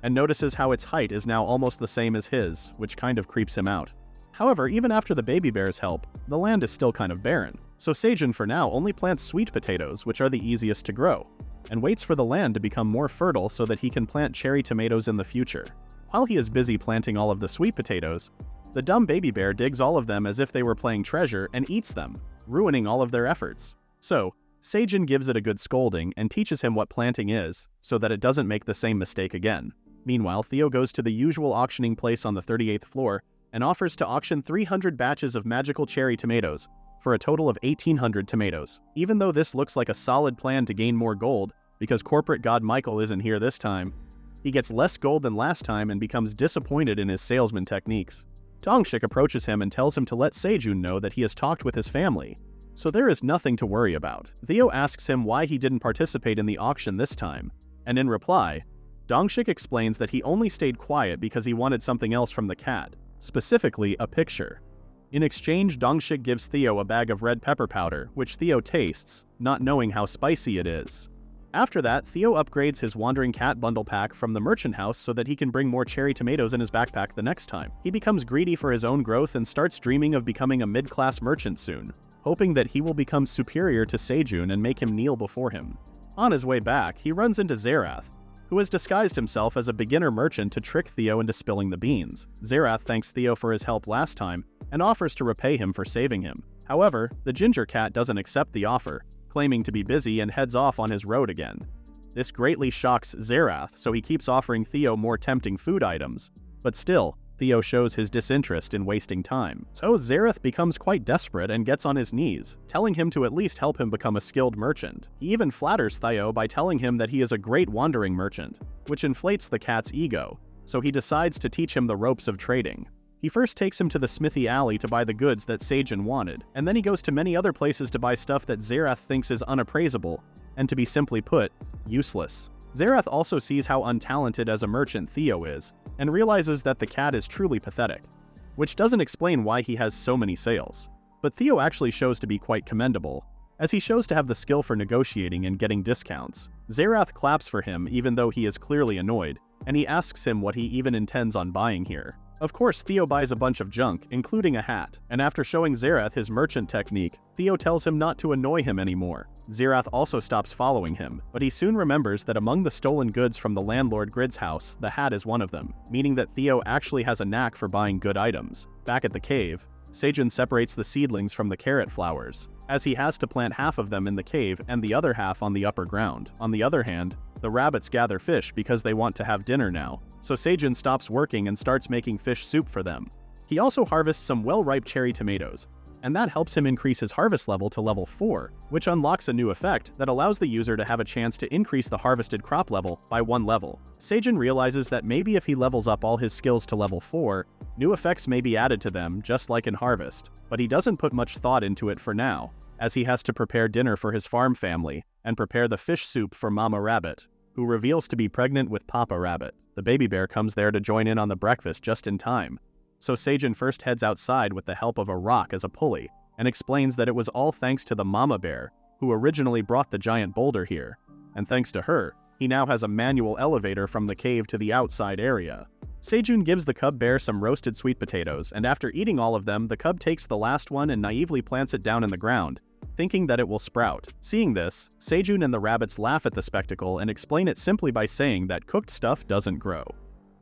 and notices how its height is now almost the same as his, which kind of creeps him out. However, even after the baby bear's help, the land is still kind of barren, so Sejun for now only plants sweet potatoes, which are the easiest to grow, and waits for the land to become more fertile so that he can plant cherry tomatoes in the future. While he is busy planting all of the sweet potatoes, the dumb baby bear digs all of them as if they were playing treasure and eats them, ruining all of their efforts. So, Sejun gives it a good scolding and teaches him what planting is, so that it doesn't make the same mistake again. Meanwhile, Theo goes to the usual auctioning place on the 38th floor and offers to auction 300 batches of magical cherry tomatoes for a total of 1,800 tomatoes. Even though this looks like a solid plan to gain more gold, because corporate god Michael isn't here this time, he gets less gold than last time and becomes disappointed in his salesman techniques. Dongshik approaches him and tells him to let Sejun know that he has talked with his family, so there is nothing to worry about. Theo asks him why he didn't participate in the auction this time, and in reply, Dongshik explains that he only stayed quiet because he wanted something else from the cat, specifically a picture. In exchange, Dongshik gives Theo a bag of red pepper powder, which Theo tastes, not knowing how spicy it is. After that, Theo upgrades his wandering cat bundle pack from the merchant house so that he can bring more cherry tomatoes in his backpack the next time. He becomes greedy for his own growth and starts dreaming of becoming a mid-class merchant soon, hoping that he will become superior to Sejun and make him kneel before him. On his way back, he runs into Zerath, who has disguised himself as a beginner merchant to trick Theo into spilling the beans. Zerath thanks Theo for his help last time and offers to repay him for saving him. However, the ginger cat doesn't accept the offer, claiming to be busy and heads off on his road again. This greatly shocks Zerath, so he keeps offering Theo more tempting food items, but still, Theo shows his disinterest in wasting time. So Zerath becomes quite desperate and gets on his knees, telling him to at least help him become a skilled merchant. He even flatters Theo by telling him that he is a great wandering merchant, which inflates the cat's ego, so he decides to teach him the ropes of trading. He first takes him to the smithy alley to buy the goods that Sejun wanted, and then he goes to many other places to buy stuff that Zerath thinks is unappraisable, and to be simply put, useless. Zerath also sees how untalented as a merchant Theo is, and realizes that the cat is truly pathetic, which doesn't explain why he has so many sales. But Theo actually shows to be quite commendable, as he shows to have the skill for negotiating and getting discounts. Zerath claps for him even though he is clearly annoyed, and he asks him what he even intends on buying here. Of course, Theo buys a bunch of junk, including a hat, and after showing Zerath his merchant technique, Theo tells him not to annoy him anymore. Zerath also stops following him, but he soon remembers that among the stolen goods from the landlord Grid's house, the hat is one of them, meaning that Theo actually has a knack for buying good items. Back at the cave, Sejun separates the seedlings from the carrot flowers, as he has to plant half of them in the cave and the other half on the upper ground. On the other hand, the rabbits gather fish because they want to have dinner now, so Sejun stops working and starts making fish soup for them. He also harvests some well-ripe cherry tomatoes, and that helps him increase his harvest level to level 4, which unlocks a new effect that allows the user to have a chance to increase the harvested crop level by 1 level. Sejun realizes that maybe if he levels up all his skills to level 4, new effects may be added to them just like in Harvest, but he doesn't put much thought into it for now, as he has to prepare dinner for his farm family and prepare the fish soup for Mama Rabbit, who reveals to be pregnant with Papa Rabbit. The baby bear comes there to join in on the breakfast just in time, so Sejun first heads outside with the help of a rock as a pulley, and explains that it was all thanks to the mama bear, who originally brought the giant boulder here, and thanks to her, he now has a manual elevator from the cave to the outside area. Sejun gives the cub bear some roasted sweet potatoes, and after eating all of them, the cub takes the last one and naively plants it down in the ground, thinking that it will sprout. Seeing this, Sejun and the rabbits laugh at the spectacle and explain it simply by saying that cooked stuff doesn't grow.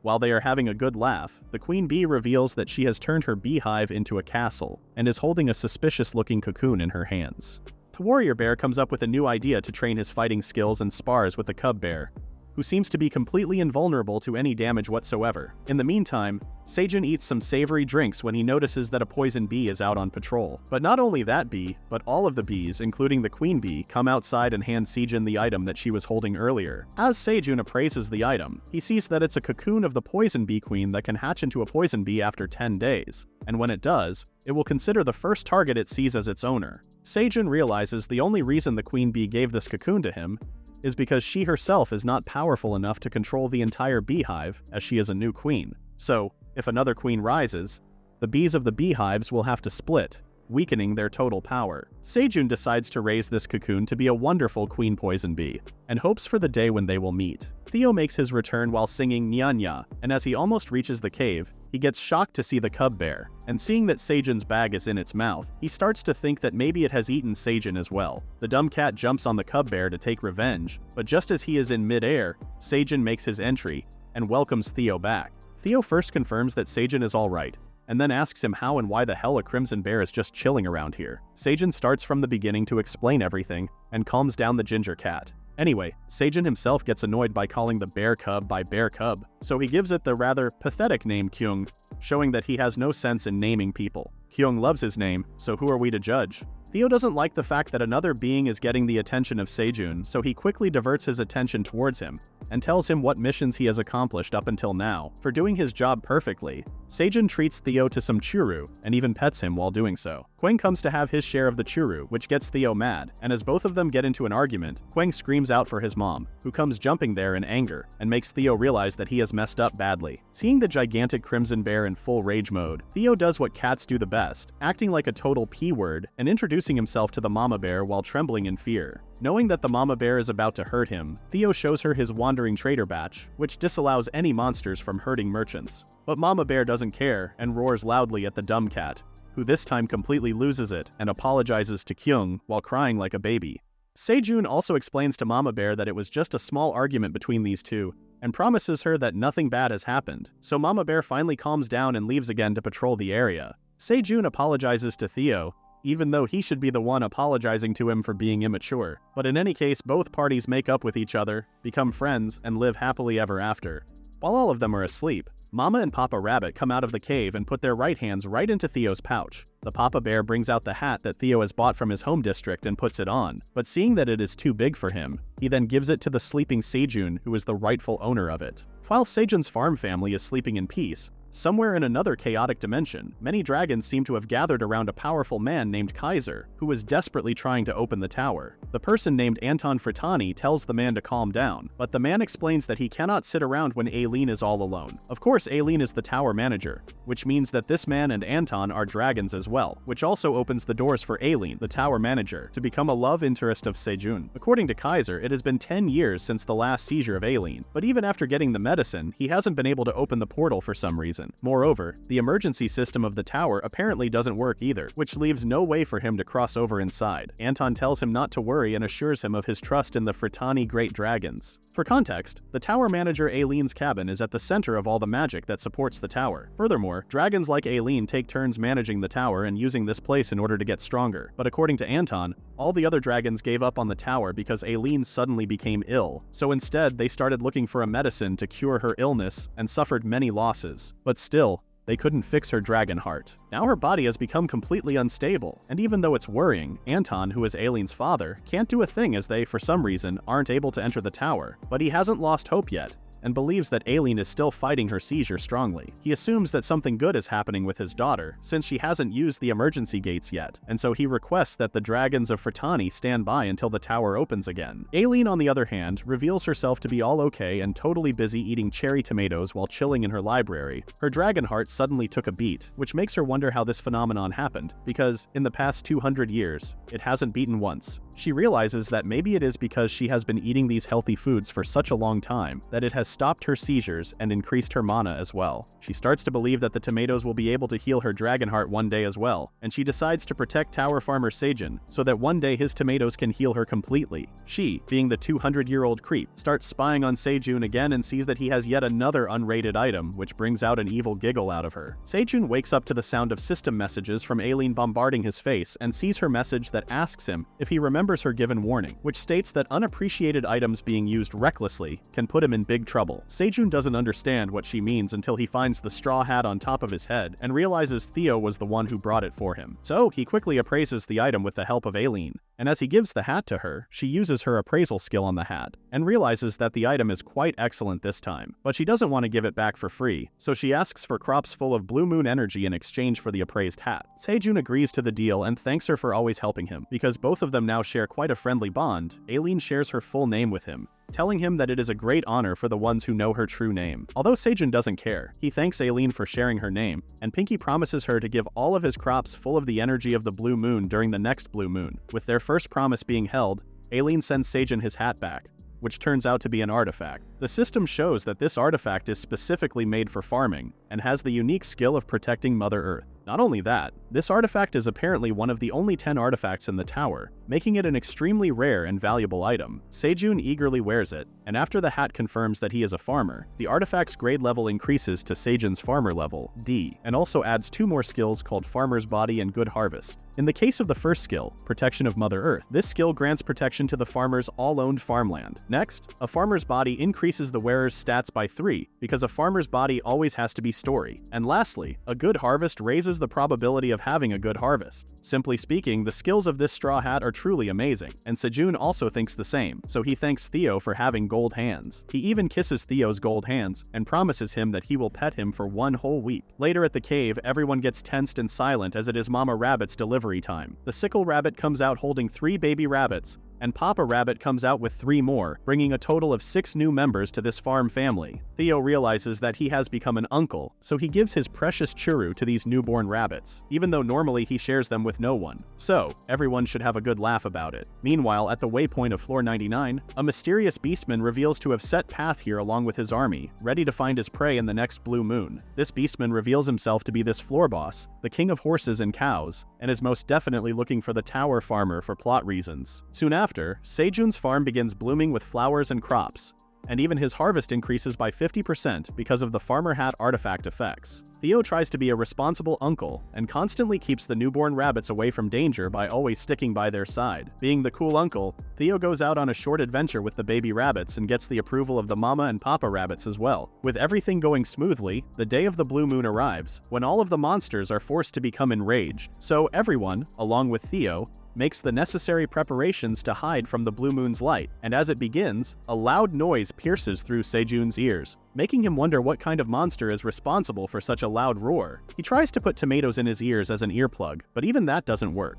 While they are having a good laugh, the queen bee reveals that she has turned her beehive into a castle, and is holding a suspicious-looking cocoon in her hands. The warrior bear comes up with a new idea to train his fighting skills and spars with the cub bear, who seems to be completely invulnerable to any damage whatsoever. In the meantime, Sejun eats some savory drinks when he notices that a poison bee is out on patrol. But not only that bee, but all of the bees, including the queen bee, come outside and hand Sejun the item that she was holding earlier. As Sejun appraises the item, he sees that it's a cocoon of the poison bee queen that can hatch into a poison bee after 10 days. And when it does, it will consider the first target it sees as its owner. Sejun realizes the only reason the queen bee gave this cocoon to him is because she herself is not powerful enough to control the entire beehive, as she is a new queen. So, if another queen rises, the bees of the beehives will have to split, weakening their total power. Sejun decides to raise this cocoon to be a wonderful queen poison bee, and hopes for the day when they will meet. Theo makes his return while singing Nya Nya, and as he almost reaches the cave, he gets shocked to see the cub bear, and seeing that Sejun's bag is in its mouth, he starts to think that maybe it has eaten Sejun as well. The dumb cat jumps on the cub bear to take revenge, but just as he is in mid-air, Sejun makes his entry and welcomes Theo back. Theo first confirms that Sejun is alright, and then asks him how and why the hell a crimson bear is just chilling around here. Sejun starts from the beginning to explain everything, and calms down the ginger cat. Anyway, Sejun himself gets annoyed by calling the bear cub by bear cub, so he gives it the rather pathetic name Kyung, showing that he has no sense in naming people. Kyung loves his name, so who are we to judge? Theo doesn't like the fact that another being is getting the attention of Sejun, so he quickly diverts his attention towards him, and tells him what missions he has accomplished up until now. For doing his job perfectly, Sejun treats Theo to some churu, and even pets him while doing so. Quang comes to have his share of the churu, which gets Theo mad, and as both of them get into an argument, Quang screams out for his mom, who comes jumping there in anger, and makes Theo realize that he has messed up badly. Seeing the gigantic crimson bear in full rage mode, Theo does what cats do the best, acting like a total P-word, and introducing himself to the mama bear while trembling in fear. Knowing that the mama bear is about to hurt him, Theo shows her his wandering trader badge, which disallows any monsters from hurting merchants. But mama bear doesn't care and roars loudly at the dumb cat, who this time completely loses it and apologizes to Kyung while crying like a baby. Sejun also explains to mama bear that it was just a small argument between these two, and promises her that nothing bad has happened, so mama bear finally calms down and leaves again to patrol the area. Sejun apologizes to Theo, even though he should be the one apologizing to him for being immature. But in any case, both parties make up with each other, become friends, and live happily ever after. While all of them are asleep, Mama and Papa Rabbit come out of the cave and put their right hands right into Theo's pouch. The Papa Bear brings out the hat that Theo has bought from his home district and puts it on, but seeing that it is too big for him, he then gives it to the sleeping Sejun, who is the rightful owner of it. While Sejun's farm family is sleeping in peace, Somewhere in another chaotic dimension, many dragons seem to have gathered around a powerful man named Kaiser, who was desperately trying to open the tower. The person named Anton Fratani tells the man to calm down, but the man explains that he cannot sit around when Aileen is all alone. Of course, Aileen is the tower manager, which means that this man and Anton are dragons as well, which also opens the doors for Aileen, the tower manager, to become a love interest of Sejun. According to Kaiser, it has been 10 years since the last seizure of Aileen, but even after getting the medicine, he hasn't been able to open the portal for some reason. Moreover, the emergency system of the tower apparently doesn't work either, which leaves no way for him to cross over inside. Anton tells him not to worry and assures him of his trust in the Fratani Great Dragons. For context, the tower manager Aileen's cabin is at the center of all the magic that supports the tower. Furthermore, dragons like Aileen take turns managing the tower and using this place in order to get stronger. But according to Anton, all the other dragons gave up on the tower because Aileen suddenly became ill. So instead, they started looking for a medicine to cure her illness and suffered many losses. But still, they couldn't fix her dragon heart. Now her body has become completely unstable, and even though it's worrying, Anton, who is Aileen's father, can't do a thing as they, for some reason, aren't able to enter the tower. But he hasn't lost hope yet, and believes that Aileen is still fighting her seizure strongly. He assumes that something good is happening with his daughter, since she hasn't used the emergency gates yet, and so he requests that the dragons of Fratani stand by until the tower opens again. Aileen, on the other hand, reveals herself to be all okay and totally busy eating cherry tomatoes while chilling in her library. Her dragon heart suddenly took a beat, which makes her wonder how this phenomenon happened, because, in the past 200 years, it hasn't beaten once. She realizes that maybe it is because she has been eating these healthy foods for such a long time that it has stopped her seizures and increased her mana as well. She starts to believe that the tomatoes will be able to heal her dragon heart one day as well, and she decides to protect tower farmer Sejun so that one day his tomatoes can heal her completely. She, being the 200-year-old creep, starts spying on Sejun again and sees that he has yet another unrated item, which brings out an evil giggle out of her. Sejun wakes up to the sound of system messages from Aileen bombarding his face and sees her message that asks him if he remembers her given warning, which states that unappreciated items being used recklessly can put him in big trouble. Sejun doesn't understand what she means until he finds the straw hat on top of his head and realizes Theo was the one who brought it for him. So he quickly appraises the item with the help of Aileen, and as he gives the hat to her, she uses her appraisal skill on the hat and realizes that the item is quite excellent this time. But she doesn't want to give it back for free, so she asks for crops full of blue moon energy in exchange for the appraised hat. Sejun agrees to the deal and thanks her for always helping him. Because both of them now share quite a friendly bond, Aileen shares her full name with him, telling him that it is a great honor for the ones who know her true name. Although Sejun doesn't care, he thanks Aileen for sharing her name, and Pinky promises her to give all of his crops full of the energy of the blue moon during the next blue moon. With their first promise being held, Aileen sends Sejun his hat back, which turns out to be an artifact. The system shows that this artifact is specifically made for farming, and has the unique skill of protecting Mother Earth. Not only that, this artifact is apparently one of the only 10 artifacts in the tower, making it an extremely rare and valuable item. Sejun eagerly wears it, and after the hat confirms that he is a farmer, the artifact's grade level increases to Sejun's farmer level, D, and also adds 2 more skills called Farmer's Body and Good Harvest. In the case of the first skill, Protection of Mother Earth, this skill grants protection to the farmer's all-owned farmland. Next, a farmer's body increases the wearer's stats by 3, because a farmer's body always has to be story. And lastly, a good harvest raises the probability of having a good harvest. Simply speaking, the skills of this straw hat are truly amazing, and Sejun also thinks the same, so he thanks Theo for having gold hands. He even kisses Theo's gold hands, and promises him that he will pet him for 1 whole week. Later at the cave, everyone gets tensed and silent as it is Mama Rabbit's delivery time. The sickle rabbit comes out holding 3 baby rabbits, and Papa Rabbit comes out with 3 more, bringing a total of 6 new members to this farm family. Theo realizes that he has become an uncle, so he gives his precious churu to these newborn rabbits, even though normally he shares them with no one. So, everyone should have a good laugh about it. Meanwhile, at the waypoint of floor 99, a mysterious beastman reveals to have set path here along with his army, ready to find his prey in the next blue moon. This beastman reveals himself to be this floor boss, the king of horses and cows, and is most definitely looking for the tower farmer for plot reasons. Soon after, Sejun's farm begins blooming with flowers and crops, and even his harvest increases by 50% because of the farmer hat artifact effects. Theo tries to be a responsible uncle and constantly keeps the newborn rabbits away from danger by always sticking by their side. Being the cool uncle, Theo goes out on a short adventure with the baby rabbits and gets the approval of the mama and papa rabbits as well. With everything going smoothly, the day of the blue moon arrives, when all of the monsters are forced to become enraged. So everyone, along with Theo, makes the necessary preparations to hide from the blue moon's light, and as it begins, a loud noise pierces through Sejun's ears, making him wonder what kind of monster is responsible for such a loud roar. He tries to put tomatoes in his ears as an earplug, but even that doesn't work.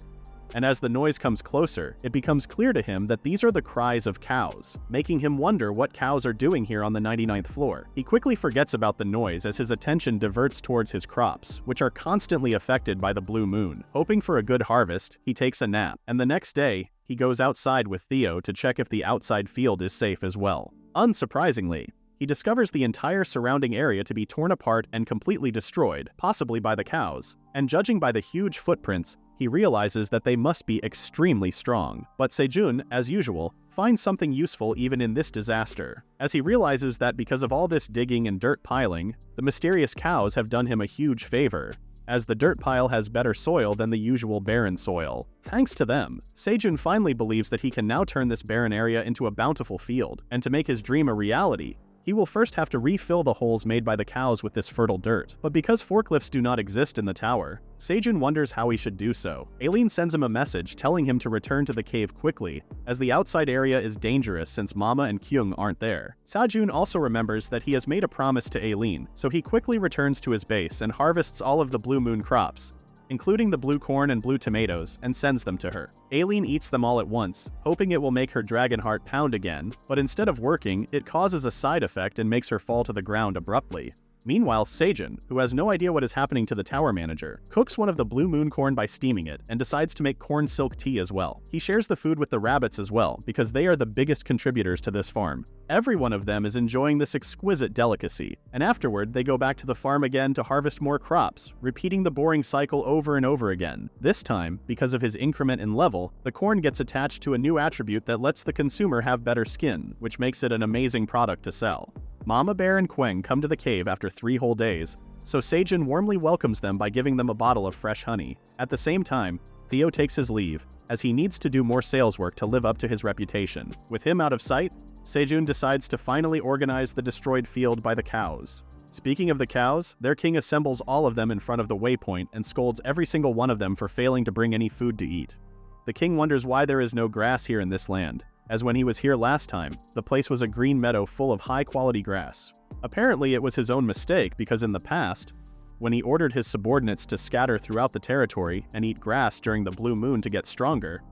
And as the noise comes closer, it becomes clear to him that these are the cries of cows, making him wonder what cows are doing here on the 99th floor. He quickly forgets about the noise as his attention diverts towards his crops, which are constantly affected by the blue moon. Hoping for a good harvest, he takes a nap, and the next day, he goes outside with Theo to check if the outside field is safe as well. Unsurprisingly, he discovers the entire surrounding area to be torn apart and completely destroyed, possibly by the cows. And judging by the huge footprints, he realizes that they must be extremely strong. But Sejun, as usual, finds something useful even in this disaster, as he realizes that because of all this digging and dirt piling, the mysterious cows have done him a huge favor, as the dirt pile has better soil than the usual barren soil. Thanks to them, Sejun finally believes that he can now turn this barren area into a bountiful field, and to make his dream a reality, he will first have to refill the holes made by the cows with this fertile dirt. But because forklifts do not exist in the tower, Sejun wonders how he should do so. Aileen sends him a message telling him to return to the cave quickly, as the outside area is dangerous since Mama and Kyung aren't there. Sejun also remembers that he has made a promise to Aileen, so he quickly returns to his base and harvests all of the blue moon crops, including the blue corn and blue tomatoes, and sends them to her. Aileen eats them all at once, hoping it will make her dragon heart pound again, but instead of working, it causes a side effect and makes her fall to the ground abruptly. Meanwhile, Sejun, who has no idea what is happening to the tower manager, cooks one of the blue moon corn by steaming it and decides to make corn silk tea as well. He shares the food with the rabbits as well, because they are the biggest contributors to this farm. Every one of them is enjoying this exquisite delicacy, and afterward they go back to the farm again to harvest more crops, repeating the boring cycle over and over again. This time, because of his increment in level, the corn gets attached to a new attribute that lets the consumer have better skin, which makes it an amazing product to sell. Mama Bear and Queng come to the cave after 3 whole days, so Sejun warmly welcomes them by giving them a bottle of fresh honey. At the same time, Theo takes his leave, as he needs to do more sales work to live up to his reputation. With him out of sight, Sejun decides to finally organize the destroyed field by the cows. Speaking of the cows, their king assembles all of them in front of the waypoint and scolds every single one of them for failing to bring any food to eat. The king wonders why there is no grass here in this land, as when he was here last time, the place was a green meadow full of high-quality grass. Apparently it was his own mistake because in the past, when he ordered his subordinates to scatter throughout the territory and eat grass during the blue moon to get stronger,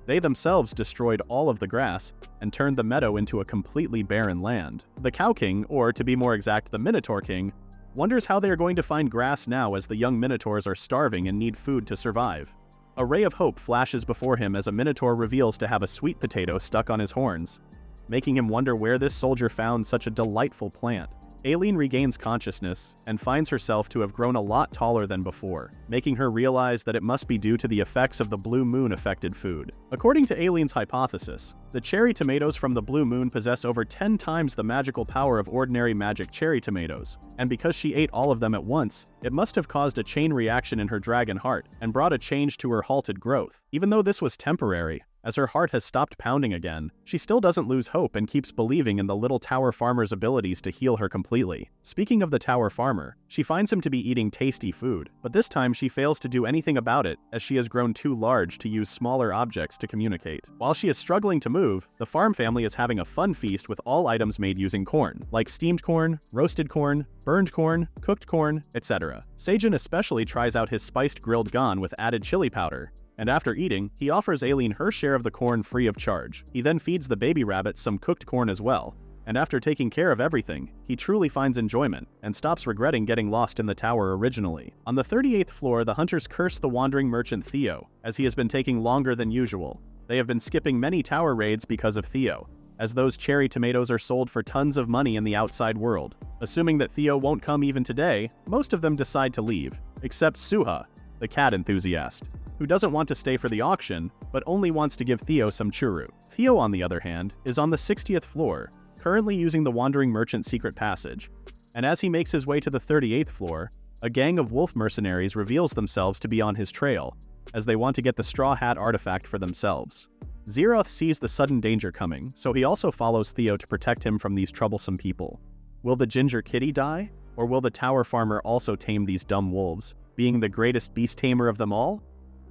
they themselves destroyed all of the grass and turned the meadow into a completely barren land. The Cow King, or to be more exact, the Minotaur King, wonders how they are going to find grass now as the young Minotaurs are starving and need food to survive. A ray of hope flashes before him as a Minotaur reveals to have a sweet potato stuck on his horns, making him wonder where this soldier found such a delightful plant. Aileen regains consciousness and finds herself to have grown a lot taller than before, making her realize that it must be due to the effects of the blue moon affected food. According to Aileen's hypothesis, the cherry tomatoes from the blue moon possess over 10 times the magical power of ordinary magic cherry tomatoes, and because she ate all of them at once, it must have caused a chain reaction in her dragon heart and brought a change to her halted growth. Even though this was temporary, as her heart has stopped pounding again, she still doesn't lose hope and keeps believing in the little tower farmer's abilities to heal her completely. Speaking of the tower farmer, she finds him to be eating tasty food, but this time she fails to do anything about it as she has grown too large to use smaller objects to communicate. While she is struggling to move, the farm family is having a fun feast with all items made using corn, like steamed corn, roasted corn, burned corn, cooked corn, etc. Sejun especially tries out his spiced grilled gan with added chili powder, and after eating, he offers Aileen her share of the corn free of charge. He then feeds the baby rabbits some cooked corn as well, and after taking care of everything, he truly finds enjoyment and stops regretting getting lost in the tower originally. On the 38th floor, the hunters curse the wandering merchant Theo, as he has been taking longer than usual. They have been skipping many tower raids because of Theo, as those cherry tomatoes are sold for tons of money in the outside world. Assuming that Theo won't come even today, most of them decide to leave, except Suha, the cat enthusiast, who doesn't want to stay for the auction, but only wants to give Theo some churu. Theo, on the other hand, is on the 60th floor, currently using the Wandering Merchant's secret passage, and as he makes his way to the 38th floor, a gang of wolf mercenaries reveals themselves to be on his trail, as they want to get the Straw Hat artifact for themselves. Zeroth sees the sudden danger coming, so he also follows Theo to protect him from these troublesome people. Will the ginger kitty die? Or will the tower farmer also tame these dumb wolves, being the greatest beast tamer of them all?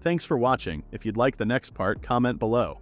Thanks for watching. If you'd like the next part, comment below.